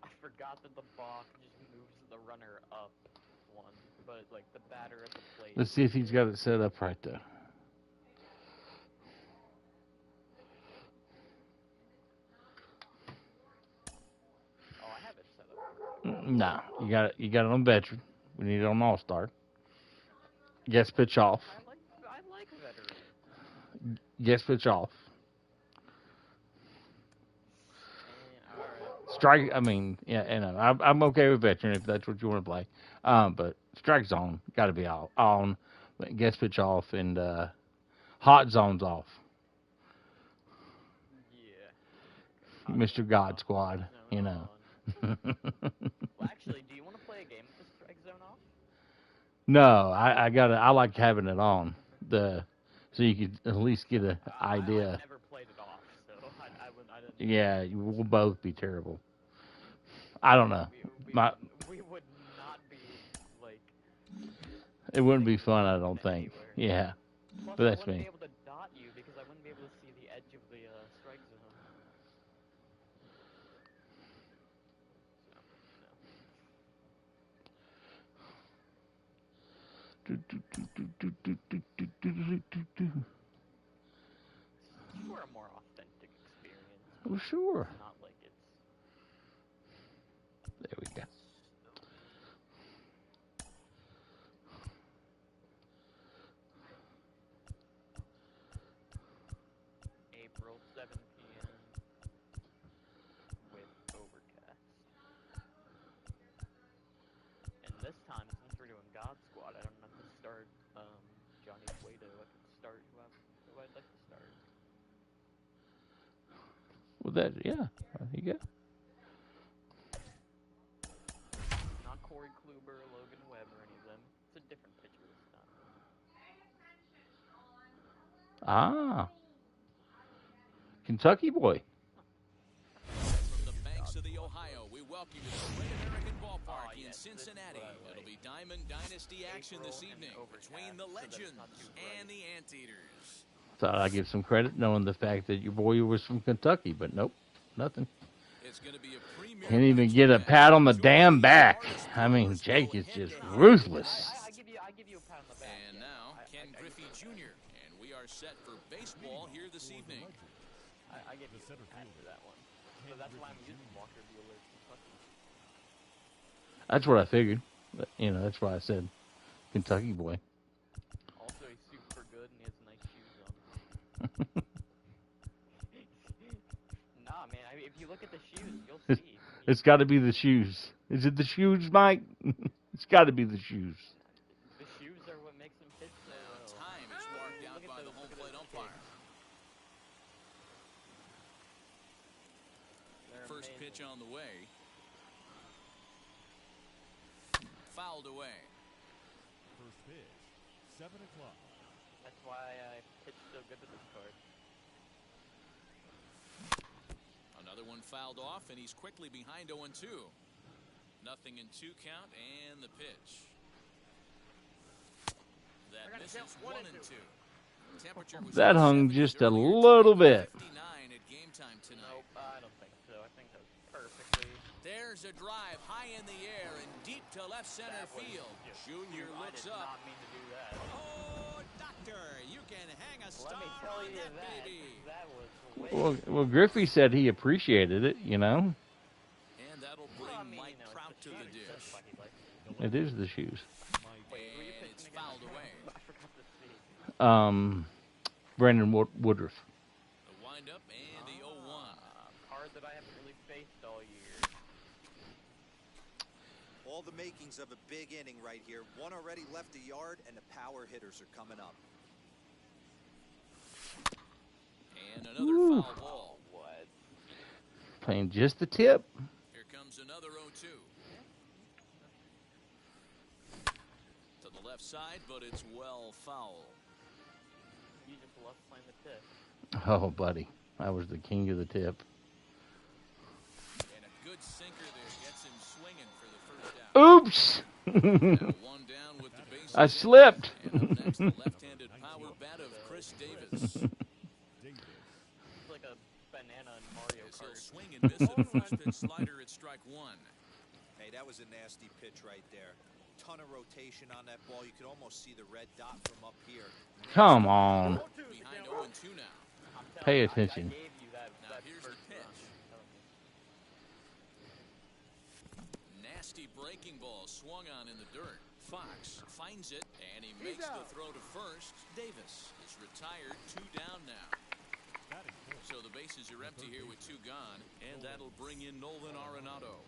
I forgot that the balk just moves the runner up one, but, like, the batter at the plate... Let's see if he's got it set up right, though. Oh, I have it set up. No, you got it on veteran. We need it on all-star. Guess pitch off. I like veteran. Guess pitch off. Alright. Strike. I mean, yeah, and I'm okay with veteran if that's what you want to play. But strike zone got to be on. Guess pitch off and hot zones off. Yeah. Mr. God Squad, you know. Well, actually, do you want to play a game with the strike zone off? No, I like having it on so you could at least get an idea. I've never played it off, so I didn't. Yeah, we'll both be terrible. I don't know. We would not be like. It wouldn't be fun, I don't think. Yeah, Plus, but that's I wouldn't me. be able to dot you because I wouldn't be able to see the edge of the strike zone. For a more authentic experience. Well, sure. Not like it's. There we go. April 7 p.m. with overcast. And this time, since we're doing God Squad, I don't have to start Johnny Cueto. I can start who I'd like to start. Well, yeah, there you go. Not Corey Kluber, Logan Webb, or any of them. It's a different pitcher this time. Ah. Kentucky boy. From the banks of the Ohio, we welcome you to the Great American Ballpark in Cincinnati. It'll be Diamond Dynasty action this evening between the Legends and the Anteaters. Thought I'd give some credit knowing the fact that your boy was from Kentucky, but nope, nothing. It's going to be a premier Can't even get a pat on the damn back. I mean, Jake is just ruthless. I give you a pat on the back. And now, Ken Griffey Jr. And we are set for baseball here this evening. I give you a pat for that one. So that's why I'm using Walker Buehler Kentucky. That's what I figured. But, you know, that's why I said Kentucky boy. Also, he's super good and he has nice shoes on. Nah, man, if you look at the shoes, you'll see. It's got to be the shoes. Is it the shoes, Mike? It's got to be the shoes. The shoes are what makes him pitch so well. Time is marked out by the home plate umpire. First pitch on the way. Fouled away. First pitch, 7 o'clock. That's why I pitch so good with this card. Another one fouled off, and he's quickly behind 0-2. Nothing in 2 count, and the pitch. That misses 1-2. Temperature was That hung just a little bit. 59 at game time tonight. Nope, I don't think so. I think that was perfectly. There's a drive high in the air and deep to left center field. Junior looks I did up. not mean to do that. Oh, doctor, you can hang a star Let me tell on you that that. baby. That was way. Well, Griffey said he appreciated it, you know. And that'll bring Mike Trout to the dish. It is the shoes. And it's fouled away. I forgot to see. Brandon Woodruff. The windup and the 0-1. Card that I haven't really faced all year. All the makings of a big inning right here. One already left the yard, and the power hitters are coming up. And another foul ball. What? Playing just the tip. Here comes another 0-2. To the left side, but it's well foul. You just love playing the tip. Oh, buddy. I was the king of the tip. And a good sinker there gets him swinging for the first out. Oops! One down with the bases I slipped. And up next, the left-handed power bat of Chris Davis. It's like a banana in Mario As he'll Kart. swing and miss at first pitch slider at strike one. Hey, that was a nasty pitch right there. Ton of rotation on that ball. You could almost see the red dot from up here. Come on. Behind 0-2 now. Pay attention. I gave you that Here's the first pitch. Nasty breaking ball swung on in the dirt. Fox finds it, and he makes the throw to first. Davis is retired, 2 down now. So the bases are empty here with 2 gone, and that'll bring in Nolan Arenado.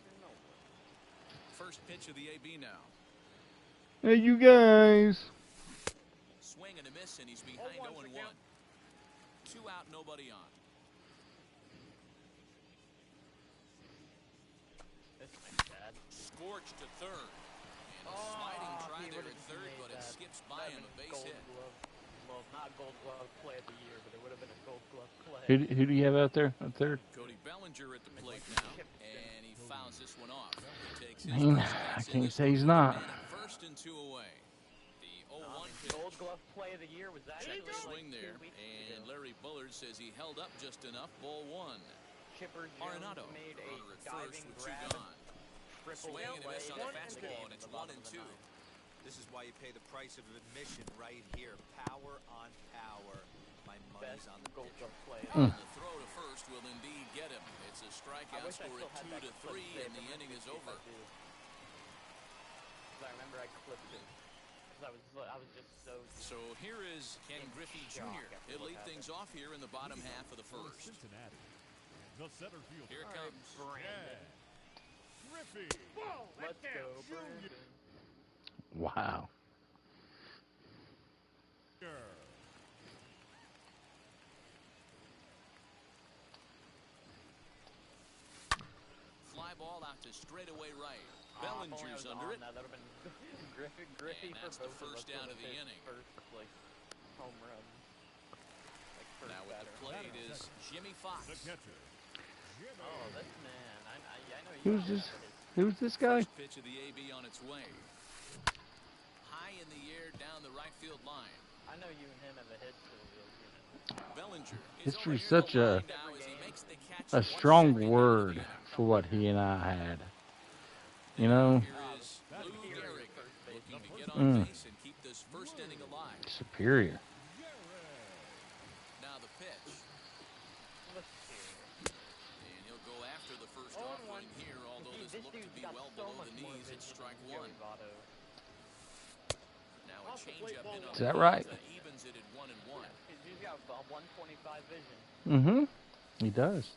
First pitch of the AB now. Hey, you guys. Swing and a miss, and he's behind 0-1. 2 out, nobody on. This makes bad. Scorched to third. And a sliding try there at third, but it skips by him, a base hit. Well, not Gold Glove play of the year, but it would have been a Gold Glove play. Who do you have out there at third? Cody Bellinger at the plate now, and he fouls this one off. He takes his Man, first I bats in can't this say he's one, not. and first and 2 away. The 0-1 pitch. Gold Glove play of the year was actually Swing like there, 2 weeks and ago. Larry Bullard says he held up just enough. Ball 1. Chipper Jones Arenado made a runner at first diving with 2 grab. gone. Triple Swing and a miss on the play fastball, and it's in the 1 bottom and of 2. the ninth. This is why you pay the price of admission right here. Power on power. My money's Best on the Gold pitcher. Glove play. And the throw to first will indeed get him. It's a I strikeout wish I score still at had 2 that to clip 3, saved. and the inning is over. I remember I clipped it. Because I was just so. So here is Ken Griffey Jr. He'll lead things off here in the bottom half of the first. Cincinnati. The center fielder. Here it comes. Brandon. Griffey. Let's go, Brandon. Wow. Fly ball out to straightaway right. If only I Bellinger's was under on it. That would have been Griffey And for that's the both first of us down would of the have hit inning. First, like, home run. Like, first Now with the batter. plate is Jimmy Fox. The catcher. Oh, this man. I know you. Who's this? Who's this guy? First pitch of the AB on its way. High in the air down the right field line. I know you and him have a history. Bellinger is History's over here such a now as he makes the catch a once strong every word inning. for what he and I had. You know, Here is Lou Gehrig looking to get on base and keep this first inning alive. superior. Now the pitch. And he'll go after the first offering here, although this looked to be well below the knees. It's strike 1. Now a changeup in on Is that the right? that evens it at 1-1. He's got 125 vision. Mm-hmm. He does.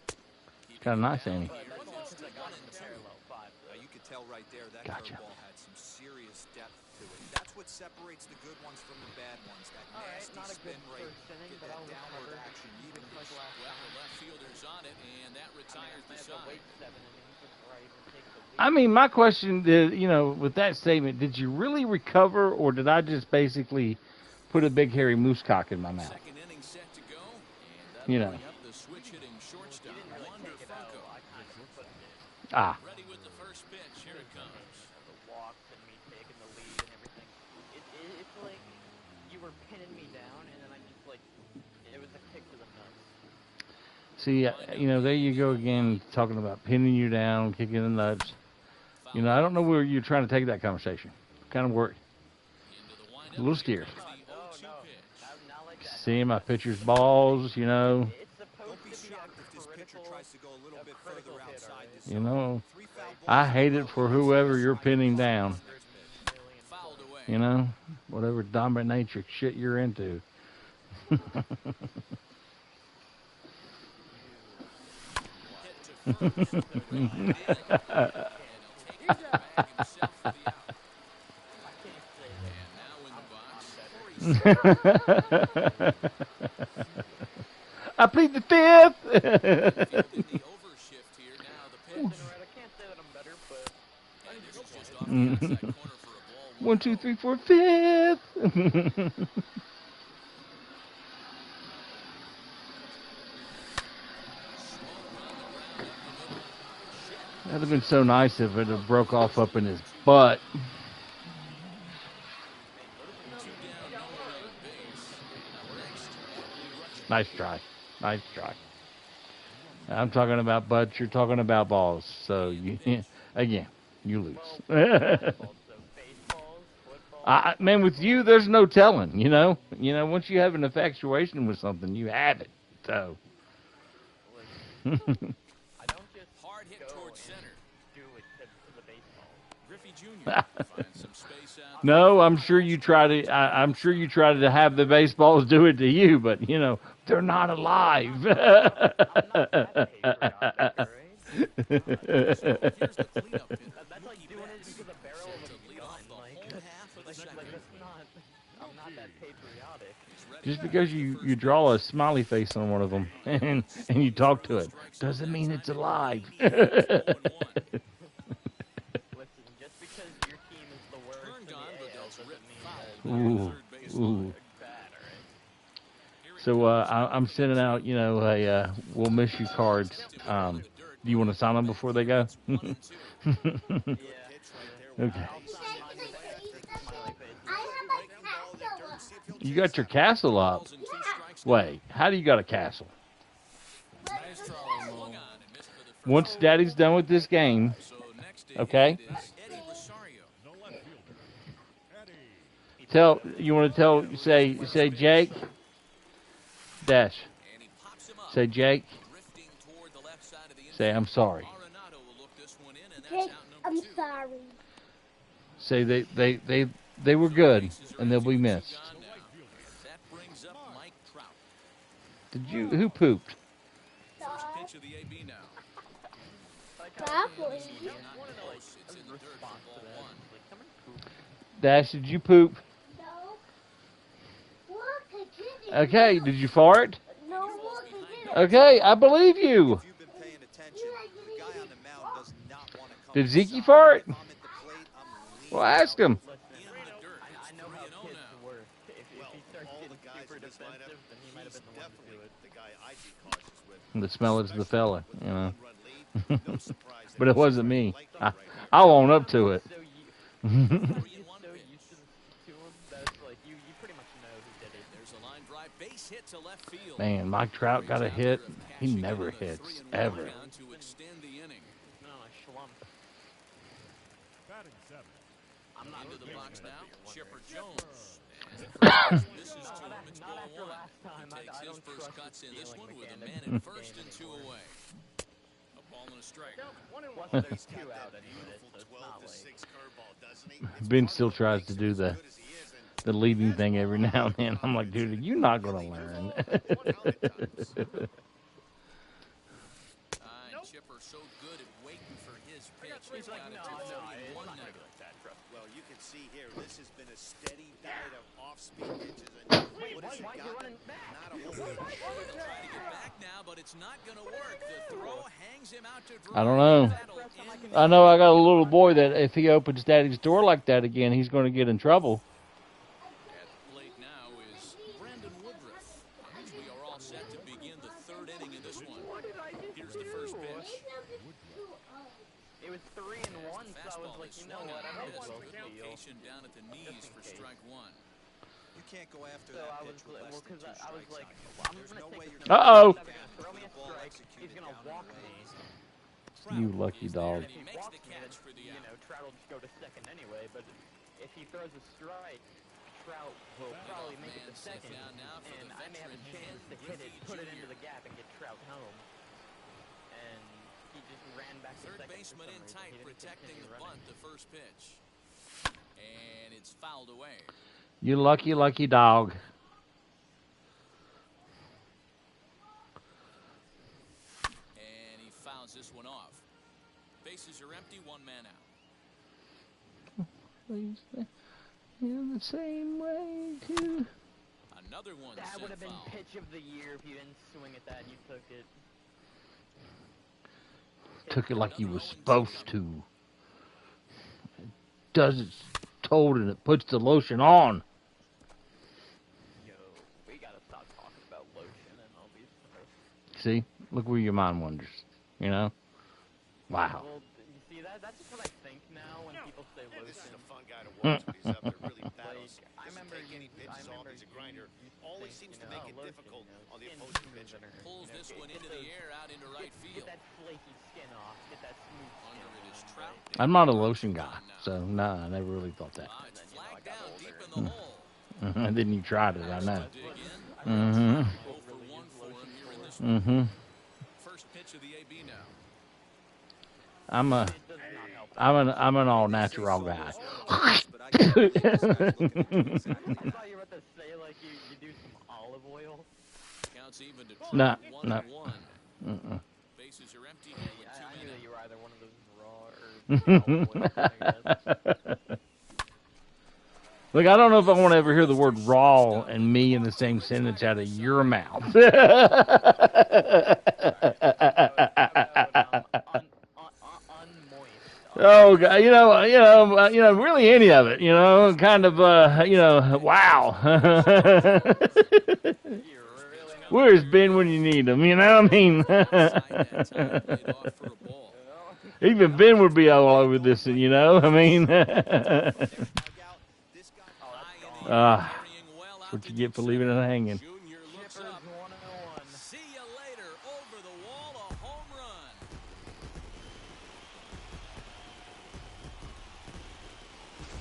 Kind of nice, Annie. But that's only because I got him in parallel 5. You could tell right there that Gotcha. curveball had some serious depth to it. That's what separates the good ones from the bad ones. That All right, nasty not a spin good rate, first inning, get but that I'll downward recover. action. Even Like last Well, time. the left fielder's on it, and that retires the I have to side. wait 7 innings before I even take the lead. I mean, my question, with that statement, did you really recover, or did I just basically put a big hairy moose cock in my mouth? Second inning set to go, and You that'll know. bring up the switch-hitting shortstop, Wander Franco. I kind of put it in. Ah, Ready with the first pitch. Here it comes. The walks and me taking the lead and everything. It's like you were pinning me down, and then I just it was a kick to the nuts. see, there you go again, talking about pinning you down, kicking the nuts. I don't know where you're trying to take that conversation. Kind of worried. Into the windup. A little scared. Here's the 0-2 pitch. Not like that. Seeing my pitcher's balls, It's supposed Don't be to be shocked if this pitcher tries to go a little bit critical further hit, outside alright? the zone. 3 foul balls I in a hate row. it for whoever you're pinning down. Fouled away. Whatever dominatrix shit you're into. Hit to first. And he'll take it back himself for the out. And now in the box, I plead the fifth. in the overshift here. Now the pitch. I can't say that I'm better, but And this is just off the outside corner for a ball. 1, 2, 3, 4, fifth. That'd have been so nice if it had broke off up in his butt. Nice try. Nice try. I'm talking about butts. You're talking about balls. So, again, you lose. Man, with you, there's no telling, you know? You know, once you have an infatuation with something, you have it. So. I don't just hard hit towards center. Do it to the baseball. Griffey Jr. finds some space out. No, I'm sure you try to. I'm sure you try to have the baseballs do it to you, but you know they're not alive. I'm not that patriotic, right? Here's the cleanup hit. That's like doing it into the barrel of a gun. Like that's not. I'm not that patriotic. Just because you draw a smiley face on one of them and you talk to it doesn't mean it's alive. Just because your team is the worst in the AL doesn't mean that Ooh. bad, alright? So I'm sending out, you know, a we'll miss you cards. Do you want to sign them before they go? Okay. You got your castle up. Wait, how do you got a castle? Once Daddy's done with this game, okay? You want to say Jake? Dash. Say Jake. Say I'm sorry. Jake, I'm sorry. Say they were good and they'll be missed. Who pooped? Dash, did you poop? No. Look, I did it. Okay, did you fart? No, look, I did it. Okay, I believe you. Did Zeke fart? Well, ask him. I know how kids work. If he starts getting super defensive, then he might have been the one to do it. The smell is the fella, you know. But it wasn't me. I'll own up to it. Man, Mike Trout got a hit. He never hits, ever. I'm not into the box now. Chipper Jones. This is to him. It's ball one. He takes his first cuts in this one with a man in first and 2 away. A ball and a strike. There's 2 out anyway, so it's not like... Ben still tries to do the leading thing every now and then. I'm like, dude, you're not going to learn. Chipper so good at waiting for his pitch. He's like, no, it's not going to be like that, trust me. Well, you can see here, this has been a steady diet of off-speed pitches. And Wait, why are you running back? Not a whole lot. Trying to get back now, but it's not going to work. The throw hangs him out to dry. I don't know. I know I got a little boy that if he opens Daddy's door like that again, he's going to get in trouble. At the plate now is Brandon Woodruff. We are all set to begin the 3rd inning in this one. Here's the first pitch. It was 3-1, so I was like, you know what, I might as well steal. Location down at the knees for strike 1. You can't go after So that I was, pitch with less well, than because 2 I was strikes like, on it. well, I'm There's going no to way take you're this. Uh-oh. He's never going to throw me a strike. He's going to walk me. You lucky dog. If he walks me, then, you know, Trout will just go to second anyway. But if he throws a strike, Trout will probably make it to second, and I may have a chance to hit it, put it into the gap, and get Trout home. And he just ran back to Third second. baseman in tight, protecting the bunt, the first pitch. And it's fouled away. You lucky, lucky dog. And he fouls this one off. Bases are empty, 1 man out. In the same way, too. Another one. That would have been pitch of the year if you didn't swing at that and you took it. Took it like he was supposed to. It does it's told and it puts the lotion on. Yo, we gotta stop talking about lotion and all these stuff. See? Look where your mind wanders. You know? Wow. Well, that's what I think now when people say lotion. This is a fun guy to watch when he's up there, really battles. I remember Doesn't take any pitches off. He's a grinder. Always seems to make it difficult on the opposing pitcher. Pulls this one into the air out into right field. Get that flaky skin off. Get that smooth skin. Under it is Trout. I'm not a lotion guy, so nah, I never really thought that. It's flagged down deep in the hole. And then you tried it, I know. Dig in. Mm-hmm. 0 for 1 for him here in this one. Mm-hmm. First pitch of the AB now. I'm an all natural guy. I thought you were about to say like you do some olive oil. Counts even to Nah, 1-1. nah. Bases are empty here with I 2 knew men. that you were either one of those raw or olive oil, I guess. Look, I don't know if I want to ever hear the word raw and me in the same sentence out of your mouth. Oh, God, really any of it, kind of, wow. Where's Ben when you need him, I mean? Even Ben would be all over this, I mean. That's what you get for leaving it hanging. Junior looks up. See you later. Over the wall, a home run.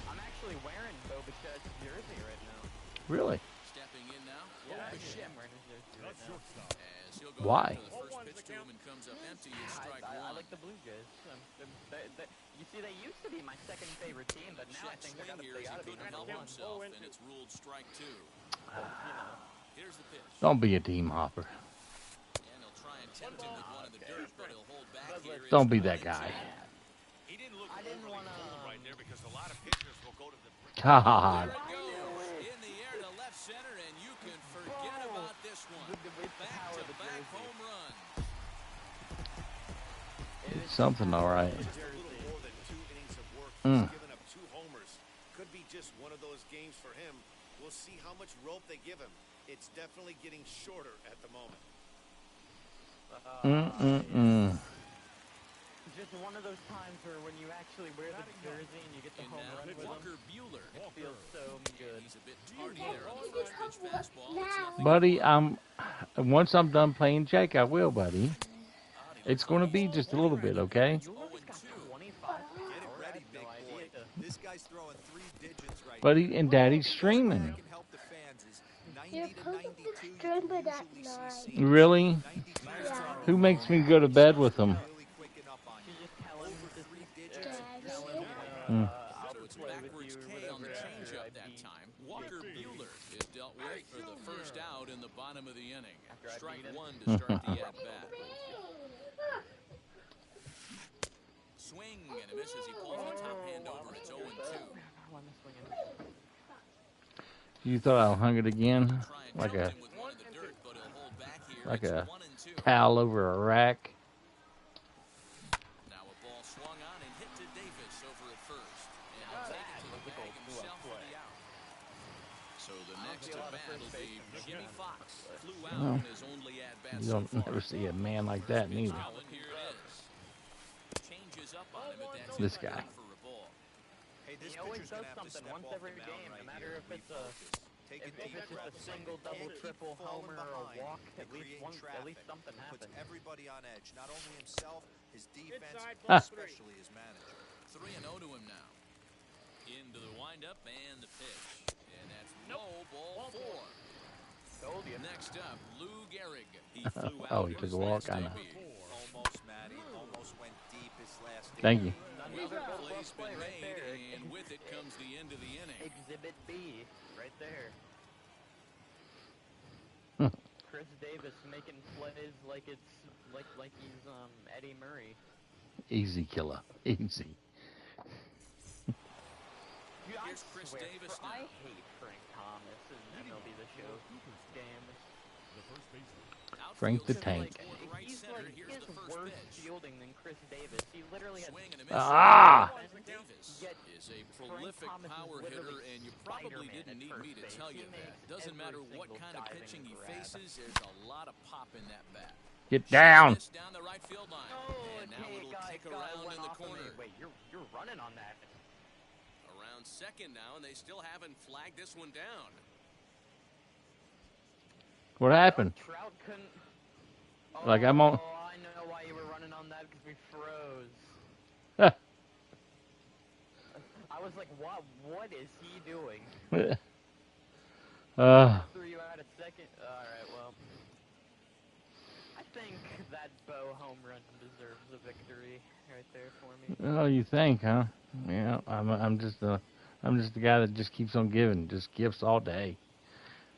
I'm actually wearing Bo Bichette's jersey right now. Really? Stepping in now. Yeah, I'm wearing his jersey right now. As he'll go Why? after the first pitch to him and comes up empty. It's strike I one. like the Blue Jays. You see, they used to be my second favorite team, but now I Check think swing here they as gotta he be couldn't number help one. himself, and it's ruled strike 2. Here's the pitch. Don't be a team hopper. And he'll try and tempt him with one in the dirt, but he'll hold back here. Don't be that guy. He didn't look overly cold right there because a lot of pitchers will go to the God. There it goes in the air to left center, and you can forget about this one. Back-to-back home run. It's something, all right. just a little more than 2 innings of work. He's given up 2 homers. Could be just one of those games for him. We'll see how much rope they give him. It's definitely getting shorter at the moment. Just one of those times where when you actually wear the jersey and you get the home run with Walker them, Buehler. it feels so good. He's a bit tardy there on the first pitch fastball. It's nothing. Buddy, once I'm done playing Jake, I will, buddy. It's going to be just a little bit, okay? This guy's throwing 3 digits right Buddy, and Daddy's streaming. You're supposed to stream it at night. Really? Who makes me go to bed with them? So it's backwards K on the changeup that time. Walker Buehler is dealt with for the first out in the bottom of the inning. Strike 1 to start the at-bat. Swing and a miss as he pulls the top hand over. It's 0-2. You thought I hung it again? Like a towel over a rack? Now a ball swung on and hit to Davis over at first. And he'll take it to the bag himself for the out. So the next at-bat will be Jimmy Fox. Flew out in his only at-bat You don't never see a man like that neither. Here it is. Changes up on him at that This guy. for a ball. Hey, this He always pitcher's does gonna have to something step once off every the game, mound no right matter here if and it's refocus. Take a if deep it's just breath a single, and double, keep triple, falling homer, or a behind walk, and at least creating something traffic. happens. Puts everybody on edge, not only himself, his defense, Inside, especially his manager. 3-0 to him now. Into the windup and the pitch. And that's low, ball 4. Next up, Lou Gehrig. He flew out. Oh, he took a walk, I know. Almost, Matty. Almost went deep his last Thank you. Another play's been made, and with it comes the end of the inning. Exhibit B, right there. Chris Davis making plays like it's like he's Eddie Murray. Easy, killer. Easy. Here's Chris Davis now. I hate Frank Thomas in MLB The Show games. Frank the Tank. He's like, he has worse fielding than Chris Davis. He literally has Swing and a miss. Ah! Davis is a prolific power hitter, and you probably didn't need me to tell you that. Doesn't matter what kind of pitching he faces, there's a lot of pop in that bat. Get down. Down the right field line. Oh, And now it'll kick around in the corner. Wait, you're running on that. Around second now, and they still haven't flagged this one down. What happened? Trout couldn't. Like I'm on. Oh, I know why you were running on that, because we froze. I was like, what is he doing? Threw you out at second. Alright, well. I think that Bo home run deserves a victory right there for me. Oh, you think, huh? Yeah, I'm just the guy that just keeps on giving, just gives all day.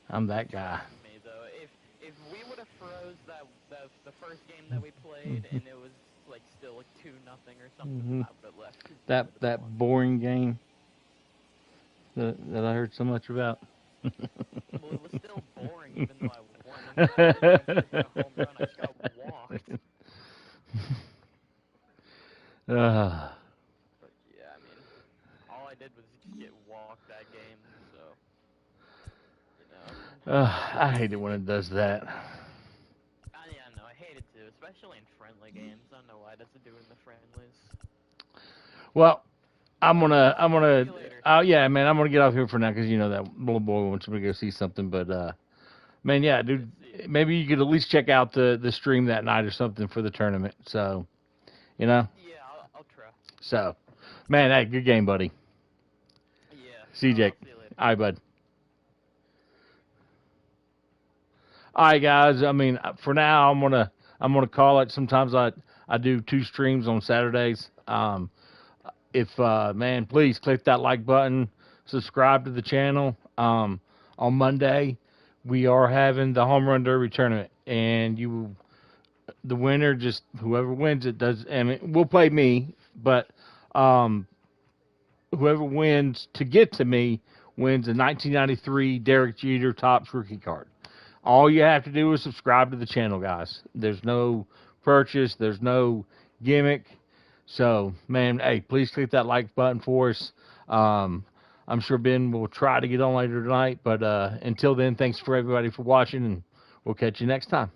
I'm that guy. Me, though, if we would have froze the first game that we played and it was like still like 2-0 or something, I would have left. That boring game that I heard so much about. Well, it was still boring even though I won. I didn't hit a home run, I just got walked. But yeah, I mean, all I did was get walked that game, so, you know. I hate it when it does that. Yeah, no, I hate it too, especially in friendly games. I don't know why it doesn't do it in the friendlies. Well, I'm gonna, yeah, man, I'm gonna get off here for now because you know that little boy wants me to go see something. But man, yeah, dude, maybe you could at least check out the stream that night or something for the tournament. So, you know. Yeah, I'll try. So, man, hey, good game, buddy. Yeah. See you, Jake. See you later. All right, bud. All right, guys. I mean, for now, I'm gonna call it. Sometimes I do 2 streams on Saturdays. Man, please click that like button, subscribe to the channel. On Monday, we are having the Home Run Derby tournament, and the winner, just whoever wins it does. I mean, we'll play me, but whoever wins to get to me wins a 1993 Derek Jeter Topps rookie card. All you have to do is subscribe to the channel, guys. There's no purchase. There's no gimmick. So, man, hey, please click that like button for us. I'm sure Ben will try to get on later tonight. But until then, thanks for everybody for watching, and we'll catch you next time.